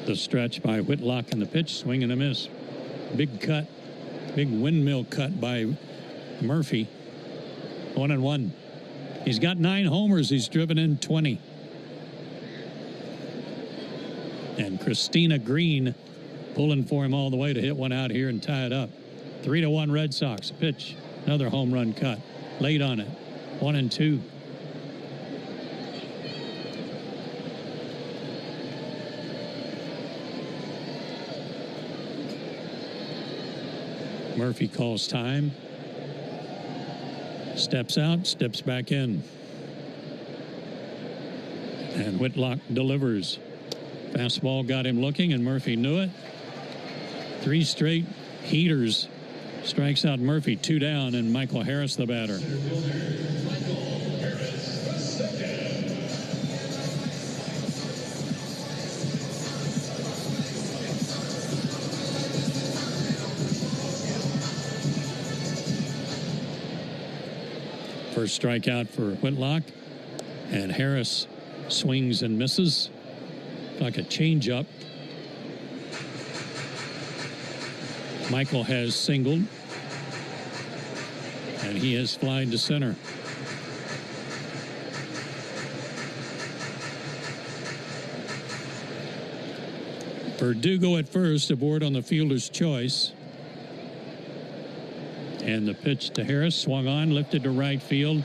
The stretch by Whitlock and the pitch, swing and a miss. Big cut, big windmill cut by Murphy. 1-1. He's got 9 homers. He's driven in 20. And Christina Green pulling for him all the way to hit one out here and tie it up. 3-1 Red Sox. Pitch. Another home run cut. Late on it. 1-2. Murphy calls time. Steps out, steps back in. And Whitlock delivers. Fastball got him looking, and Murphy knew it. 3 straight heaters. Strikes out Murphy, 2 down, and Michael Harris the batter. First strikeout for Whitlock, and Harris swings and misses like a changeup. Michael has singled, and he has flied to center. Verdugo at first, aboard on the fielder's choice. And the pitch to Harris, swung on, lifted to right field,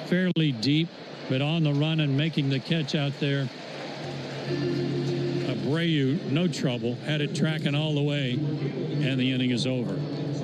fairly deep, but on the run and making the catch out there. Abreu, no trouble, had it tracking all the way, and the inning is over.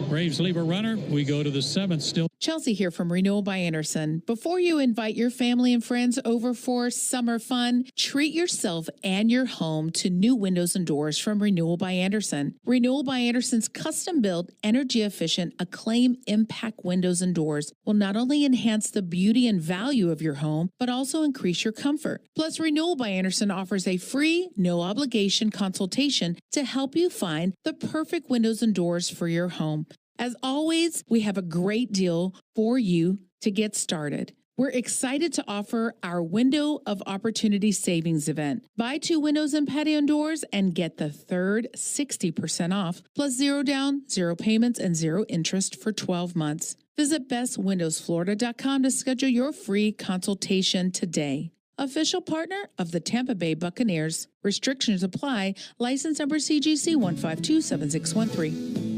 Braves leave a runner. We go to the 7th still.
Chelsea here from Renewal by Anderson. Before you invite your family and friends over for summer fun, treat yourself and your home to new windows and doors from Renewal by Anderson. Renewal by Anderson's custom-built, energy-efficient, Acclaim Impact windows and doors will not only enhance the beauty and value of your home, but also increase your comfort. Plus, Renewal by Anderson offers a free, no-obligation consultation to help you find the perfect windows and doors for your home. As always, we have a great deal for you to get started. We're excited to offer our Window of Opportunity Savings event. Buy 2 windows and patio doors and get the third 60% off, plus 0 down, 0 payments, and 0 interest for 12 months. Visit bestwindowsflorida.com to schedule your free consultation today. Official partner of the Tampa Bay Buccaneers. Restrictions apply. License number CGC 1527613.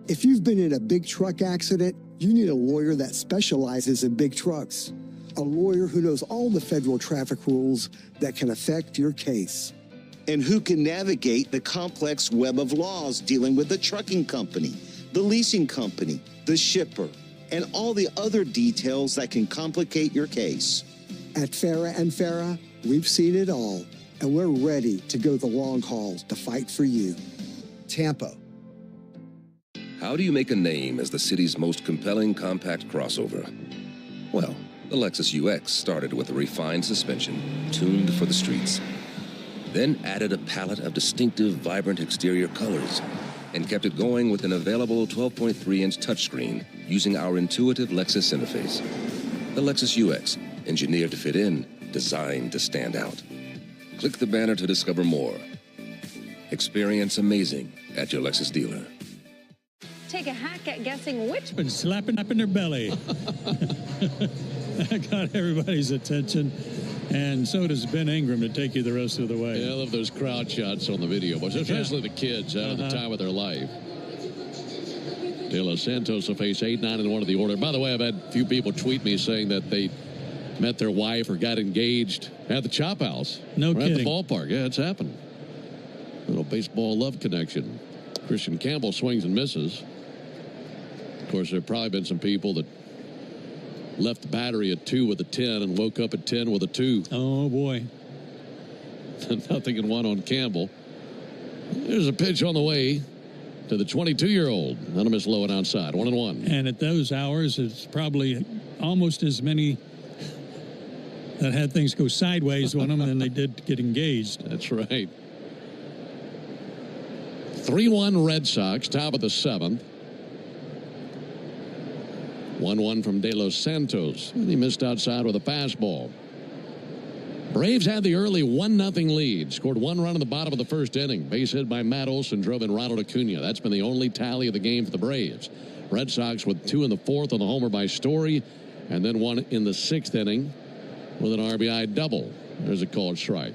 If you've been in a big truck accident, you need a lawyer that specializes in big trucks. A lawyer who knows all the federal traffic rules that can affect your case.
And who can navigate the complex web of laws dealing with the trucking company, the leasing company, the shipper, and all the other details that can complicate your case.
At Farah and Farah, we've seen it all, and we're ready to go the long haul to fight for you. Tampa.
How do you make a name as the city's most compelling compact crossover? Well, the Lexus UX started with a refined suspension tuned for the streets, then added a palette of distinctive, vibrant exterior colors, and kept it going with an available 12.3-inch touchscreen using our intuitive Lexus interface. The Lexus UX, engineered to fit in, designed to stand out. Click the banner to discover more. Experience amazing at your Lexus dealer.
Take a hack at guessing which.
Been slapping up in their belly. That got everybody's attention. And so does Ben Ingram to take you the rest of the way.
Yeah, I love those crowd shots on the video, especially the kids having the time of their life. De Los Santos will face 8-9 in one of the order. By the way, I've had a few people tweet me saying that they met their wife or got engaged at the Chop House.
No kidding.
At the ballpark. Yeah, it's happened. Little baseball love connection. Christian Campbell swings and misses. Of course, there have probably been some people that left the battery at 2 with a 10 and woke up at 10 with a 2.
Oh, boy.
Nothing in 1 on Campbell. There's a pitch on the way to the 22-year-old. Anonymous low and outside. 1-1.
And at those hours, it's probably almost as many that had things go sideways on them than they did get engaged.
That's right. 3-1 Red Sox, top of the 7th. 1-1 from De Los Santos. And he missed outside with a fastball. Braves had the early 1-0 lead. Scored 1 run in the bottom of the first inning. Base hit by Matt Olson drove in Ronald Acuna. That's been the only tally of the game for the Braves. Red Sox with 2 in the 4th on the homer by Story. and then one in the 6th inning with an RBI double. There's a called strike.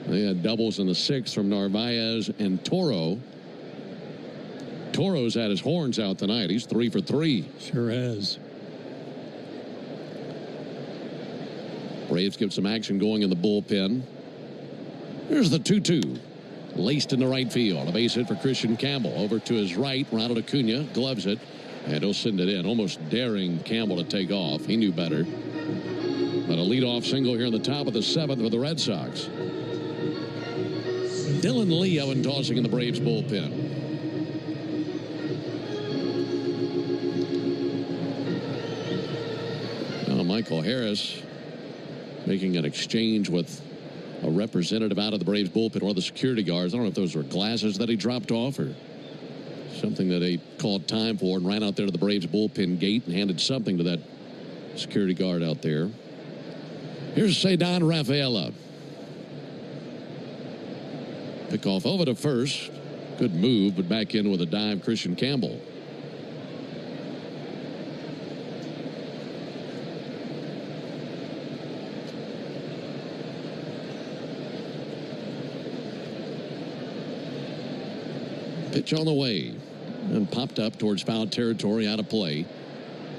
They had doubles in the 6th from Narvaez and Toro. Toro's had his horns out tonight. He's 3 for 3.
Sure has.
Braves get some action going in the bullpen. Here's the 2-2. Laced into right field. A base hit for Christian Campbell. Over to his right. Ronald Acuna gloves it. And he'll send it in. Almost daring Campbell to take off. He knew better. But a leadoff single here in the top of the 7th for the Red Sox. Dylan Lee out and tossing in the Braves bullpen. Now Michael Harris making an exchange with a representative out of the Braves bullpen, or the security guards. I don't know if those were glasses that he dropped off or something that they called time for, and ran out there to the Braves bullpen gate and handed something to that security guard out there. Here's Ceddanne Rafaela. Pickoff over to first. Good move, but back in with a dive, Christian Campbell. Pitch on the way and popped up towards foul territory, out of play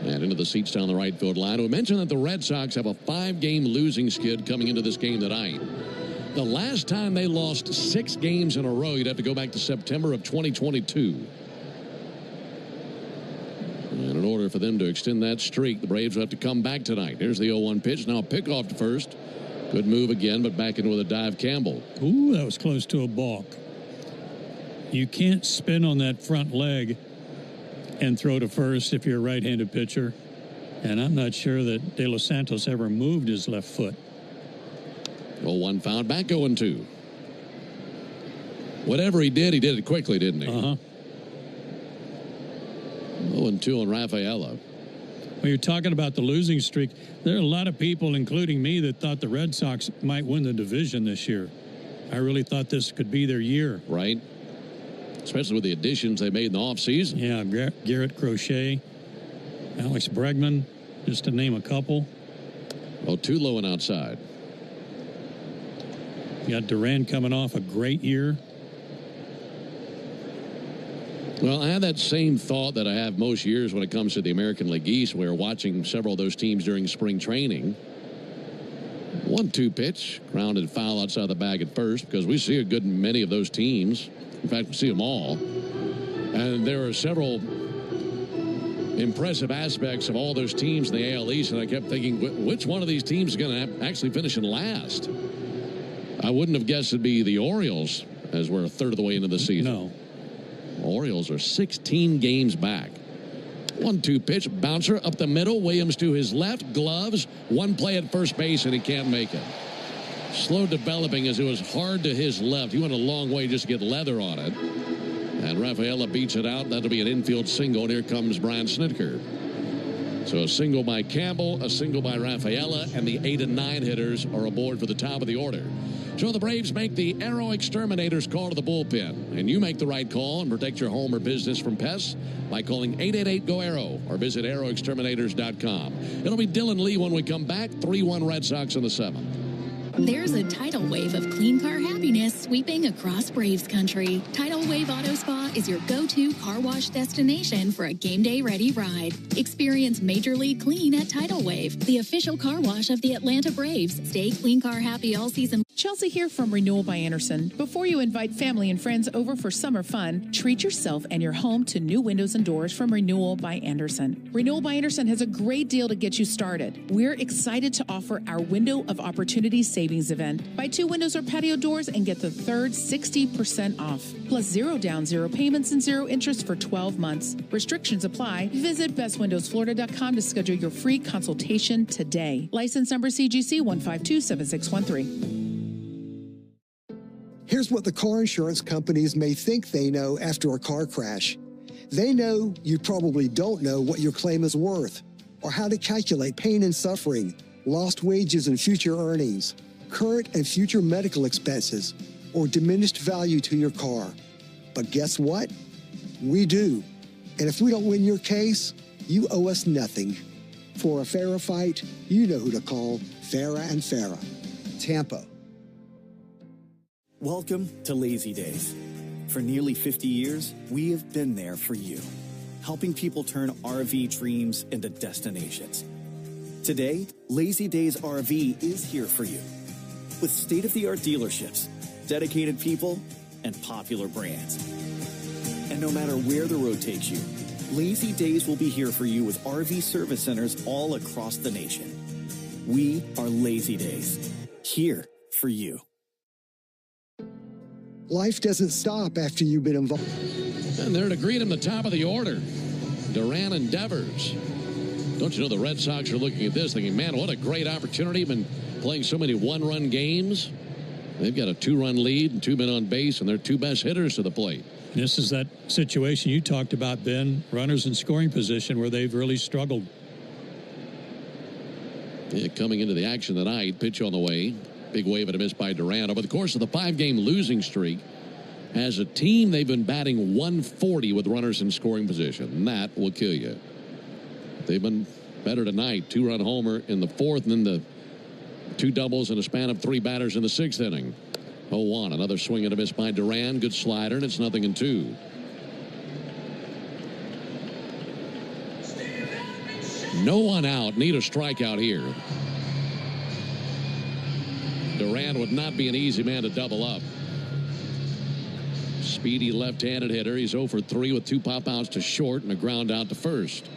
and into the seats down the right field line. We mentioned that the Red Sox have a 5-game losing skid coming into this game tonight. The last time they lost 6 games in a row, you'd have to go back to September of 2022. And in order for them to extend that streak, the Braves will have to come back tonight. Here's the 0-1 pitch. Now a pickoff to first. Good move again, but back in with a dive, Campbell.
Ooh, that was close to a balk. You can't spin on that front leg and throw to first if you're a right-handed pitcher. And I'm not sure that De Los Santos ever moved his left foot.
0-1 found, back 0-2. Whatever he did it quickly, didn't he? 0-2 on Rafaela.
When you're talking about the losing streak, there are a lot of people, including me, that thought the Red Sox might win the division this year. I really thought this could be their year.
Right. Especially with the additions they made in the offseason.
Yeah, Garrett Crochet, Alex Bregman, just to name a couple.
Too low and outside.
You got Durant coming off a great year.
Well, I have that same thought that I have most years when it comes to the American League East. We were watching several of those teams during spring training. 1-2 pitch, grounded foul outside the bag at first, because we see a good many of those teams. In fact, we see them all. And there are several impressive aspects of all those teams in the AL East, and I kept thinking, which one of these teams is going to actually finish in last? I wouldn't have guessed it'd be the Orioles, as we're a third of the way into the season.
No.
Orioles are 16 games back. 1-2 pitch, bouncer up the middle. Williams to his left, gloves. One play at first base, and he can't make it. Slow developing as it was hard to his left. He went a long way just to get leather on it. And Rafaela beats it out. That'll be an infield single. And here comes Brian Snitker. So a single by Campbell, a single by Rafaela, and the 8 and 9 hitters are aboard for the top of the order. So the Braves make the Arrow Exterminators call to the bullpen. And you make the right call and protect your home or business from pests by calling 888-GO-ARROW or visit arrowexterminators.com. It'll be Dylan Lee when we come back. 3-1 Red Sox in the 7th.
There's a tidal wave of clean car happiness sweeping across Braves country. Tidal Wave Auto Spa is your go-to car wash destination for a game day ready ride. Experience Major League Clean at Tidal Wave, the official car wash of the Atlanta Braves. Stay clean car happy all season.
Chelsea here from Renewal by Anderson. Before you invite family and friends over for summer fun, treat yourself and your home to new windows and doors from Renewal by Anderson. Renewal by Anderson has a great deal to get you started. We're excited to offer our Window of Opportunity savings event. Buy 2 windows or patio doors and get the third 60% off. Plus 0 down, 0 payments, and 0 interest for 12 months. Restrictions apply. Visit bestwindowsflorida.com to schedule your free consultation today. License number CGC 1527613.
Here's what the car insurance companies may think they know after a car crash. They know you probably don't know what your claim is worth, or how to calculate pain and suffering, lost wages and future earnings, current and future medical expenses, or diminished value to your car. But guess what? We do. And if we don't win your case, you owe us nothing. For a fairer fight, you know who to call. Farah and Farah. Tampa.
Welcome to Lazy Days. For nearly 50 years, we have been there for you, helping people turn RV dreams into destinations. Today, Lazy Days RV is here for you, with state-of-the-art dealerships, dedicated people, and popular brands. And no matter where the road takes you, Lazy Days will be here for you with RV service centers all across the nation. We are Lazy Days, here for you.
Life doesn't stop after you've been involved.
And there to greet him, the top of the order, Duran and Devers. Don't you know the Red Sox are looking at this thinking, man, what a great opportunity. Been playing so many one-run games. They've got a 2-run lead and 2 men on base, and their 2 best hitters to the plate.
This is that situation you talked about, Ben. Runners in scoring position where they've really struggled.
Yeah, coming into the action tonight, pitch on the way. Big wave and a miss by Duran. Over the course of the 5-game losing streak, as a team, they've been batting 140 with runners in scoring position. And that will kill you. They've been better tonight. 2-run homer in the 4th, and then the 2 doubles in a span of 3 batters in the 6th inning. 0-1. Another swing and a miss by Duran. Good slider, and it's 0-2. No one out. Need a strikeout here. Duran would not be an easy man to double up. Speedy left-handed hitter. He's 0 for 3 with 2 pop-outs to short and a ground out to first.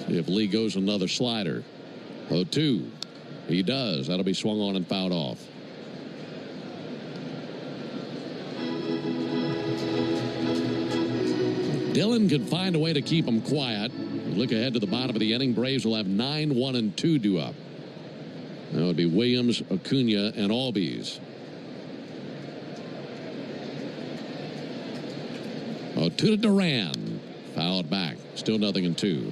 See if Lee goes another slider. 0-2. He does. That'll be swung on and fouled off. Dillon could find a way to keep him quiet. Look ahead to the bottom of the inning. Braves will have 9, 1, and 2 due up. That would be Williams, Acuna, and Albies. 0-2 to Duran. Fouled back. Still 0-2.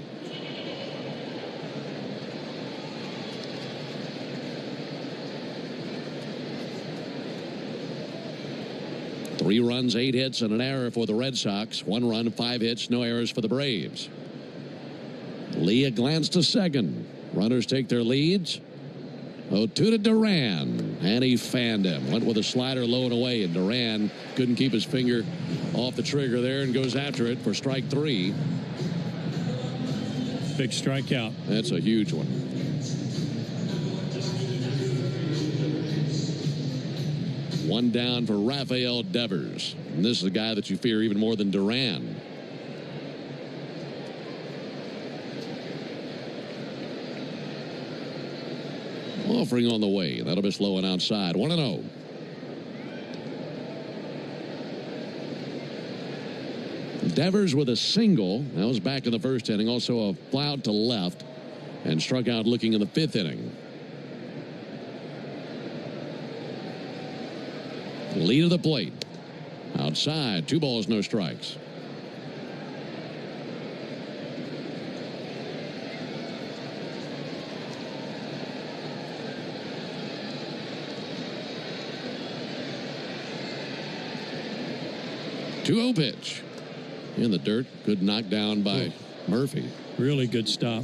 Three runs, 8 hits, and an error for the Red Sox. 1 run, 5 hits, no errors for the Braves. Lee a glance to second. Runners take their leads. 0-2 to Duran, and he fanned him. Went with a slider low and away, and Duran couldn't keep his finger off the trigger there and goes after it for strike 3.
Big strikeout.
That's a huge one. One down for Rafael Devers. And this is a guy that you fear even more than Duran. Offering on the way. That'll be slow and outside. 1-0. Devers with a single. That was back in the 1st inning. Also a fly out to left. And struck out looking in the 5th inning. Lead of the plate. Outside. 2 balls, no strikes. Two-0 pitch. In the dirt. Good knockdown by Murphy.
Really good stop.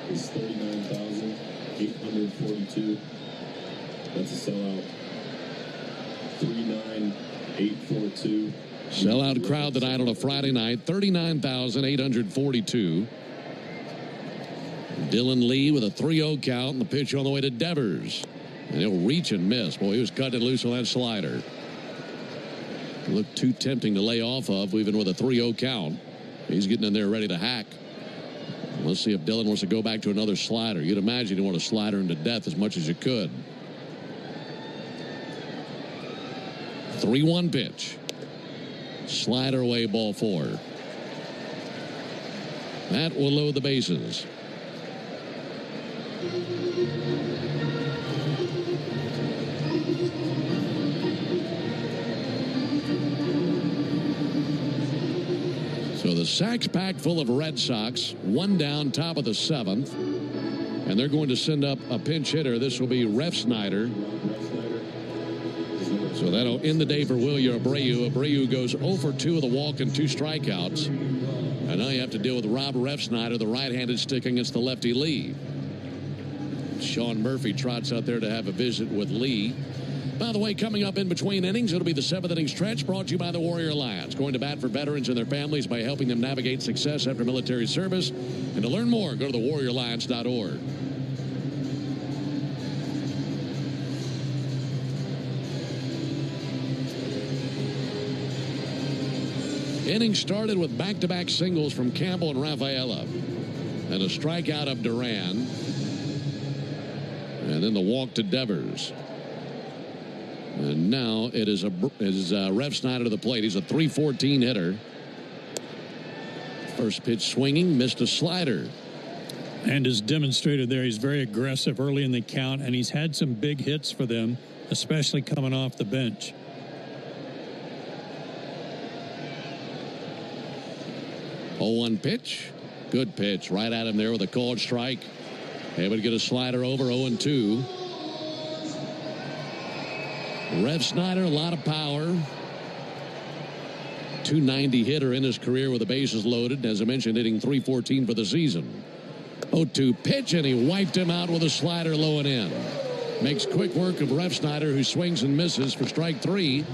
Is 39,842. That's a sellout. 39,842.
Sellout crowd tonight on a Friday night. 39,842. Dylan Lee with a 3-0 count and the pitch on the way to Devers. And he'll reach and miss. Boy, he was cutting loose on that slider. Looked too tempting to lay off of, even with a 3-0 count. He's getting in there ready to hack. Let's see if Dylan wants to go back to another slider. You'd imagine you want to slider him to death as much as you could. 3-1 pitch. Slider away, ball 4. That will load the bases. So the sacks pack full of Red Sox. 1 down, top of the 7th. And they're going to send up a pinch hitter. This will be Refsnyder. So that'll end the day for William Abreu. Abreu goes 0 for 2 with a walk and 2 strikeouts. And now you have to deal with Rob Refsnyder, the right-handed stick against the lefty Lee. Sean Murphy trots out there to have a visit with Lee. By the way, coming up in between innings, it'll be the 7th inning stretch brought to you by the Warrior Alliance, going to bat for veterans and their families by helping them navigate success after military service. And to learn more, go to thewarrioralliance.org. Inning started with back-to-back singles from Campbell and Rafaela, and a strikeout of Duran, and then the walk to Devers. And now it is Refsnyder to the plate. He's a .314 hitter. First pitch swinging, missed a slider.
And as demonstrated there, he's very aggressive early in the count, and he's had some big hits for them, especially coming off the bench.
Oh, 1 pitch. Good pitch. Right at him there with a called strike. Able to get a slider over. 0-2. Refsnyder, a lot of power. .290 hitter in his career with the bases loaded. As I mentioned, hitting .314 for the season. 0-2 pitch, and he wiped him out with a slider low and in. Makes quick work of Refsnyder, who swings and misses for strike 3.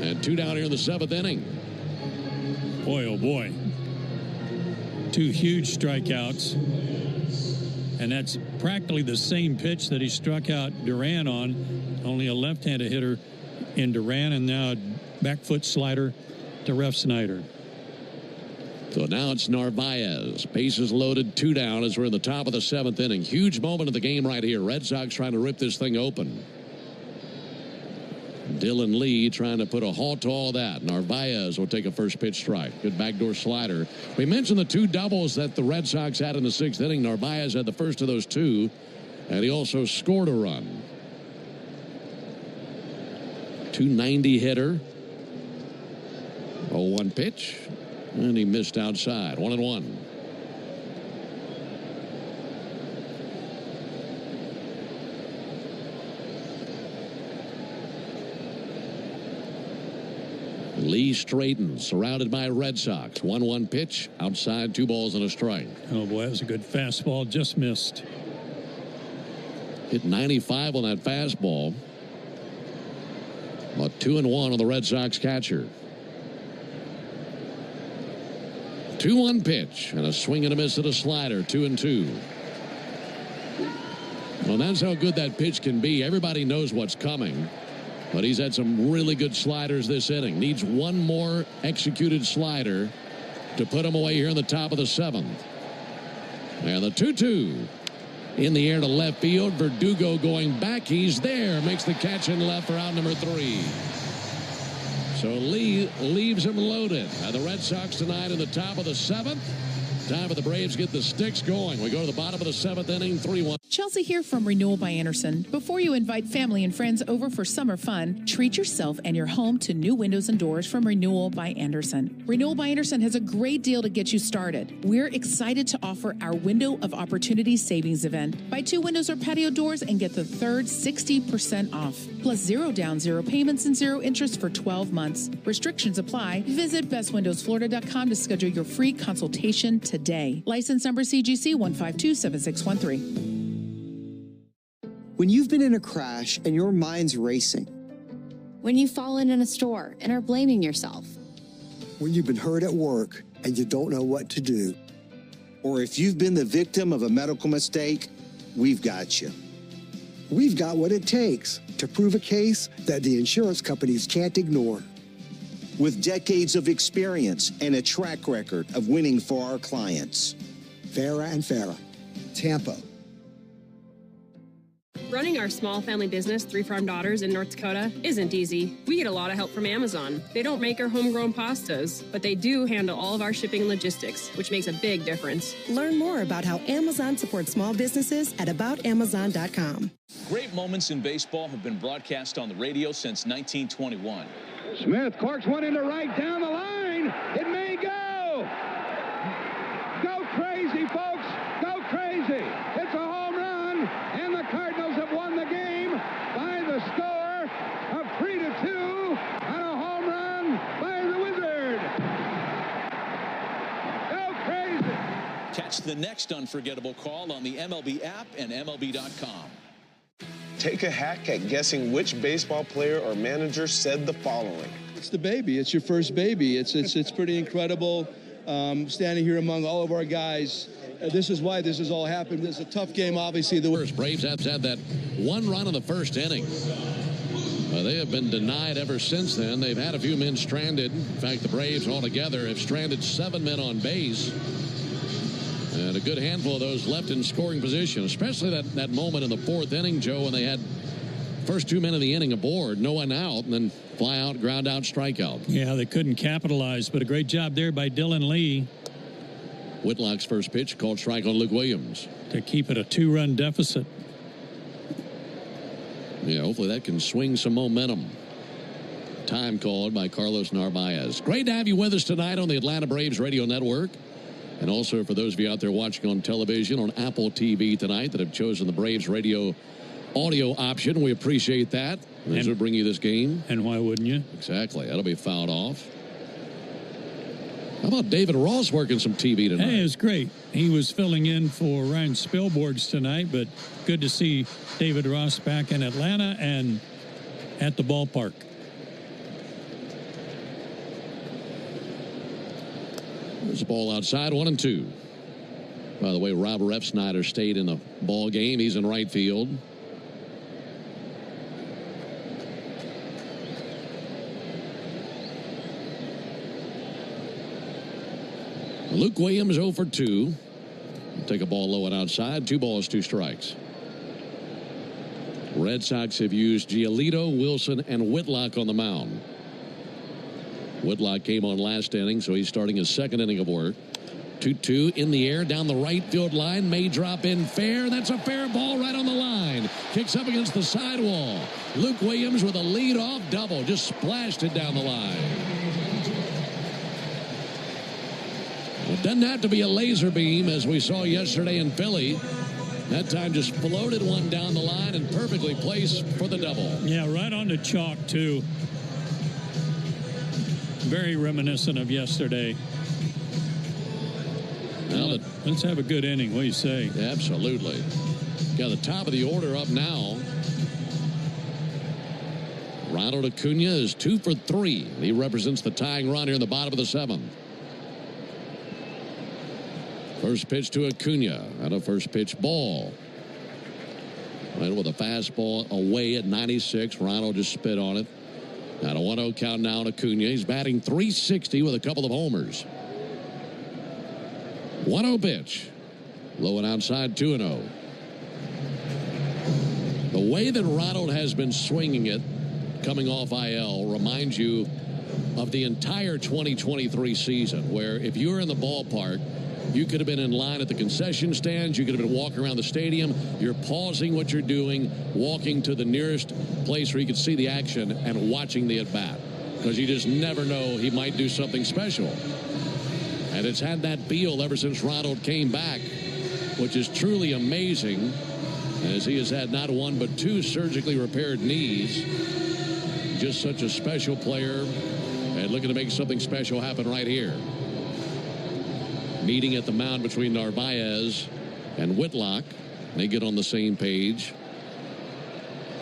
And 2 down here in the 7th inning.
Boy, oh boy. 2 huge strikeouts. And that's practically the same pitch that he struck out Duran on. Only a left-handed hitter in Duran, and now a back foot slider to Refsnyder.
So now it's Narvaez. Bases loaded, 2 down as we're in the top of the 7th inning. Huge moment of the game right here. Red Sox trying to rip this thing open. Dylan Lee trying to put a halt to all that. Narvaez will take a first pitch strike. Good backdoor slider. We mentioned the 2 doubles that the Red Sox had in the 6th inning. Narvaez had the first of those 2, and he also scored a run. .290 hitter. 0-1 pitch, and he missed outside. 1-1. Lee straightens, surrounded by Red Sox. 1-1 pitch, outside, 2 balls and a strike.
Oh, boy, that was a good fastball, just missed.
Hit 95 on that fastball. But 2-1 on the Red Sox catcher. 2-1 pitch, and a swing and a miss at a slider. 2-2. Well, that's how good that pitch can be. Everybody knows what's coming. But he's had some really good sliders this inning. Needs 1 more executed slider to put him away here in the top of the 7th. And the 2-2 in the air to left field. Verdugo going back. He's there. Makes the catch in left for out number 3. So Lee leaves him loaded. The Red Sox tonight in the top of the 7th. Time for the Braves to get the sticks going. We go to the bottom of the 7th inning, 3-1.
Chelsea here from Renewal by Anderson. Before you invite family and friends over for summer fun, treat yourself and your home to new windows and doors from Renewal by Anderson. Renewal by Anderson has a great deal to get you started. We're excited to offer our Window of Opportunity Savings Event. Buy 2 windows or patio doors and get the third 60% off. Plus 0 down, 0 payments, and 0 interest for 12 months. Restrictions apply. Visit bestwindowsflorida.com to schedule your free consultation today. License number CGC 1527613.
When you've been in a crash and your mind's racing.
When you've fallen in a store and are blaming yourself.
When you've been hurt at work and you don't know what to do.
Or if you've been the victim of a medical mistake, we've got you.
We've got what it takes to prove a case that the insurance companies can't ignore.
With decades of experience and a track record of winning for our clients.
Farah and Farah, Tampa.
Running our small family business, 3 Farm Daughters in North Dakota, isn't easy. We get a lot of help from Amazon. They don't make our homegrown pastas, but they do handle all of our shipping and logistics, which makes a big difference.
Learn more about how Amazon supports small businesses at aboutamazon.com.
Great moments in baseball have been broadcast on the radio since 1921.
Smith corks one into right down the line. It may go. Go crazy, folks. Go crazy. It's a home run, and the Cardinals have won the game by the score of 3-2 on a home run by the Wizard.
Catch the next unforgettable call on the MLB app and MLB.com.
Take a hack at guessing which baseball player or manager said the following.
It's the baby. It's your first baby. It's pretty incredible standing here among all of our guys. This is why this has all happened. This is a tough game, obviously. The
first Braves have had that one run in the first inning. They have been denied ever since then. They've had a few men stranded. In fact, the Braves altogether have stranded 7 men on base. And a good handful of those left in scoring position, especially that moment in the 4th inning, Joe, when they had first 2 men of the inning aboard, no one out, and then fly out, ground out, strikeout.
Yeah, they couldn't capitalize, but a great job there by Dylan Lee.
Whitlock's first pitch called strike on Luke Williams.
To keep it a 2-run deficit.
Yeah, hopefully that can swing some momentum. Time called by Carlos Narvaez. Great to have you with us tonight on the Atlanta Braves Radio Network. And also for those of you out there watching on television on Apple TV tonight that have chosen the Braves radio audio option. We appreciate that. As we bring you this game.
And why wouldn't you?
Exactly. That'll be fouled off. How about David Ross working some TV tonight?
Hey, it was great. He was filling in for Ryan Spilborghs tonight, but good to see David Ross back in Atlanta and at the ballpark.
There's a ball outside, 1-2. By the way, Rob Refsnyder stayed in the ball game. He's in right field. Luke Williams 0 for 2. Take a ball low and outside. 2 balls, 2 strikes. Red Sox have used Giolito, Wilson, and Whitlock on the mound. Whitlock came on last inning, so he's starting his 2nd inning of work. 2-2 in the air down the right field line. May drop in fair. That's a fair ball right on the line. Kicks up against the sidewall. Luke Williams with a lead-off double. Just splashed it down the line. It doesn't have to be a laser beam, as we saw yesterday in Philly. That time just floated one down the line and perfectly placed for the double.
Yeah, right on the chalk, too. Very reminiscent of yesterday.
Now
let's have a good inning. What do you say?
Absolutely. Got the top of the order up now. Ronald Acuna is 2 for 3. He represents the tying run here in the bottom of the 7th. First pitch to Acuna. And a first pitch ball. Right with a fastball away at 96. Ronald just spit on it. At a 1-0 count now on Acuna. He's batting .360 with a couple of homers. 1-0 pitch. Low and outside, 2-0. The way that Ronald has been swinging it coming off IL reminds you of the entire 2023 season, where if you were in the ballpark, you could have been in line at the concession stands. You could have been walking around the stadium. You're pausing what you're doing, walking to the nearest place where you could see the action and watching the at-bat, because you just never know, he might do something special. And it's had that feel ever since Ronald came back, which is truly amazing, as he has had not 1 but 2 surgically repaired knees. Just such a special player, and looking to make something special happen right here. Meeting at the mound between Narvaez and Whitlock. They get on the same page.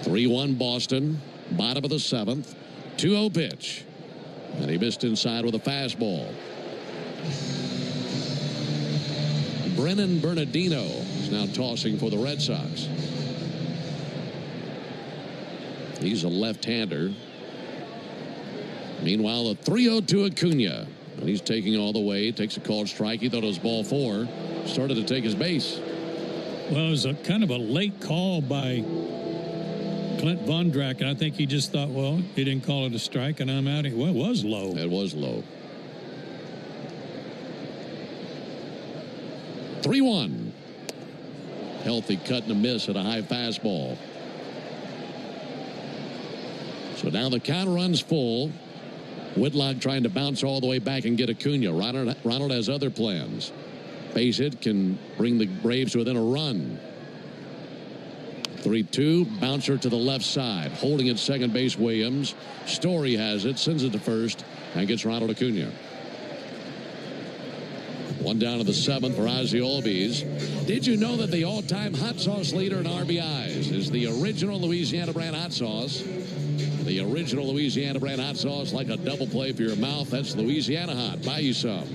3-1 Boston. Bottom of the 7th. 2-0 pitch. And he missed inside with a fastball. Brennan Bernardino is now tossing for the Red Sox. He's a left-hander. Meanwhile, a 3-0 to Acuna. And he's taking all the way. Takes a called strike. He thought it was ball 4. Started to take his base.
Well, it was a kind of a late call by Clint Vondrack. And I think he just thought, well, he didn't call it a strike, and I'm out. Well, it was low.
It was low. 3-1. Healthy cut and a miss at a high fastball. So now the count runs full. Whitlock trying to bounce all the way back and get Acuna. Ronald has other plans. Base hit can bring the Braves to within a run. 3-2. Bouncer to the left side. Holding at second base, Williams. Story has it. Sends it to first and gets Ronald Acuna. One down to the 7th for Ozzie Albies. Did you know that the all-time hot sauce leader in RBIs is the original Louisiana brand hot sauce? The original Louisiana brand hot sauce, like a double play for your mouth. That's Louisiana Hot. Buy you some.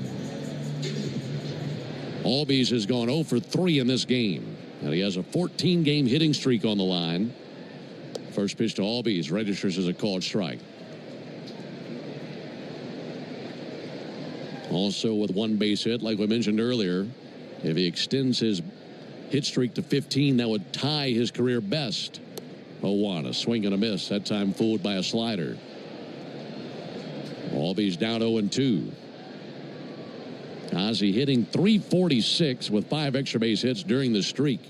Albies has gone 0 for 3 in this game. And he has a 14-game hitting streak on the line. First pitch to Albies registers as a called strike. Also with one base hit, like we mentioned earlier, if he extends his hit streak to 15, that would tie his career best. 0-1, a swing and a miss, that time fooled by a slider. Albies down 0-2. Ozzie hitting .346 with 5 extra base hits during the streak.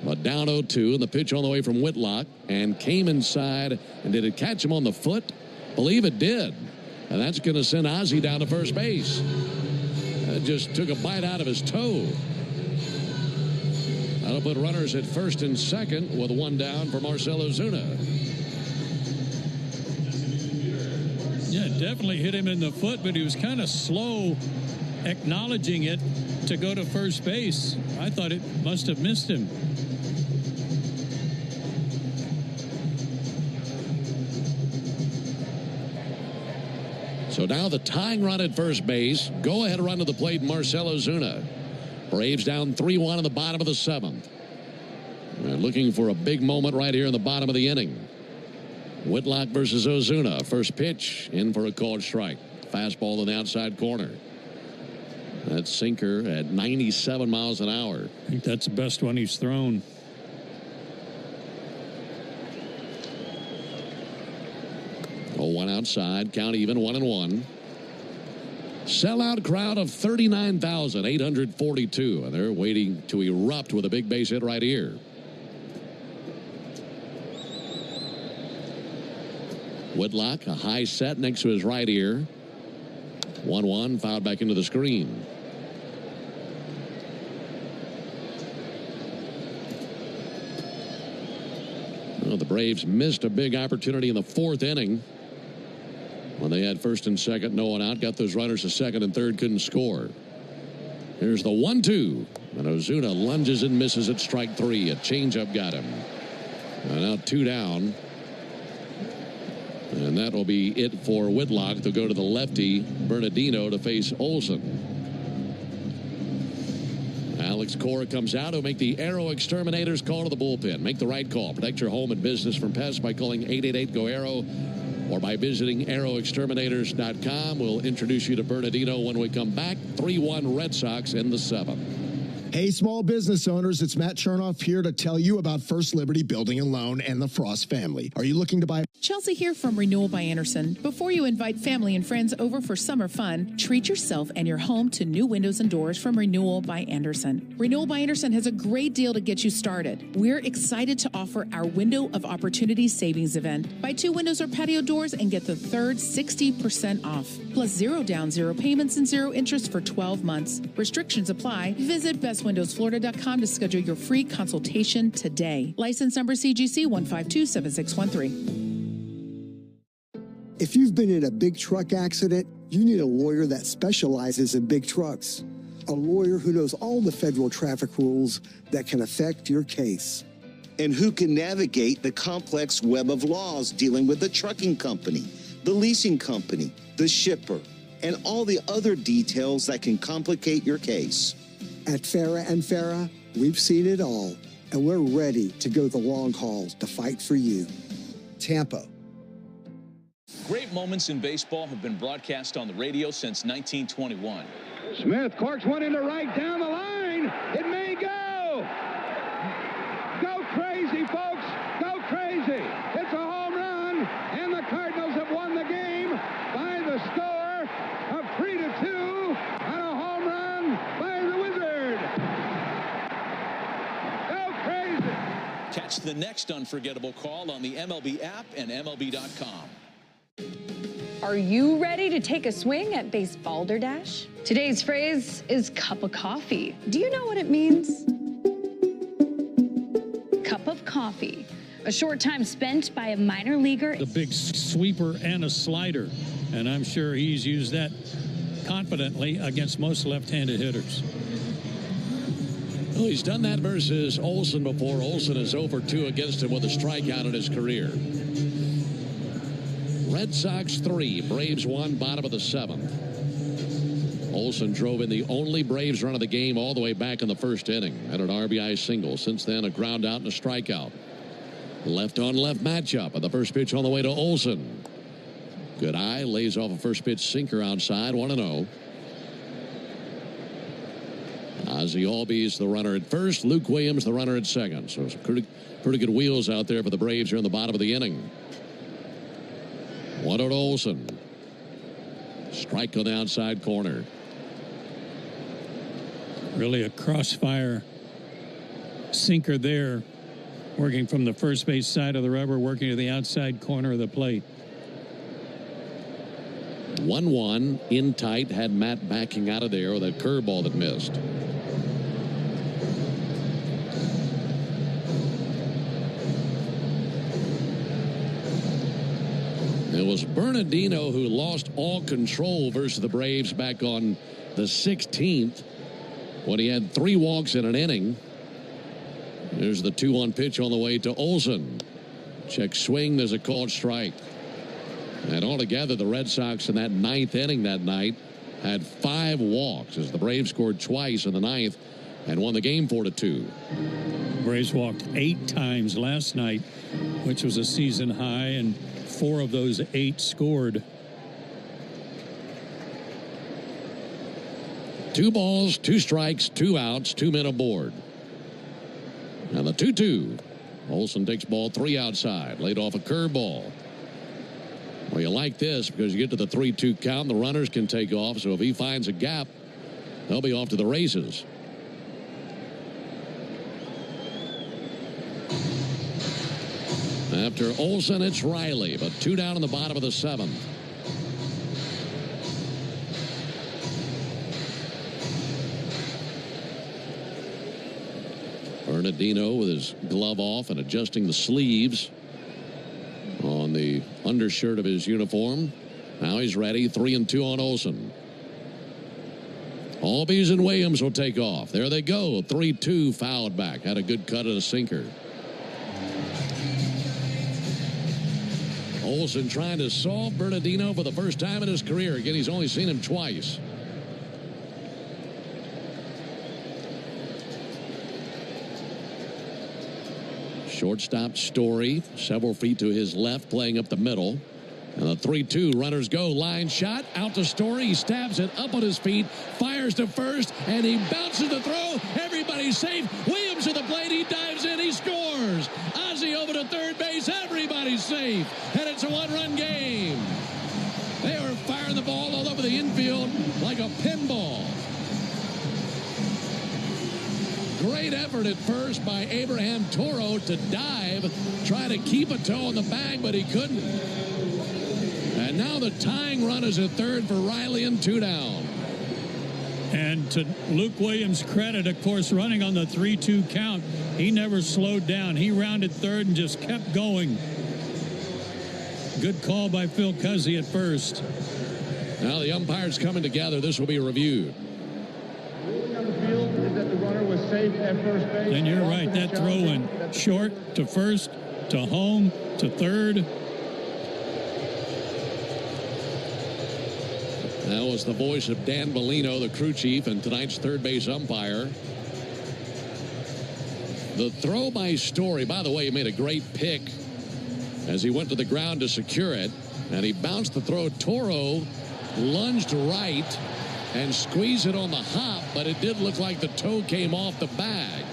But down 0-2, and the pitch on the way from Whitlock, and came inside, and did it catch him on the foot? Believe it did. And that's going to send Ozzie down to first base. That just took a bite out of his toe. That'll put runners at first and second with one down for Marcell Ozuna.
Yeah, definitely hit him in the foot, but he was kind of slow acknowledging it to go to first base. I thought it must have missed him.
So now the tying run at first base. Go ahead run to the plate, Marcell Ozuna. Braves down 3-1 in the bottom of the 7th. They're looking for a big moment right here in the bottom of the inning. Whitlock versus Ozuna. First pitch in for a called strike. Fastball in the outside corner. That sinker at 97 miles an hour.
I think that's the best one he's thrown.
One outside, count even 1-1. Sellout crowd of 39,842, and they're waiting to erupt with a big base hit right here. Whitlock, a high set next to his right ear. 1-1, fouled back into the screen. Well, the Braves missed a big opportunity in the 4th inning. When they had first and second, no one out, got those runners to second and third, couldn't score. Here's the 1-2, and Ozuna lunges and misses at strike 3. A changeup got him. And now 2 down. And that will be it for Whitlock. They'll go to the lefty, Bernardino, to face Olson. Alex Cora comes out to make the Aero Exterminators call to the bullpen. Make the right call. Protect your home and business from pests by calling 888-GO-AERO. Or by visiting aeroexterminators.com. We'll introduce you to Bernardino when we come back. 3-1 Red Sox in the 7th.
Hey, small business owners, it's Matt Chernoff here to tell you about First Liberty Building and Loan and the Frost family. Are you looking to buy?
Chelsea here from Renewal by Anderson. Before you invite family and friends over for summer fun, treat yourself and your home to new windows and doors from Renewal by Anderson. Renewal by Anderson has a great deal to get you started. We're excited to offer our Window of Opportunity Savings event. Buy 2 windows or patio doors and get the third 60% off. Plus 0 down, 0 payments, and 0 interest for 12 months. Restrictions apply. Visit bestwindowsflorida.com to schedule your free consultation today. License number CGC 1527613.
If you've been in a big truck accident, you need a lawyer that specializes in big trucks. A lawyer who knows all the federal traffic rules that can affect your case.
And who can navigate the complex web of laws dealing with the trucking company, the leasing company, the shipper, and all the other details that can complicate your case.
At Farah & Farah, we've seen it all, and we're ready to go the long haul to fight for you. Tampa.
Great moments in baseball have been broadcast on the radio since 1921.
Smith corks one into right down the line. It may go. Go crazy, folks. Go crazy. It's a home run, and the Cardinals have won the game by the score of 3-2 on a home run by the Wizard. Go crazy.
Catch the next unforgettable call on the MLB app and MLB.com.
Are you ready to take a swing at Basebalderdash? Today's phrase is cup of coffee. Do you know what it means? Cup of coffee. A short time spent by a minor leaguer.
The big sweeper and a slider. And I'm sure he's used that confidently against most left-handed hitters.
Well, he's done that versus Olson before. Olson is 0-2 against him with a strikeout in his career. Red Sox 3, Braves 1, bottom of the 7th. Olson drove in the only Braves run of the game all the way back in the first inning. Had an RBI single. Since then, a ground out and a strikeout. Left-on-left matchup. And the first pitch on the way to Olson. Good eye. Lays off a first pitch sinker outside. 1-0. Ozzie Albies the runner at first. Luke Williams the runner at second. So some pretty good wheels out there for the Braves here in the bottom of the inning. 1-0 to Olson. Strike on the outside corner.
Really a crossfire sinker there. Working from the first base side of the rubber, working to the outside corner of the plate.
1-1 in tight. Had Matt backing out of there with a curveball that missed. It was Bernardino who lost all control versus the Braves back on the 16th when he had 3 walks in an inning. There's the 2-1 pitch on the way to Olson. Check swing. There's a called strike. And altogether, the Red Sox in that 9th inning that night had 5 walks as the Braves scored twice in the 9th and won the game 4-2.
Braves walked 8 times last night, which was a season high, and 4 of those 8 scored.
2 balls, 2 strikes, 2 outs, 2 men aboard. And the 2-2. Olson takes ball 3 outside. Laid off a curveball. Well, you like this because you get to the 3-2 count. The runners can take off. So if he finds a gap, they'll be off to the races. After Olson, it's Riley, but 2 down in the bottom of the 7th. Bernardino with his glove off and adjusting the sleeves on the undershirt of his uniform. Now he's ready. 3-2 on Olson. Albies and Williams will take off. There they go. 3-2 fouled back. Had a good cut at a sinker. Olson trying to solve Bernardino for the first time in his career. Again, he's only seen him twice. Shortstop Story, several feet to his left, playing up the middle. And the 3-2, runners go. Line shot, out to Story. He stabs it up on his feet, fires to first, and he bounces the throw. Everybody's safe. Williams at the plate. He dives in. He scores. Ozzie over to third base. Everybody's safe. And it's a 1-run game. They are firing the ball all over the infield like a pinball. Great effort at first by Abraham Toro to dive, try to keep a toe on the bag, but he couldn't. And now the tying run is at third for Riley and 2 down.
And to Luke Williams' credit, of course, running on the 3-2 count, he never slowed down. He rounded third and just kept going. Good call by Phil Cuzzy at first.
Now the umpires coming together. This will be reviewed.
And you're right, that throw went short to first, to home, to third.
That was the voice of Dan Bellino, the crew chief and tonight's third base umpire. The throw by Story, by the way, he made a great pick as he went to the ground to secure it, and he bounced the throw. Toro lunged right and squeezed it on the hop, but it did look like the toe came off the bag.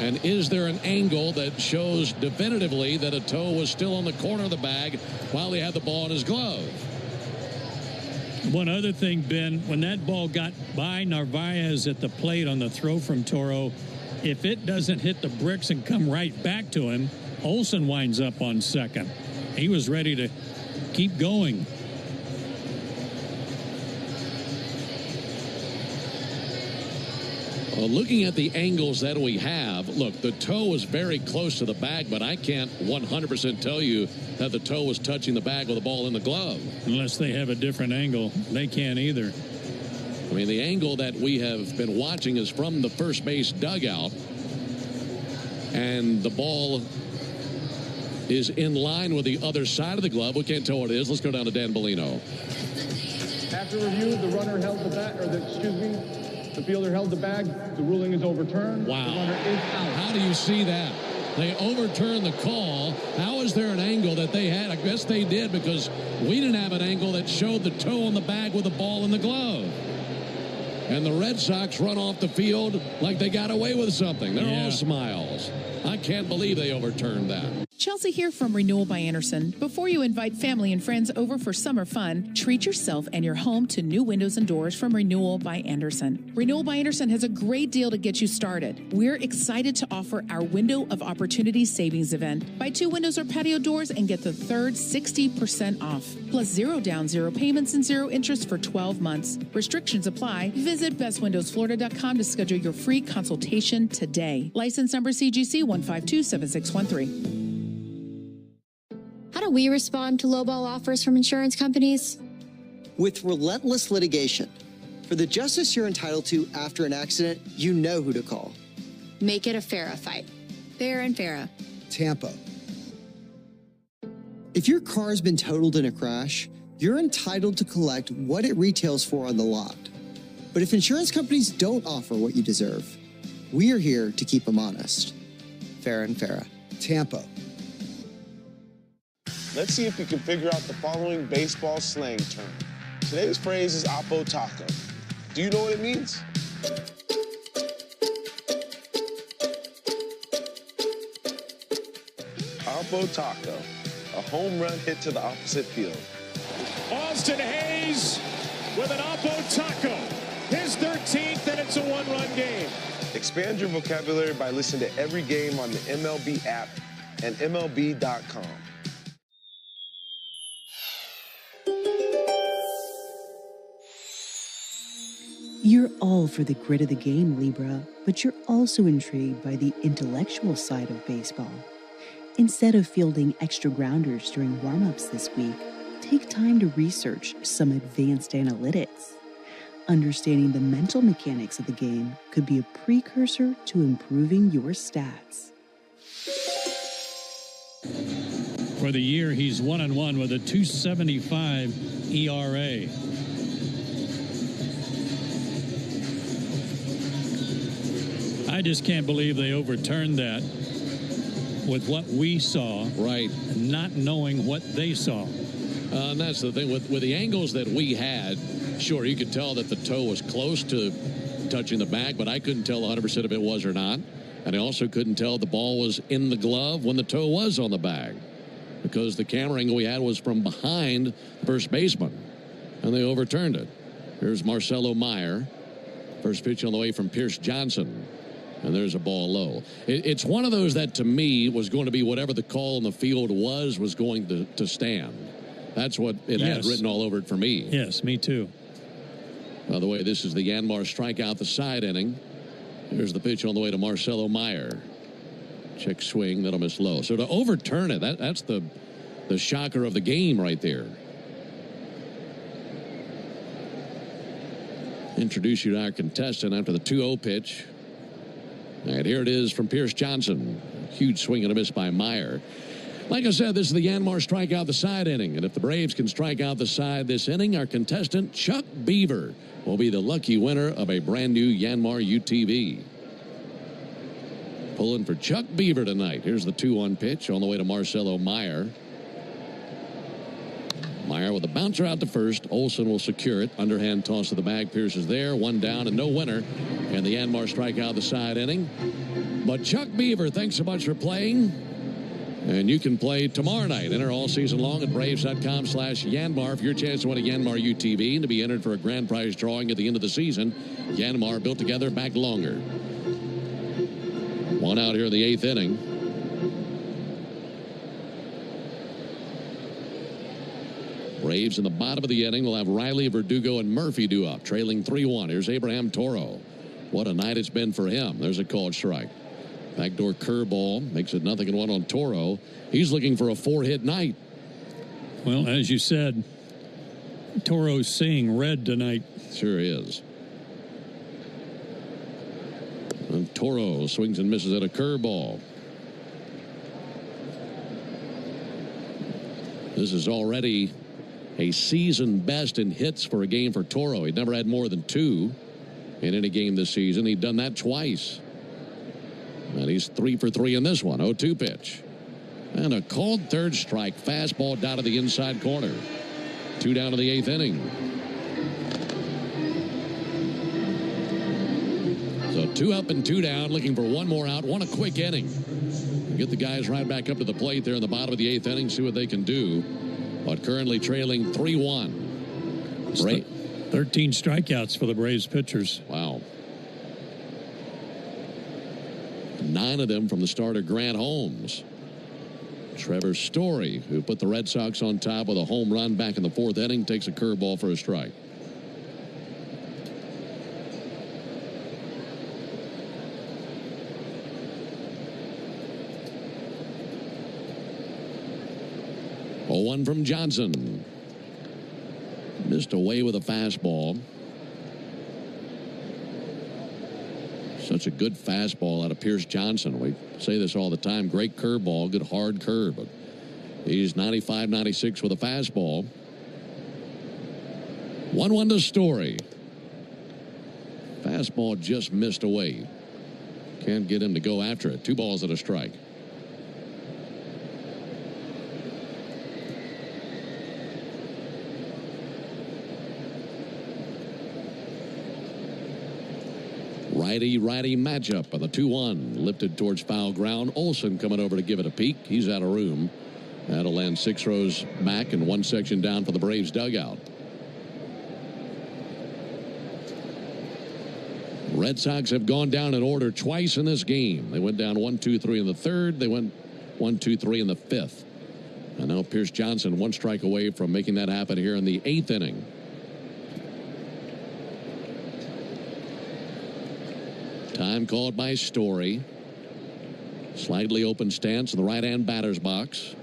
And is there an angle that shows definitively that a toe was still on the corner of the bag while he had the ball in his glove?
One other thing, Ben, when that ball got by Narvaez at the plate on the throw from Toro, if it doesn't hit the bricks and come right back to him, Olson winds up on second. He was ready to keep going.
Looking at the angles that we have, look, the toe was very close to the bag, but I can't 100% tell you that the toe was touching the bag with the ball in the glove.
Unless they have a different angle. They can't either.
I mean, the angle that we have been watching is from the first base dugout, and the ball is in line with the other side of the glove. We can't tell what it is. Let's go down to Dan Bellino.
After review, the runner held the bag, the fielder held the bag. The ruling is overturned.
Wow.
The runner is out.
How do you see that? They overturned the call. How is there an angle that they had? I guess they did, because we didn't have an angle that showed the toe on the bag with the ball in the glove. And the Red Sox run off the field like they got away with something. They're all smiles. I can't believe they overturned that.
Chelsea here from Renewal by Anderson. Before you invite family and friends over for summer fun, treat yourself and your home to new windows and doors from Renewal by Anderson. Renewal by Anderson has a great deal to get you started. We're excited to offer our Window of Opportunity Savings event. Buy 2 windows or patio doors and get the third 60% off. Plus 0 down, 0 payments, and 0 interest for 12 months. Restrictions apply. Visit bestwindowsflorida.com to schedule your free consultation today. License number CGC 1527613.
How do we respond to lowball offers from insurance companies?
With relentless litigation. For the justice you're entitled to after an accident, you know who to call.
Make it a FARA fight. Fair and FARA.
Tampa.
If your car's been totaled in a crash, you're entitled to collect what it retails for on the lot. But if insurance companies don't offer what you deserve, we are here to keep them honest. Fair and FARA.
Tampa.
Let's see if we can figure out the following baseball slang term. Today's phrase is Oppo Taco. Do you know what it means? Oppo Taco, a home run hit to the opposite field.
Austin Hayes with an Oppo Taco, his 13th, and it's a 1-run game.
Expand your vocabulary by listening to every game on the MLB app and MLB.com.
You're all for the grit of the game, Libra, but you're also intrigued by the intellectual side of baseball. Instead of fielding extra grounders during warm-ups this week, take time to research some advanced analytics. Understanding the mental mechanics of the game could be a precursor to improving your stats.
For the year, he's 1-1 with a 2.75 ERA. I just can't believe they overturned that with what we saw,
right?
Not knowing what they saw.
And that's the thing with the angles that we had. Sure, you could tell that the toe was close to touching the bag, but I couldn't tell 100% if it was or not. And I also couldn't tell the ball was in the glove when the toe was on the bag, because the camera angle we had was from behind the first baseman, and they overturned it. Here's Marcelo Meyer. First pitch on the way from Pierce Johnson. And there's a ball low. It's one of those that, to me, was going to be whatever the call in the field was going to stand. That's what it had written all over it for me.
Yes, me too.
By the way, this is the Yanmar strikeout, the side inning. Here's the pitch on the way to Marcelo Meyer. Check swing, that'll miss low. So to overturn it, that's the shocker of the game right there. Introduce you to our contestant after the 2-0 pitch. And here it is from Pierce Johnson. Huge swing and a miss by Meyer. Like I said, this is the Yanmar strikeout the side inning. And if the Braves can strike out the side this inning, our contestant, Chuck Beaver, will be the lucky winner of a brand new Yanmar UTV. Pulling for Chuck Beaver tonight. Here's the 2-1 pitch on the way to Marcelo Meyer. Meyer with a bouncer out to first. Olsen will secure it. Underhand toss to the bag. Pierce is there. 1 down and no winner. And the Yanmar strikeout the side inning. But Chuck Beaver, thanks so much for playing. And you can play tomorrow night. Enter all season long at Braves.com/Yanmar for your chance to win a Yanmar UTV and to be entered for a grand prize drawing at the end of the season. Yanmar, built together, back longer. 1 out here in the 8th inning. Braves in the bottom of the inning will have Riley, Verdugo, and Murphy due up, trailing 3-1. Here's Abraham Toro. What a night it's been for him. There's a called strike. Backdoor curveball makes it 0-1 on Toro. He's looking for a 4-hit night.
Well, as you said, Toro's seeing red tonight.
Sure is. And Toro swings and misses at a curveball. This is already a season best in hits for a game for Toro. He'd never had more than 2 in any game this season. He'd done that twice. And he's 3 for 3 in this one. 0-2 pitch. And a called third strike. Fastball down to the inside corner. 2 down to the 8th inning. So 2 up and 2 down, looking for 1 more out. Want a quick inning. Get the guys right back up to the plate there in the bottom of the 8th inning, see what they can do. But currently trailing 3-1.
13 strikeouts for the Braves pitchers.
Wow. 9 of them from the starter Grant Holmes. Trevor Story, who put the Red Sox on top with a home run back in the 4th inning, takes a curveball for a strike. One from Johnson. Missed away with a fastball. Such a good fastball out of Pierce Johnson. We say this all the time. Great curveball, good hard curve. But he's 95, 96 with a fastball. 1-1 to Story. Fastball just missed away. Can't get him to go after it. 2 balls and a strike. Righty-righty matchup on the 2-1. Lifted towards foul ground. Olsen coming over to give it a peek. He's out of room. That'll land 6 rows back and 1 section down for the Braves dugout. Red Sox have gone down in order twice in this game. They went down 1-2-3 in the 3rd. They went 1-2-3 in the 5th. And now Pierce Johnson 1 strike away from making that happen here in the 8th inning. Time called by Story. Slightly open stance in the right-hand batter's box.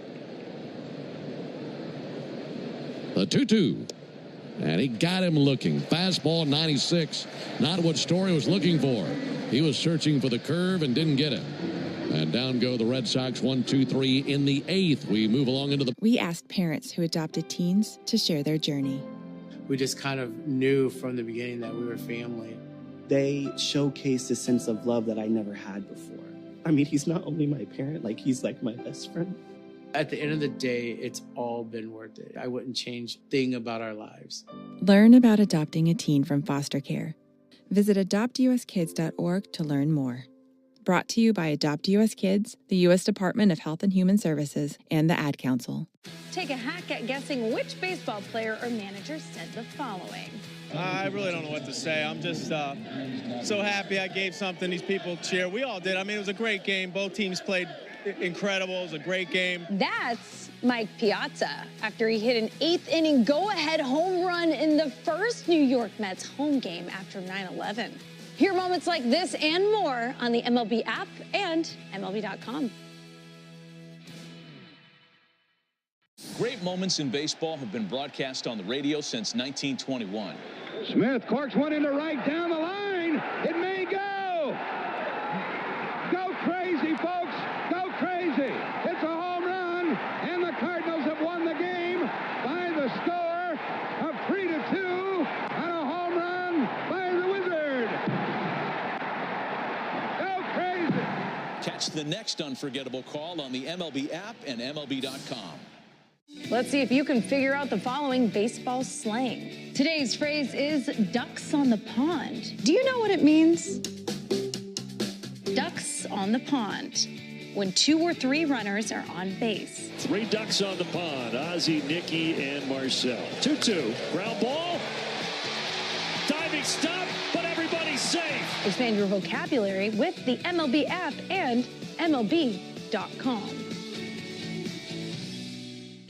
The 2-2. And he got him looking. Fastball 96. Not what Story was looking for. He was searching for the curve and didn't get it. And down go the Red Sox 1-2-3 in the 8th. We move along into the...
We asked parents who adopted teens to share their journey.
We just kind of knew from the beginning that we were family.
They showcased a sense of love that I never had before. I mean, he's not only my parent, like he's like my best friend.
At the end of the day, it's all been worth it. I wouldn't change a thing about our lives.
Learn about adopting a teen from foster care. Visit adoptuskids.org to learn more. Brought to you by Adopt US Kids, the U.S. Department of Health and Human Services, and the Ad Council.
Take a hack at guessing which baseball player or manager said the following.
I really don't know what to say. I'm just so happy I gave something these people cheer. We all did. I mean, it was a great game. Both teams played incredible. It was a great game.
That's Mike Piazza after he hit an 8th inning go-ahead home run in the first New York Mets home game after 9/11. Hear moments like this and more on the MLB app and MLB.com.
Great moments in baseball have been broadcast on the radio since 1921.
Smith corks one into right down the line. It may go. Go crazy, folks. Go crazy. It's a home run, and the Cardinals have won the game by the score of 3-2 on a home run by the Wizard. Go crazy.
Catch the next unforgettable call on the MLB app and MLB.com.
Let's see if you can figure out the following baseball slang. Today's phrase is ducks on the pond. Do you know what it means? Ducks on the pond. When 2 or 3 runners are on base.
3 ducks on the pond. Ozzie, Nicky, and Marcel. 2-2. Ground ball. Diving stop, but everybody's safe.
Expand your vocabulary with the MLB app and MLB.com.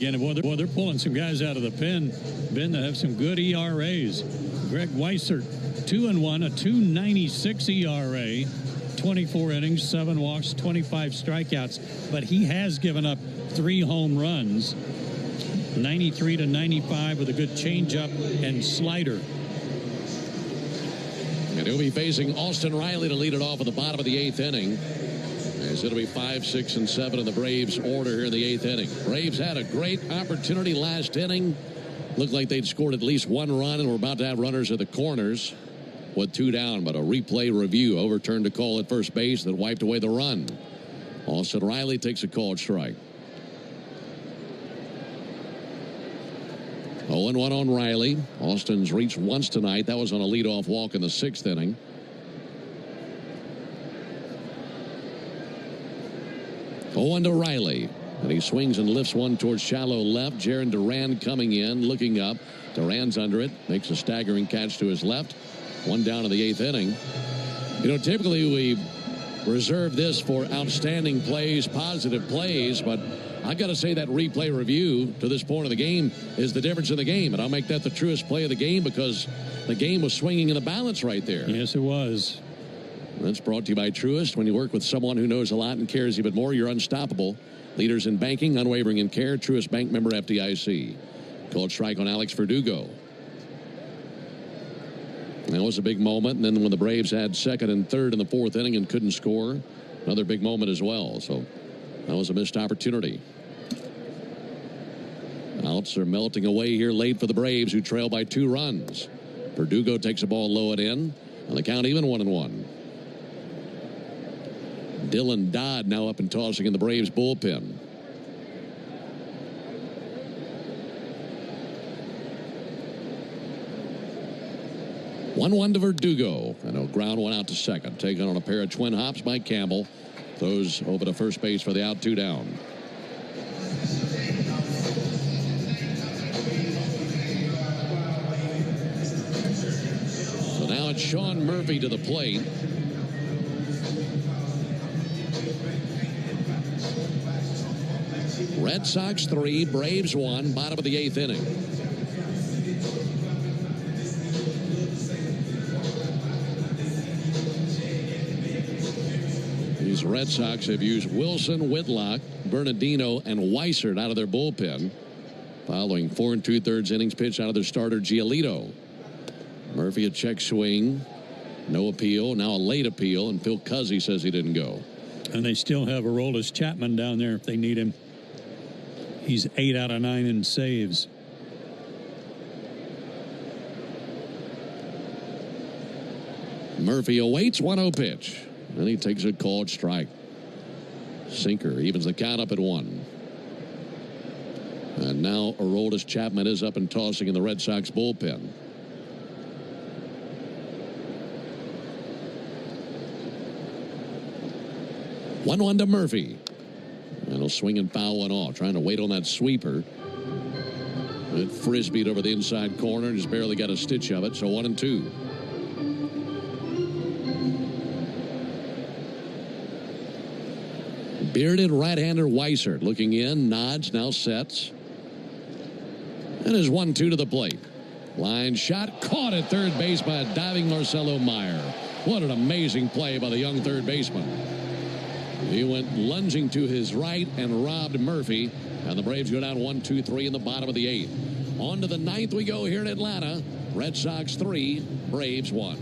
Again, boy, they're pulling some guys out of the pen, Ben, that have some good ERAs. Greg Weissert, 2-1, a 2.96 ERA, 24 innings, 7 walks, 25 strikeouts. But he has given up 3 home runs, 93 to 95 with a good changeup and slider.
And he'll be facing Austin Riley to lead it off at the bottom of the 8th inning. As it'll be 5, 6, and 7 in the Braves order here in the 8th inning. Braves had a great opportunity last inning. Looked like they'd scored at least 1 run and were about to have runners at the corners with 2 down, but a replay review overturned a call at first base that wiped away the run. Austin Riley takes a called strike. 0-1 on Riley. Austin's reached once tonight. That was on a leadoff walk in the 6th inning. 0-1 to Riley. And he swings and lifts one towards shallow left. Jarren Duran coming in, looking up. Duran's under it. Makes a staggering catch to his left. 1 down in the 8th inning. You know, typically we reserve this for outstanding plays, positive plays, but I've got to say that replay review to this point of the game is the difference in the game. And I'll make that the truest play of the game because the game was swinging in the balance right there.
Yes, it was.
That's brought to you by Truist. When you work with someone who knows a lot and cares even more, you're unstoppable. Leaders in banking, unwavering in care. Truist Bank, member FDIC. Called strike on Alex Verdugo. That was a big moment. And then when the Braves had 2nd and 3rd in the 4th inning and couldn't score, another big moment as well. So that was a missed opportunity. Outs are melting away here late for the Braves, who trail by 2 runs. Verdugo takes a ball low and in, and the count even 1-1. Dylan Dodd now up and tossing in the Braves bullpen. One to Verdugo, and he'll ground one out to second. Taken on a pair of twin hops by Campbell. Throws over to first base for the out, 2 down. So now it's Sean Murphy to the plate. Red Sox 3, Braves 1, bottom of the 8th inning. These Red Sox have used Wilson, Whitlock, Bernardino, and Weissert out of their bullpen, following 4 2/3 innings pitched out of their starter Giolito. Murphy a check swing, no appeal, now a late appeal, and Phil Cuzzy says he didn't go.
And they still have Aroldis Chapman down there if they need him. He's 8 out of 9 in saves.
Murphy awaits 1-0 pitch. And he takes a called strike. Sinker evens the count up at 1. And now Aroldis Chapman is up and tossing in the Red Sox bullpen. One to Murphy. And he'll swing and foul one off, trying to wait on that sweeper. It frisbeed over the inside corner, just barely got a stitch of it, so 1-2. Bearded right-hander Weissert looking in, nods, now sets. And is 1-2 to the plate. Line shot, caught at third base by a diving Marcelo Meyer. What an amazing play by the young third baseman. He went lunging to his right and robbed Murphy. And the Braves go down 1-2-3 in the bottom of the 8th. On to the 9th we go here in Atlanta. Red Sox 3, Braves 1.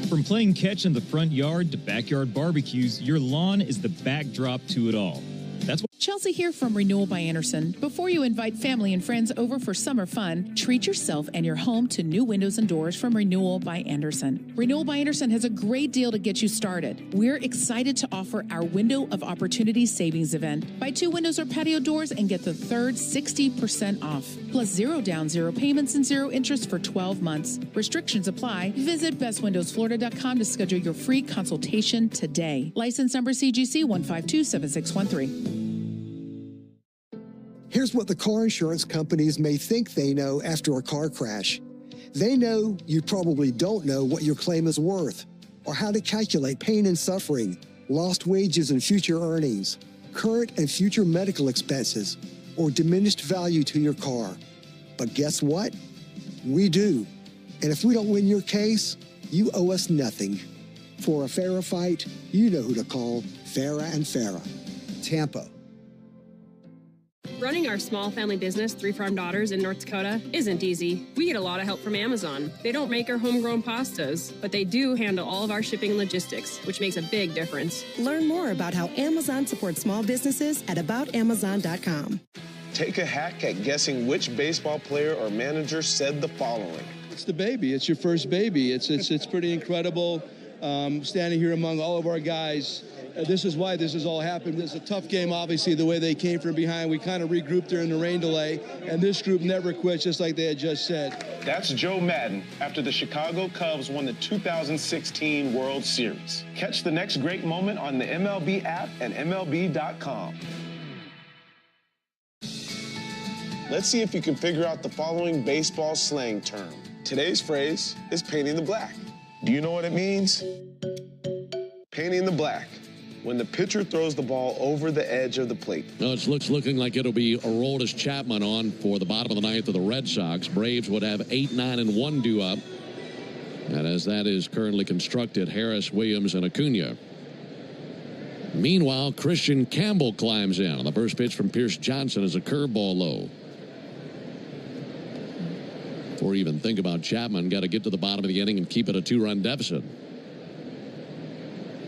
From playing catch in the front yard to backyard barbecues, your lawn is the backdrop to it all. That's what
Chelsea here from Renewal by Anderson. Before you invite family and friends over for summer fun, treat yourself and your home to new windows and doors from Renewal by Anderson. Renewal by Anderson has a great deal to get you started. We're excited to offer our Window of Opportunity Savings Event. Buy 2 windows or patio doors and get the third 60% off. Plus 0 down, 0 payments, and 0 interest for 12 months. Restrictions apply. Visit bestwindowsflorida.com to schedule your free consultation today. License number CGC 1527613.
Here's what the car insurance companies may think they know after a car crash. They know you probably don't know what your claim is worth, or how to calculate pain and suffering, lost wages and future earnings, current and future medical expenses, or diminished value to your car. But guess what? We do. And if we don't win your case, you owe us nothing. For a fairer fight, you know who to call. Farah and Farah. Tampa.
Running our small family business, 3 Farm Daughters in North Dakota, isn't easy. We get a lot of help from Amazon. They don't make our homegrown pastas, but they do handle all of our shipping and logistics, which makes a big difference.
Learn more about how Amazon supports small businesses at aboutamazon.com.
Take a hack at guessing which baseball player or manager said the following.
It's the baby. It's your first baby. It's pretty incredible standing here among all of our guys. This is why this has all happened. This is a tough game, obviously, the way they came from behind. We kind of regrouped during the rain delay, and this group never quits, just like they had just said.
That's Joe Madden after the Chicago Cubs won the 2016 World Series. Catch the next great moment on the MLB app and MLB.com. Let's see if you can figure out the following baseball slang term. Today's phrase is painting the black. Do you know what it means? Painting the black. When the pitcher throws the ball over the edge of the plate.
Well, it's looking like it'll be Aroldis Chapman on for the bottom of the ninth of the Red Sox. Braves would have 8, 9, and 1 due up. And as that is currently constructed, Harris, Williams, and Acuna. Meanwhile, Christian Campbell climbs in on the first pitch from Pierce Johnson as a curveball low. Before you even think about Chapman, got to get to the bottom of the inning and keep it a 2-run deficit.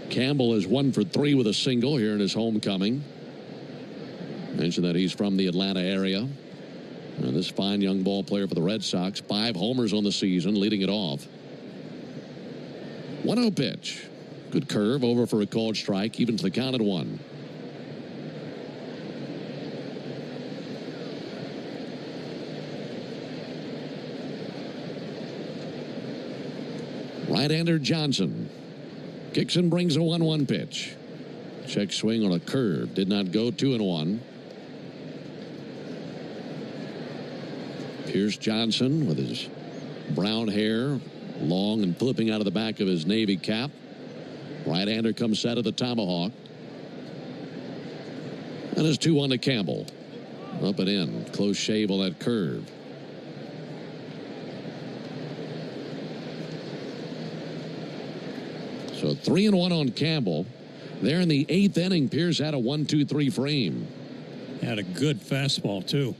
Campbell is 1 for 3 with a single here in his homecoming. Mentioned that he's from the Atlanta area. And this fine young ball player for the Red Sox, 5 homers on the season, leading it off. 1-0 pitch. Good curve, over for a called strike, even to the count at 1. Right-hander Johnson. Kicks and brings a 1-1 pitch. Check swing on a curve. Did not go. 2-1. Pierce Johnson with his brown hair, long and flipping out of the back of his Navy cap. Right-hander comes set of the tomahawk. And it's 2-1 to Campbell. Up and in. Close shave on that curve. So 3-1 on Campbell. There in the 8th inning, Pierce had a 1-2-3 frame.
Had a good fastball, too.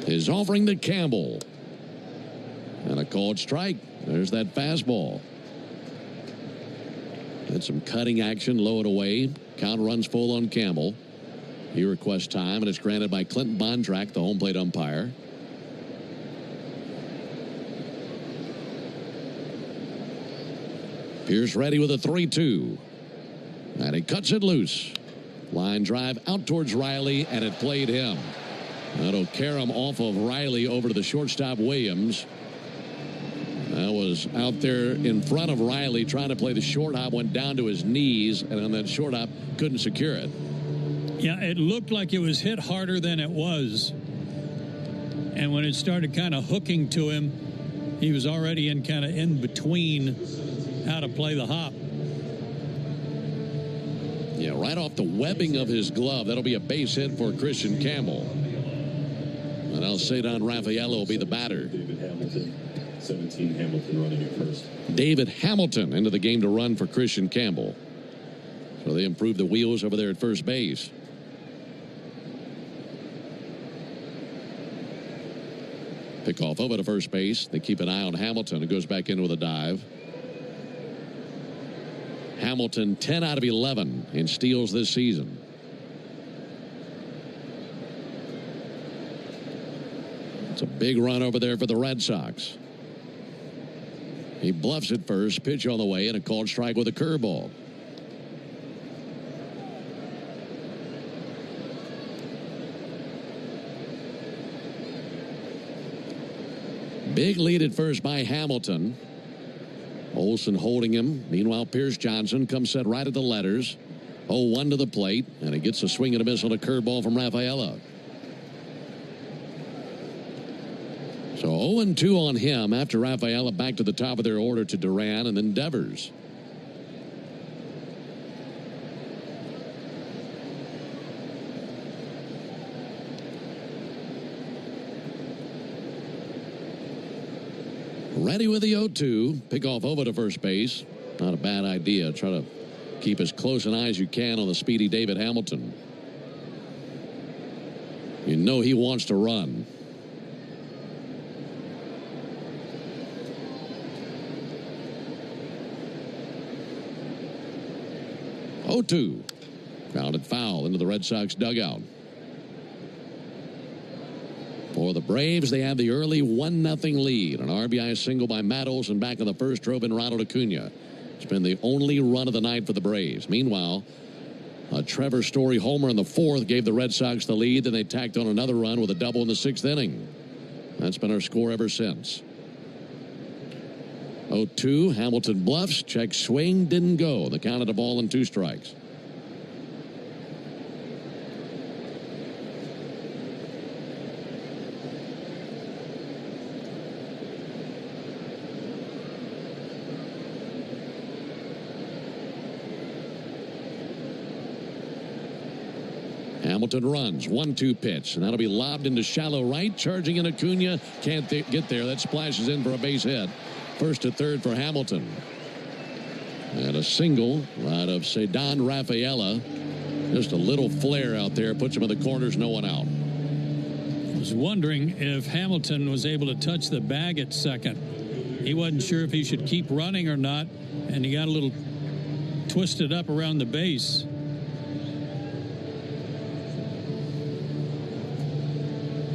His offering to Campbell. And a called strike. There's that fastball. Had some cutting action, low and away. Count runs full on Campbell. He requests time, and it's granted by Clinton Bondrak, the home plate umpire. Pierce ready with a 3-2. And he cuts it loose. Line drive out towards Riley, and it played him. That'll carry him off of Riley over to the shortstop Williams. That was out there in front of Riley trying to play the shortstop, went down to his knees, and on that shortstop couldn't secure it.
Yeah, it looked like it was hit harder than it was. And when it started kind of hooking to him, he was already in kind of in between how to play the hop.
Yeah, right off the webbing of his glove. That'll be a base hit for Christian Campbell. And Alcedon Rafaela will be the batter.
David Hamilton, 17 Hamilton running at first.
David Hamilton into the game to run for Christian Campbell. So they improve the wheels over there at first base. Pick off over to first base. They keep an eye on Hamilton, who goes back in with a dive. Hamilton 10 out of 11 in steals this season. It's a big run over there for the Red Sox. He bluffs it first, pitch on the way, and a called strike with a curveball. Big lead at first by Hamilton. Olsen holding him. Meanwhile, Pierce Johnson comes set right at the letters. 0-1 to the plate, and he gets a swing and a miss on a curveball from Rafaela. So 0-2 on him after Rafaela back to the top of their order to Duran and then Devers. Ready with the 0-2. Pick off over to first base. Not a bad idea. Try to keep as close an eye as you can on the speedy David Hamilton. You know he wants to run. Oh, 2. Grounded foul into the Red Sox dugout. For the Braves, they have the early 1-0 lead. An RBI single by Matt Olson back in the first drove in Ronald Acuna. It's been the only run of the night for the Braves. Meanwhile, a Trevor Story homer in the fourth gave the Red Sox the lead. Then they tacked on another run with a double in the sixth inning. That's been our score ever since. 0-2. Hamilton bluffs. Check swing. Didn't go. The count of the ball and 2 strikes. Hamilton runs. 1-2 pitch. And that'll be lobbed into shallow right. Charging in Acuna. Can't get there. That splashes in for a base hit. First to third for Hamilton. And a single out of Ceddanne Rafaela. Just a little flare out there. Puts him in the corners. No one out.
I was wondering if Hamilton was able to touch the bag at second. He wasn't sure if he should keep running or not. And he got a little twisted up around the base.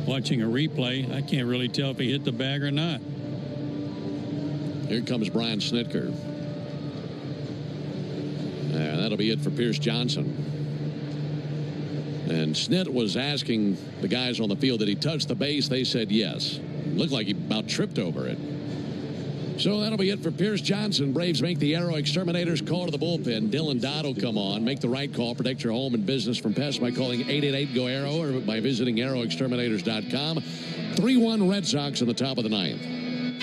Watching a replay, I can't really tell if he hit the bag or not.
Here comes Brian Snitker. And that'll be it for Pierce Johnson. And Snit was asking the guys on the field, did he touch the base? They said yes. Looked like he about tripped over it. So that'll be it for Pierce Johnson. Braves make the Aero Exterminators call to the bullpen. Dylan Dodd will come on. Make the right call. Protect your home and business from pests by calling 888-GO-AERO or by visiting aeroexterminators.com. 3-1 Red Sox in the top of the ninth.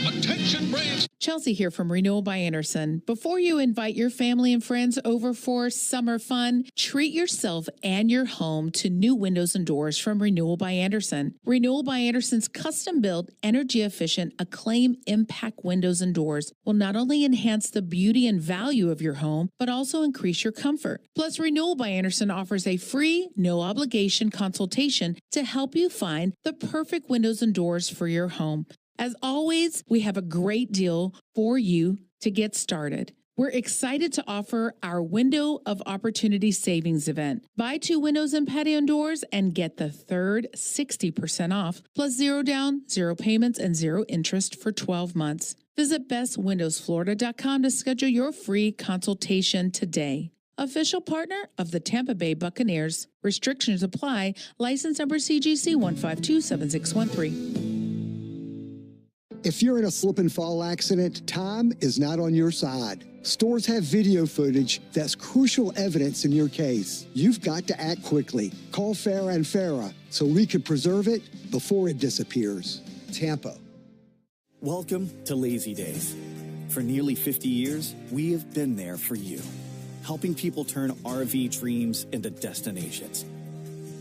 Attention, Braves! Chelsea here from Renewal by Anderson. Before you invite your family and friends over for summer fun, treat yourself and your home to new windows and doors from Renewal by Anderson. Renewal by Anderson's custom-built, energy-efficient, Acclaim Impact windows and doors will not only enhance the beauty and value of your home, but also increase your comfort. Plus, Renewal by Anderson offers a free, no-obligation consultation to help you find the perfect windows and doors for your home. As always, we have a great deal for you to get started. We're excited to offer our Window of Opportunity Savings event. Buy 2 windows and patio doors and get the third 60% off, plus 0 down, 0 payments, and 0 interest for 12 months. Visit bestwindowsflorida.com to schedule your free consultation today. Official partner of the Tampa Bay Buccaneers. Restrictions apply. License number CGC 1527613.
If you're in a slip and fall accident, time is not on your side. Stores have video footage that's crucial evidence in your case. You've got to act quickly. Call Farah and Farah so we can preserve it before it disappears. Tampa.
Welcome to Lazy Days. For nearly 50 years, we have been there for you, helping people turn RV dreams into destinations.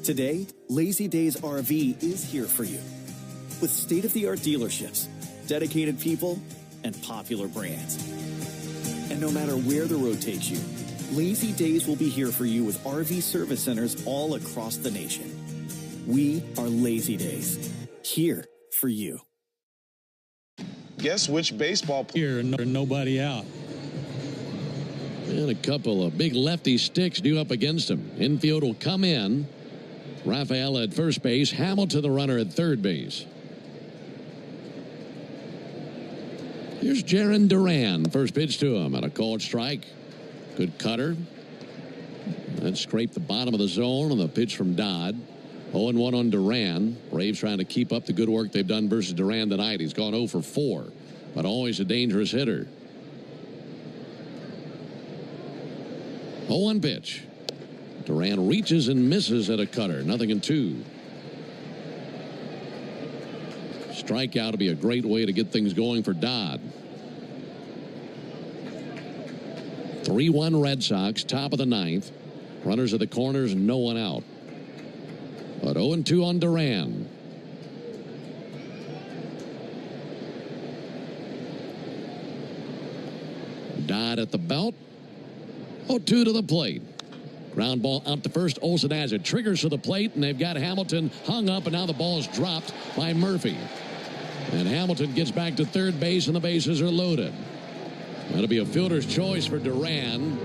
Today, Lazy Days RV is here for you with state-of-the-art dealerships, dedicated people, and popular brands. And no matter where the road takes you, Lazy Days will be here for you with RV service centers all across the nation. We are Lazy Days, here for you.
Guess which baseball
player? Nobody out.
And a couple of big lefty sticks due up against him. Infield will come in. Rafaela at first base. Hamilton, the runner, at third base. Here's Jarren Duran. First pitch to him, and a called strike. Good cutter. That scraped the bottom of the zone on the pitch from Dodd. 0-1 on Duran. Braves trying to keep up the good work they've done versus Duran tonight. He's gone 0 for 4, but always a dangerous hitter. 0-1 pitch. Duran reaches and misses at a cutter. 0-2. Strikeout to be a great way to get things going for Dodd. 3-1 Red Sox, top of the ninth. Runners at the corners, no one out. But 0-2 on Duran. Dodd at the belt. 0-2 to the plate. Ground ball out to first. Olsen has it. Triggers to the plate, and they've got Hamilton hung up, and now the ball is dropped by Murphy. And Hamilton gets back to third base, and the bases are loaded. That'll be a fielder's choice for Duran.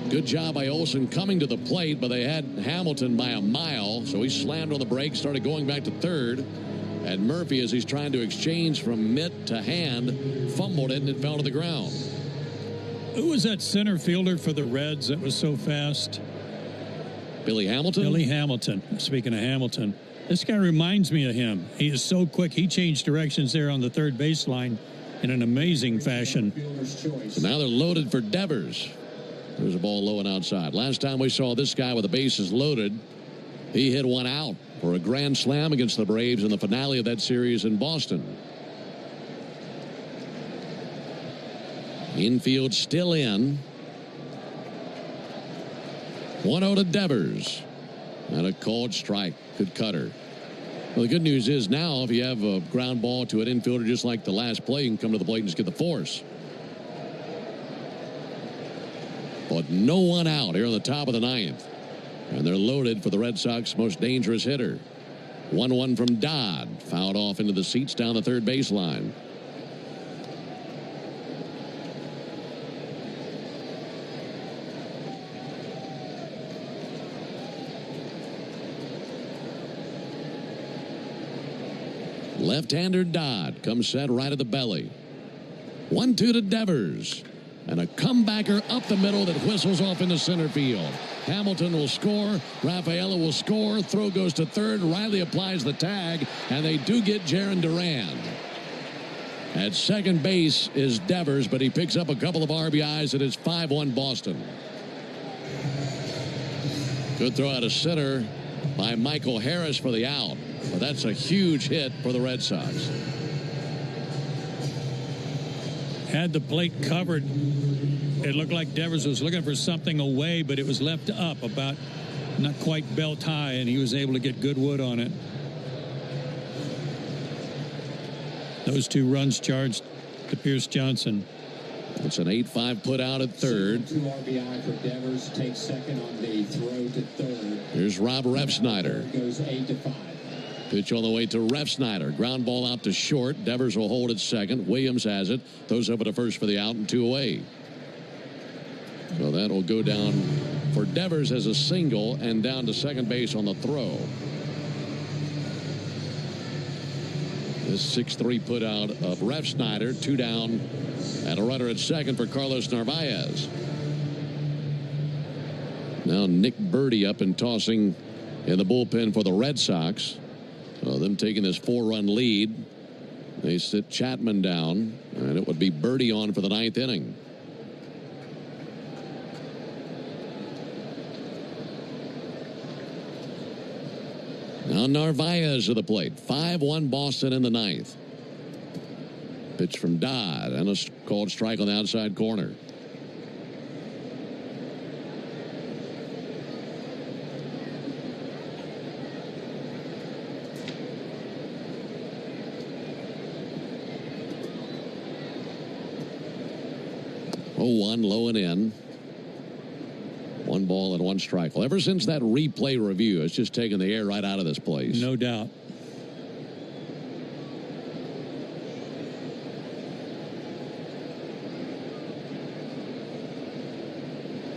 Good job by Olsen coming to the plate, but they had Hamilton by a mile, so he slammed on the brakes, started going back to third. And Murphy, as he's trying to exchange from mitt to hand, fumbled it, and it fell to the ground.
Who was that center fielder for the Reds that was so fast?
Billy Hamilton?
Billy Hamilton. Speaking of Hamilton, this guy reminds me of him. He is so quick. He changed directions there on the third baseline in an amazing fashion.
So now they're loaded for Devers. There's a ball low and outside. Last time we saw this guy with the bases loaded, he hit one out for a grand slam against the Braves in the finale of that series in Boston. Infield still in. 1-0 to Devers. And a called strike. Good cutter. Well, the good news is now if you have a ground ball to an infielder just like the last play, you can come to the plate and just get the force. But no one out here on the top of the ninth. And they're loaded for the Red Sox most dangerous hitter. 1-1 from Dodd. Fouled off into the seats down the third baseline. Left-hander Dodd comes set right at the belly. 1-2 to Devers. And a comebacker up the middle that whistles off into center field. Hamilton will score. Rafaela will score. Throw goes to third. Riley applies the tag. And they do get Jarren Duran. At second base is Devers, but he picks up a couple of RBIs. It is 5-1 Boston. Good throw out of center by Michael Harris for the out. But that's a huge hit for the Red Sox.
Had the plate covered. It looked like Devers was looking for something away, but it was left up about not quite belt high, and he was able to get good wood on it. Those two runs charged to Pierce Johnson.
It's an 8-5 put out at third.
2 RBI for Devers. Takes second on the throw to third.
Here's Rob Refsnyder.
Goes 8-5.
Pitch on the way to Refsnyder. Ground ball out to short. Devers will hold at second. Williams has it. Throws over to first for the out and 2 away. So that'll go down for Devers as a single and down to second base on the throw. This 6-3 put out of Refsnyder. 2 down and a runner at second for Carlos Narvaez. Now Nick Birdie up and tossing in the bullpen for the Red Sox. So them taking this 4-run lead. They sit Chapman down, and it would be Birdie on for the 9th inning. Now Narvaez to the plate. 5-1 Boston in the 9th. Pitch from Dodd and a called strike on the outside corner. One low and in. 1 ball and 1 strike. Well, ever since that replay review, it's just taken the air right out of this place.
No doubt.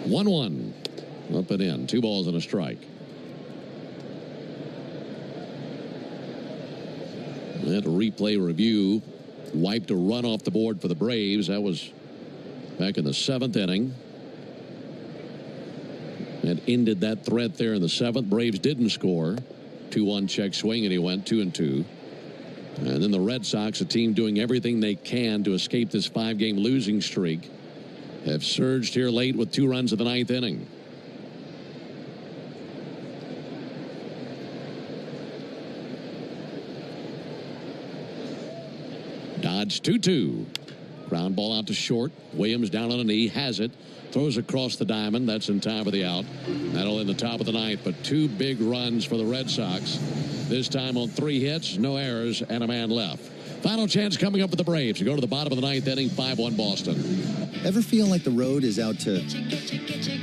One up and in. 2 balls and a strike. That replay review wiped a run off the board for the Braves. That was back in the 7th inning. And ended that threat there in the 7th. Braves didn't score. 2-1 check swing, and he went 2-2. And then the Red Sox, a team doing everything they can to escape this 5-game losing streak, have surged here late with 2 runs in the 9th inning. Dodge 2-2. Ground ball out to short. Williams down on a knee, has it. Throws across the diamond. That's in time for the out. That'll in the top of the 9th. But 2 big runs for the Red Sox. This time on 3 hits, no errors, and a man left. Final chance coming up with the Braves to go to the bottom of the 9th inning. 5-1 Boston.
Ever feel like the road is out to...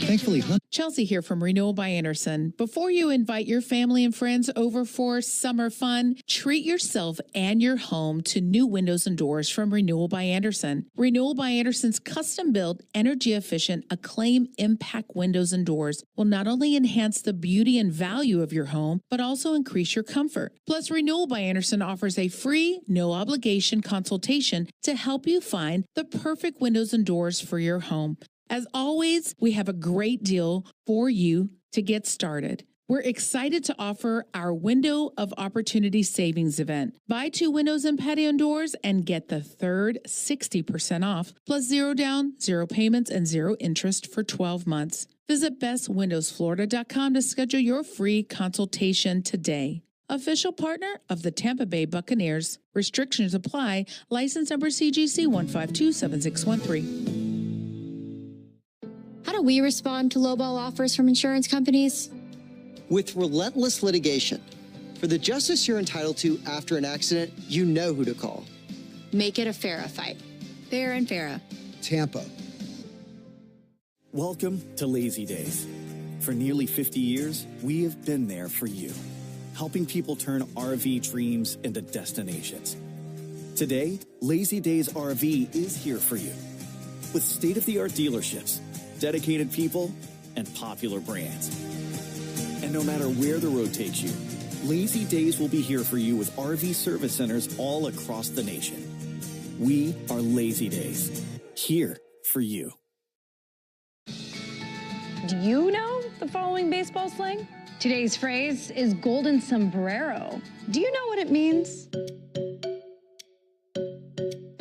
Thankfully,
Chelsea here from Renewal by Anderson. Before you invite your family and friends over for summer fun, treat yourself and your home to new windows and doors from Renewal by Anderson. Renewal by Anderson's custom-built, energy-efficient, Acclaim Impact windows and doors will not only enhance the beauty and value of your home, but also increase your comfort. Plus, Renewal by Anderson offers a free, no-obligation consultation to help you find the perfect windows and doors for your home. As always, we have a great deal for you to get started. We're excited to offer our Window of Opportunity Savings event. Buy 2 windows and patio doors and get the third 60% off, plus 0 down, 0 payments, and 0 interest for 12 months. Visit bestwindowsflorida.com to schedule your free consultation today. Official partner of the Tampa Bay Buccaneers. Restrictions apply. License number CGC 1527613.
How do we respond to lowball offers from insurance companies?
With relentless litigation. For the justice you're entitled to after an accident, you know who to call.
Make it a FARA fight. Fair and FARA.
Tampa.
Welcome to Lazy Days. For nearly 50 years, we have been there for you, helping people turn RV dreams into destinations. Today, Lazy Days RV is here for you. With state-of-the-art dealerships, dedicated people, and popular brands. And no matter where the road takes you, Lazy Days will be here for you with RV service centers all across the nation. We are Lazy Days, here for you.
Do you know the following baseball slang? Today's phrase is golden sombrero. Do you know what it means?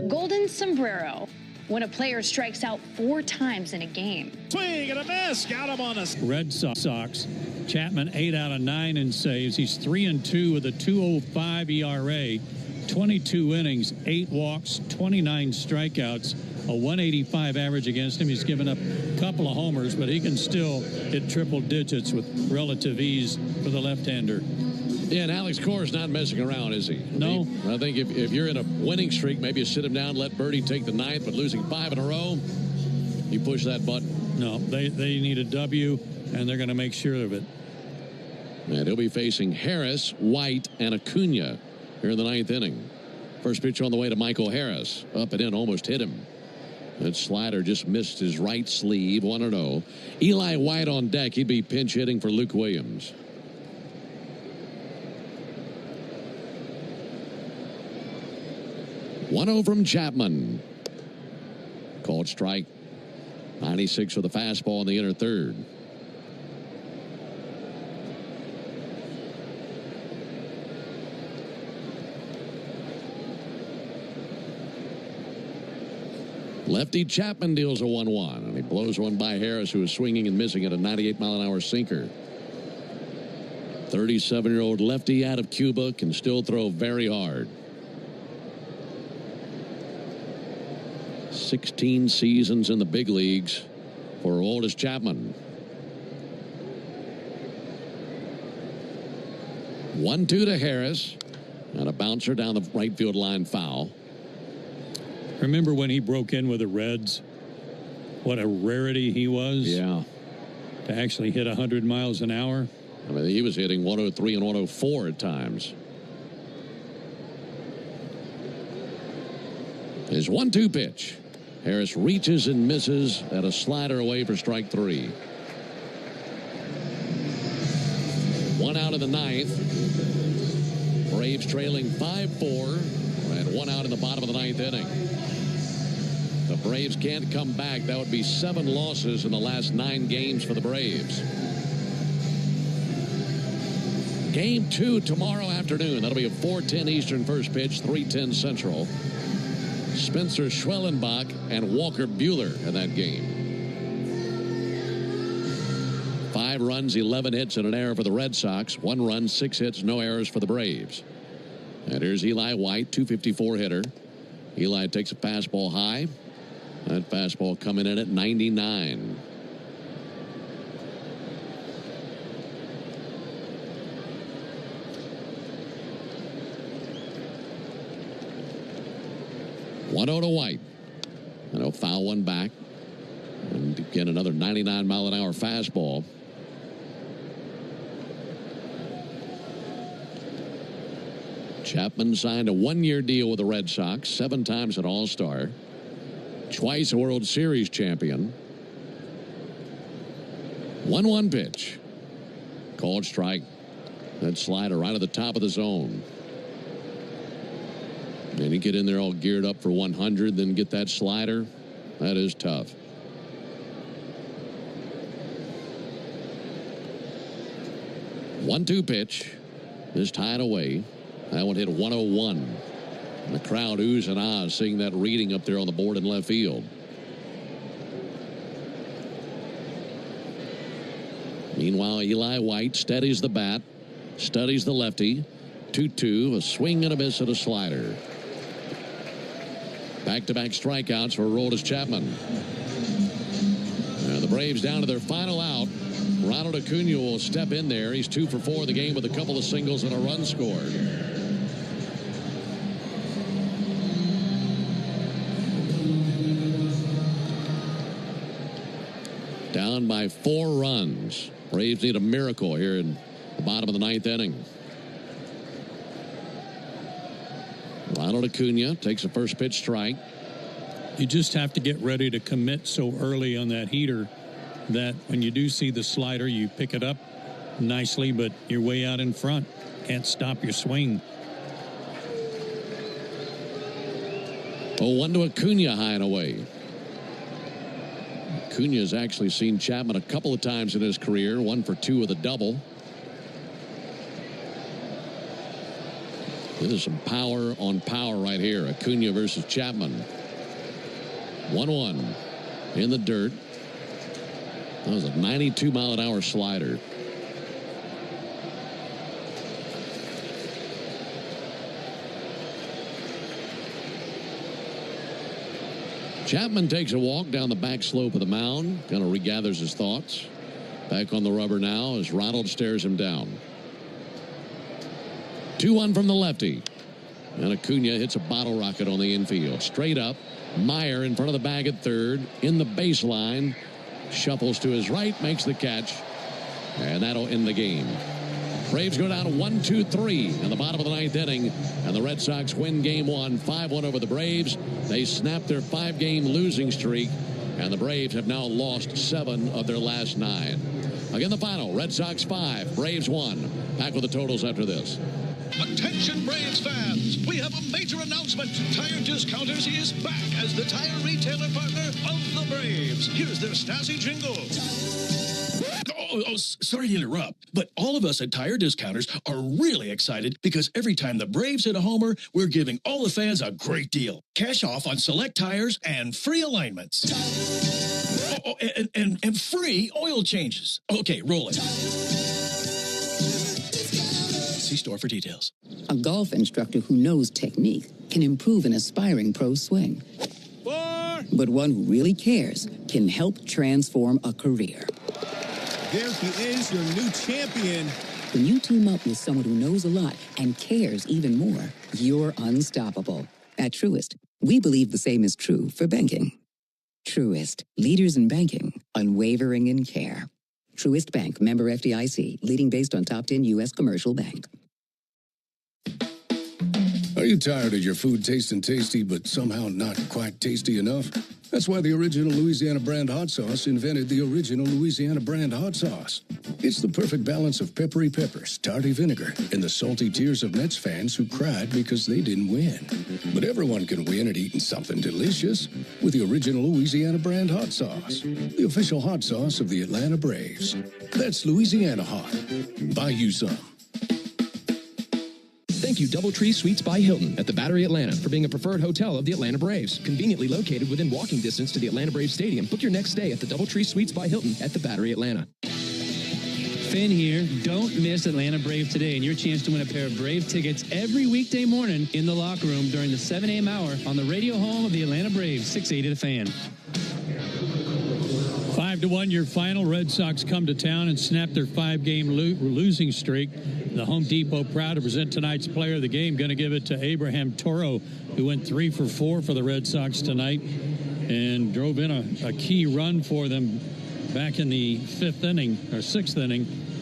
Golden sombrero. When a player strikes out 4 times in a game.
Swing and a miss. Got him on us.
Red Sox. Chapman 8 out of 9 in saves. He's 3-2 with a 2.05 ERA. 22 innings, 8 walks, 29 strikeouts, a 185 average against him. He's given up a couple of homers, but he can still hit triple digits with relative ease for the left-hander.
Yeah, and Alex Cora's not messing around, is he?
No.
I think if you're in a winning streak, maybe you sit him down, let Birdie take the 9th, but losing 5 in a row, you push that button.
No, they need a W, and they're going to make sure of it.
And he'll be facing Harris, White, and Acuna here in the 9th inning. First pitch on the way to Michael Harris. Up and in, almost hit him. That slider just missed his right sleeve, 1-0. Eli White on deck. He'd be pinch hitting for Luke Williams. One-0 from Chapman. Called strike. 96 for the fastball in the inner third. Lefty Chapman deals a 1-1, and he blows one by Harris, who is swinging and missing at a 98-mile-an-hour sinker. 37-year-old lefty out of Cuba can still throw very hard. 16 seasons in the big leagues for Aroldis Chapman. 1-2 to Harris, and a bouncer down the right field line, foul.
Remember when he broke in with the Reds? What a rarity he was.
Yeah.
To actually hit 100 miles an hour.
I mean, he was hitting 103 and 104 at times. His 1-2 pitch. Harris reaches and misses at a slider away for strike 3. 1 out in the 9th. Braves trailing 5-4 and 1 out in the bottom of the 9th inning. The Braves can't come back. That would be 7 losses in the last 9 games for the Braves. Game 2 tomorrow afternoon. That'll be a 4:10 Eastern first pitch, 3:10 Central. Spencer Schwellenbach and Walker Buehler in that game. 5 runs, 11 hits, and an error for the Red Sox. 1 run, 6 hits, no errors for the Braves. And here's Eli White, 254 hitter. Eli takes a fastball high. That fastball coming in at 99. One 1-0 to White. And he'll foul one back. And again, another 99-mile-an-hour fastball. Chapman signed a one-year deal with the Red Sox, 7 times an All-Star, twice a World Series champion. 1-1 pitch. Called strike. That slider right at the top of the zone. And you get in there all geared up for 100, then get that slider. That is tough. One-two pitch is tied away. That one hit 101. And the crowd oohs and ahs seeing that reading up there on the board in left field. Meanwhile, Eli White steadies the bat, studies the lefty. 2-2, a swing and a miss at a slider. Back-to-back strikeouts for Aroldis Chapman. And the Braves down to their final out. Ronald Acuna will step in there. He's 2 for 4 in the game with a couple of singles and a run scored. Down by 4 runs. Braves need a miracle here in the bottom of the 9th inning. Ronald Acuna takes a first pitch strike.
You just have to get ready to commit so early on that heater that when you do see the slider, you pick it up nicely, but you're way out in front. Can't stop your swing.
0-1 to Acuna, high and away. Acuna has actually seen Chapman a couple of times in his career, 1 for 2 with a double. This is some power on power right here. Acuna versus Chapman. 1-1 in the dirt. That was a 92-mile-an-hour slider. Chapman takes a walk down the back slope of the mound. Kind of regathers his thoughts. Back on the rubber now as Ronald stares him down. 2-1 from the lefty. And Acuna hits a bottle rocket on the infield. Straight up. Meyer in front of the bag at third. In the baseline. Shuffles to his right. Makes the catch. And that'll end the game. Braves go down 1-2-3 in the bottom of the 9th inning. And the Red Sox win game 1, 5-1 over the Braves. They snap their 5-game losing streak. And the Braves have now lost 7 of their last 9. Again, the final, Red Sox 5, Braves 1. Back with the totals after this.
Attention Braves fans, we have a major announcement. Tire Discounters is back as the tire retailer partner of the Braves. Here's their snazzy jingle. Sorry to interrupt, but all of us at Tire Discounters are really excited because every time the Braves hit a homer, we're giving all the fans a great deal. Cash off on select tires and free alignments. And free oil changes. Okay, roll it. See store for details.
A golf instructor who knows technique can improve an aspiring pro's swing. But one who really cares can help transform a career.
There he is, your new champion.
When you team up with someone who knows a lot and cares even more, you're unstoppable. At Truist, we believe the same is true for banking. Truist, leaders in banking, unwavering in care. Truist Bank, member FDIC, leading based on top 10 U.S. commercial bank.
Are you tired of your food tasting tasty, but somehow not quite tasty enough? That's why the original Louisiana brand hot sauce invented the original Louisiana brand hot sauce. It's the perfect balance of peppery peppers, tarty vinegar, and the salty tears of Mets fans who cried because they didn't win. But everyone can win at eating something delicious with the original Louisiana brand hot sauce, the official hot sauce of the Atlanta Braves. That's Louisiana hot. Buy you some.
Thank you, DoubleTree Suites by Hilton at the Battery Atlanta, for being a preferred hotel of the Atlanta Braves. Conveniently located within walking distance to the Atlanta Braves Stadium. Book your next stay at the DoubleTree Suites by Hilton at the Battery Atlanta.
Finn here. Don't miss Atlanta Brave Today and your chance to win a pair of Brave tickets every weekday morning in the locker room during the 7 a.m. hour on the radio home of the Atlanta Braves, 680 The Fan.
5-1 your final. Red Sox come to town and snap their 5-game losing streak. The Home Depot proud to present tonight's player of the game. Going to give it to Abraham Toro, who went 3 for 4 for the Red Sox tonight. and drove in a key run for them back in the sixth inning.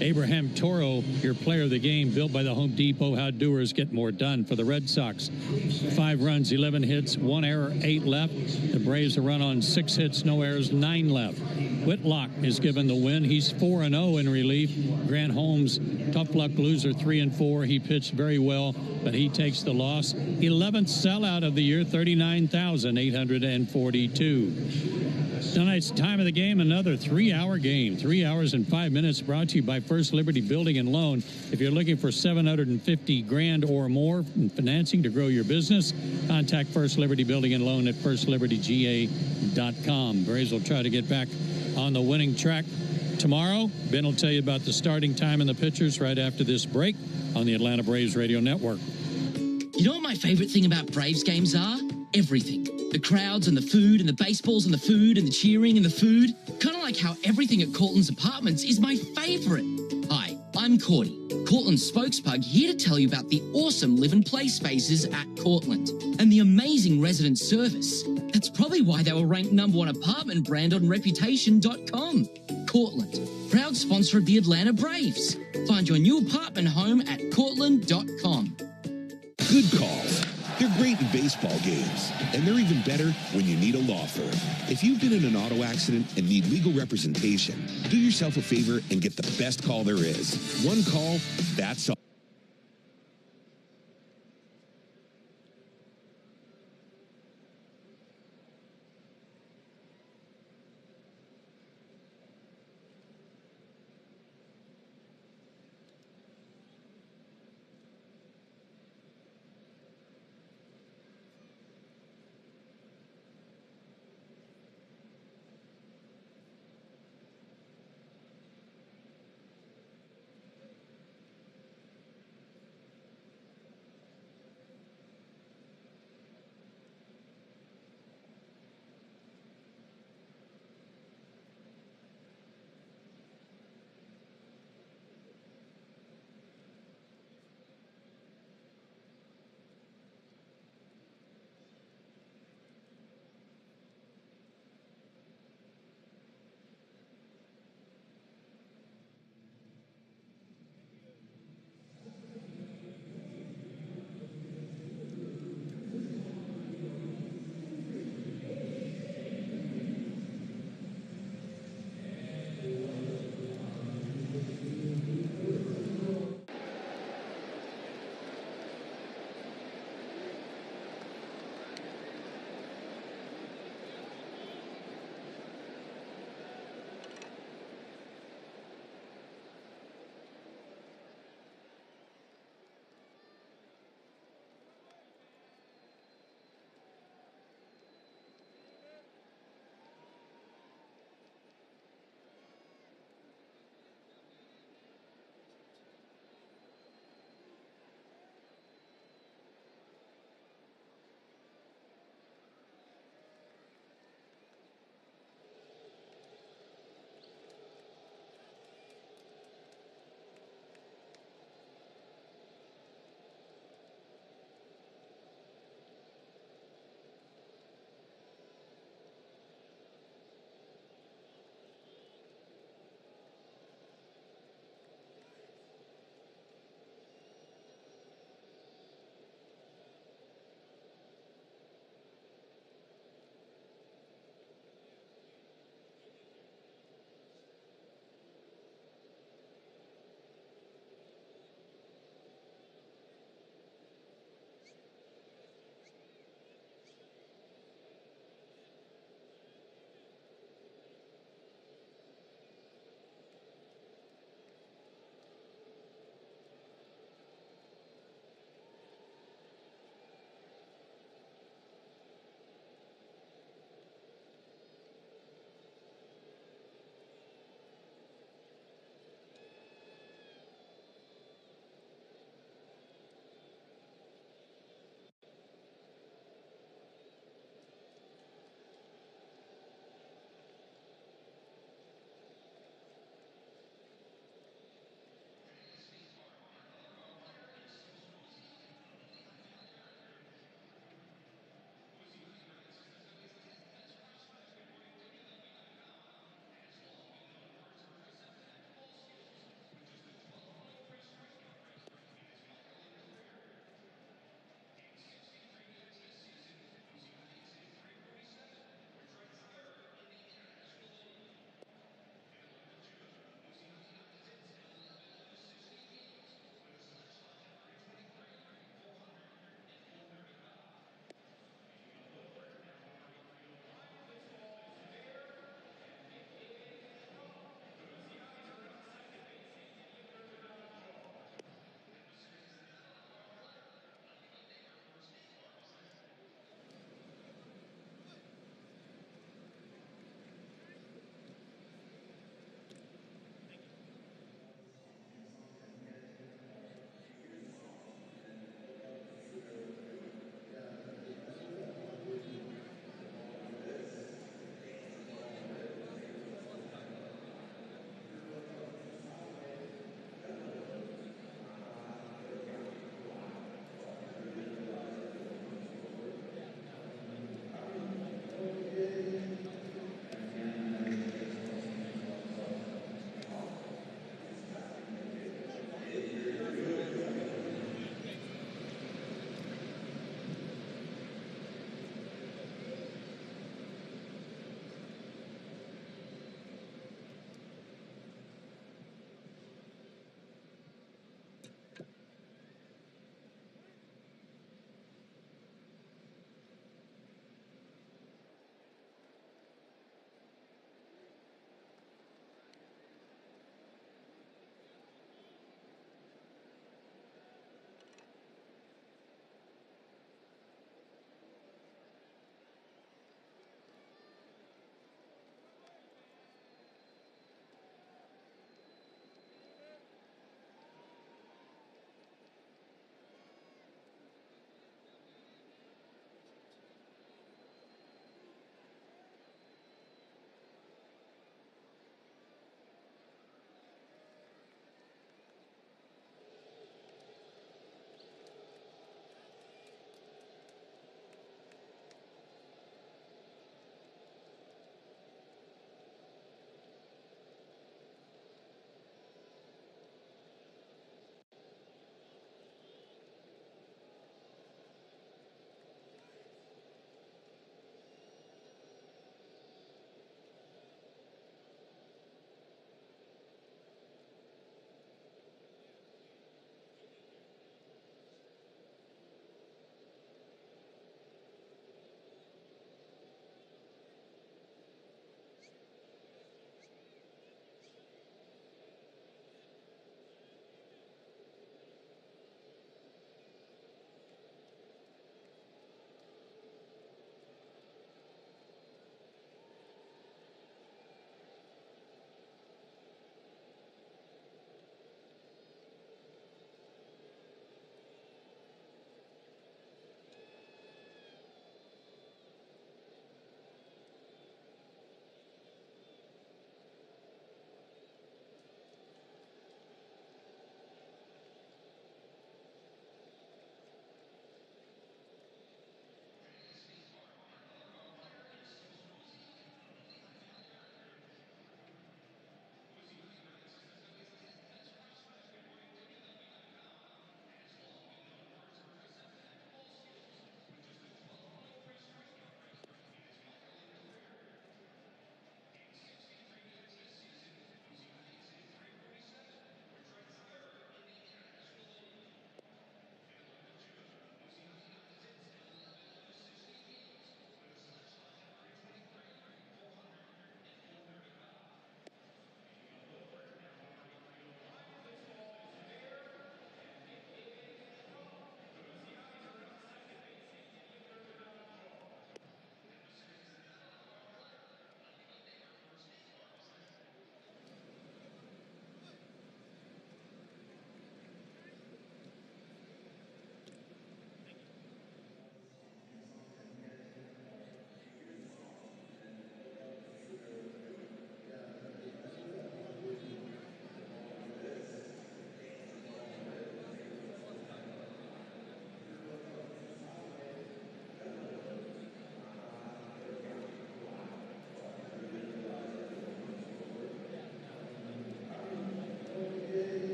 Abraham Toro, your player of the game, built by the Home Depot. How doers get more done for the Red Sox. 5 runs, 11 hits, 1 error, 8 left. The Braves a run on 6 hits, no errors, 9 left. Whitlock is given the win. He's 4-0 in relief. Grant Holmes, tough luck loser, 3-4. He pitched very well, but he takes the loss. 11th sellout of the year, 39,842. Tonight's time of the game, another 3-hour game. 3 hours and 5 minutes, brought to you by First Liberty Building and Loan. If you're looking for $750,000 or more in financing to grow your business, contact First Liberty Building and Loan at firstlibertyga.com. Braves will try to get back on the winning track tomorrow. Ben will tell you about the starting time and the pitchers right after this break on the Atlanta Braves Radio Network.
You know what my favorite thing about Braves games are? Everything. The crowds and the food and the baseballs and the food and the cheering and the food. Kind of like how everything at Cortland's Apartments is my favorite. Hi, I'm Cordy, Cortland's spokespug, here to tell you about the awesome live and play spaces at Cortland and the amazing resident service. That's probably why they were ranked #1 apartment brand on Reputation.com. Cortland, proud sponsor of the Atlanta Braves. Find your new apartment home at Cortland.com.
Good calls. They're great in baseball games, and they're even better when you need a law firm. If you've been in an auto accident and need legal representation, do yourself a favor and get the best call there is. One call, that's all.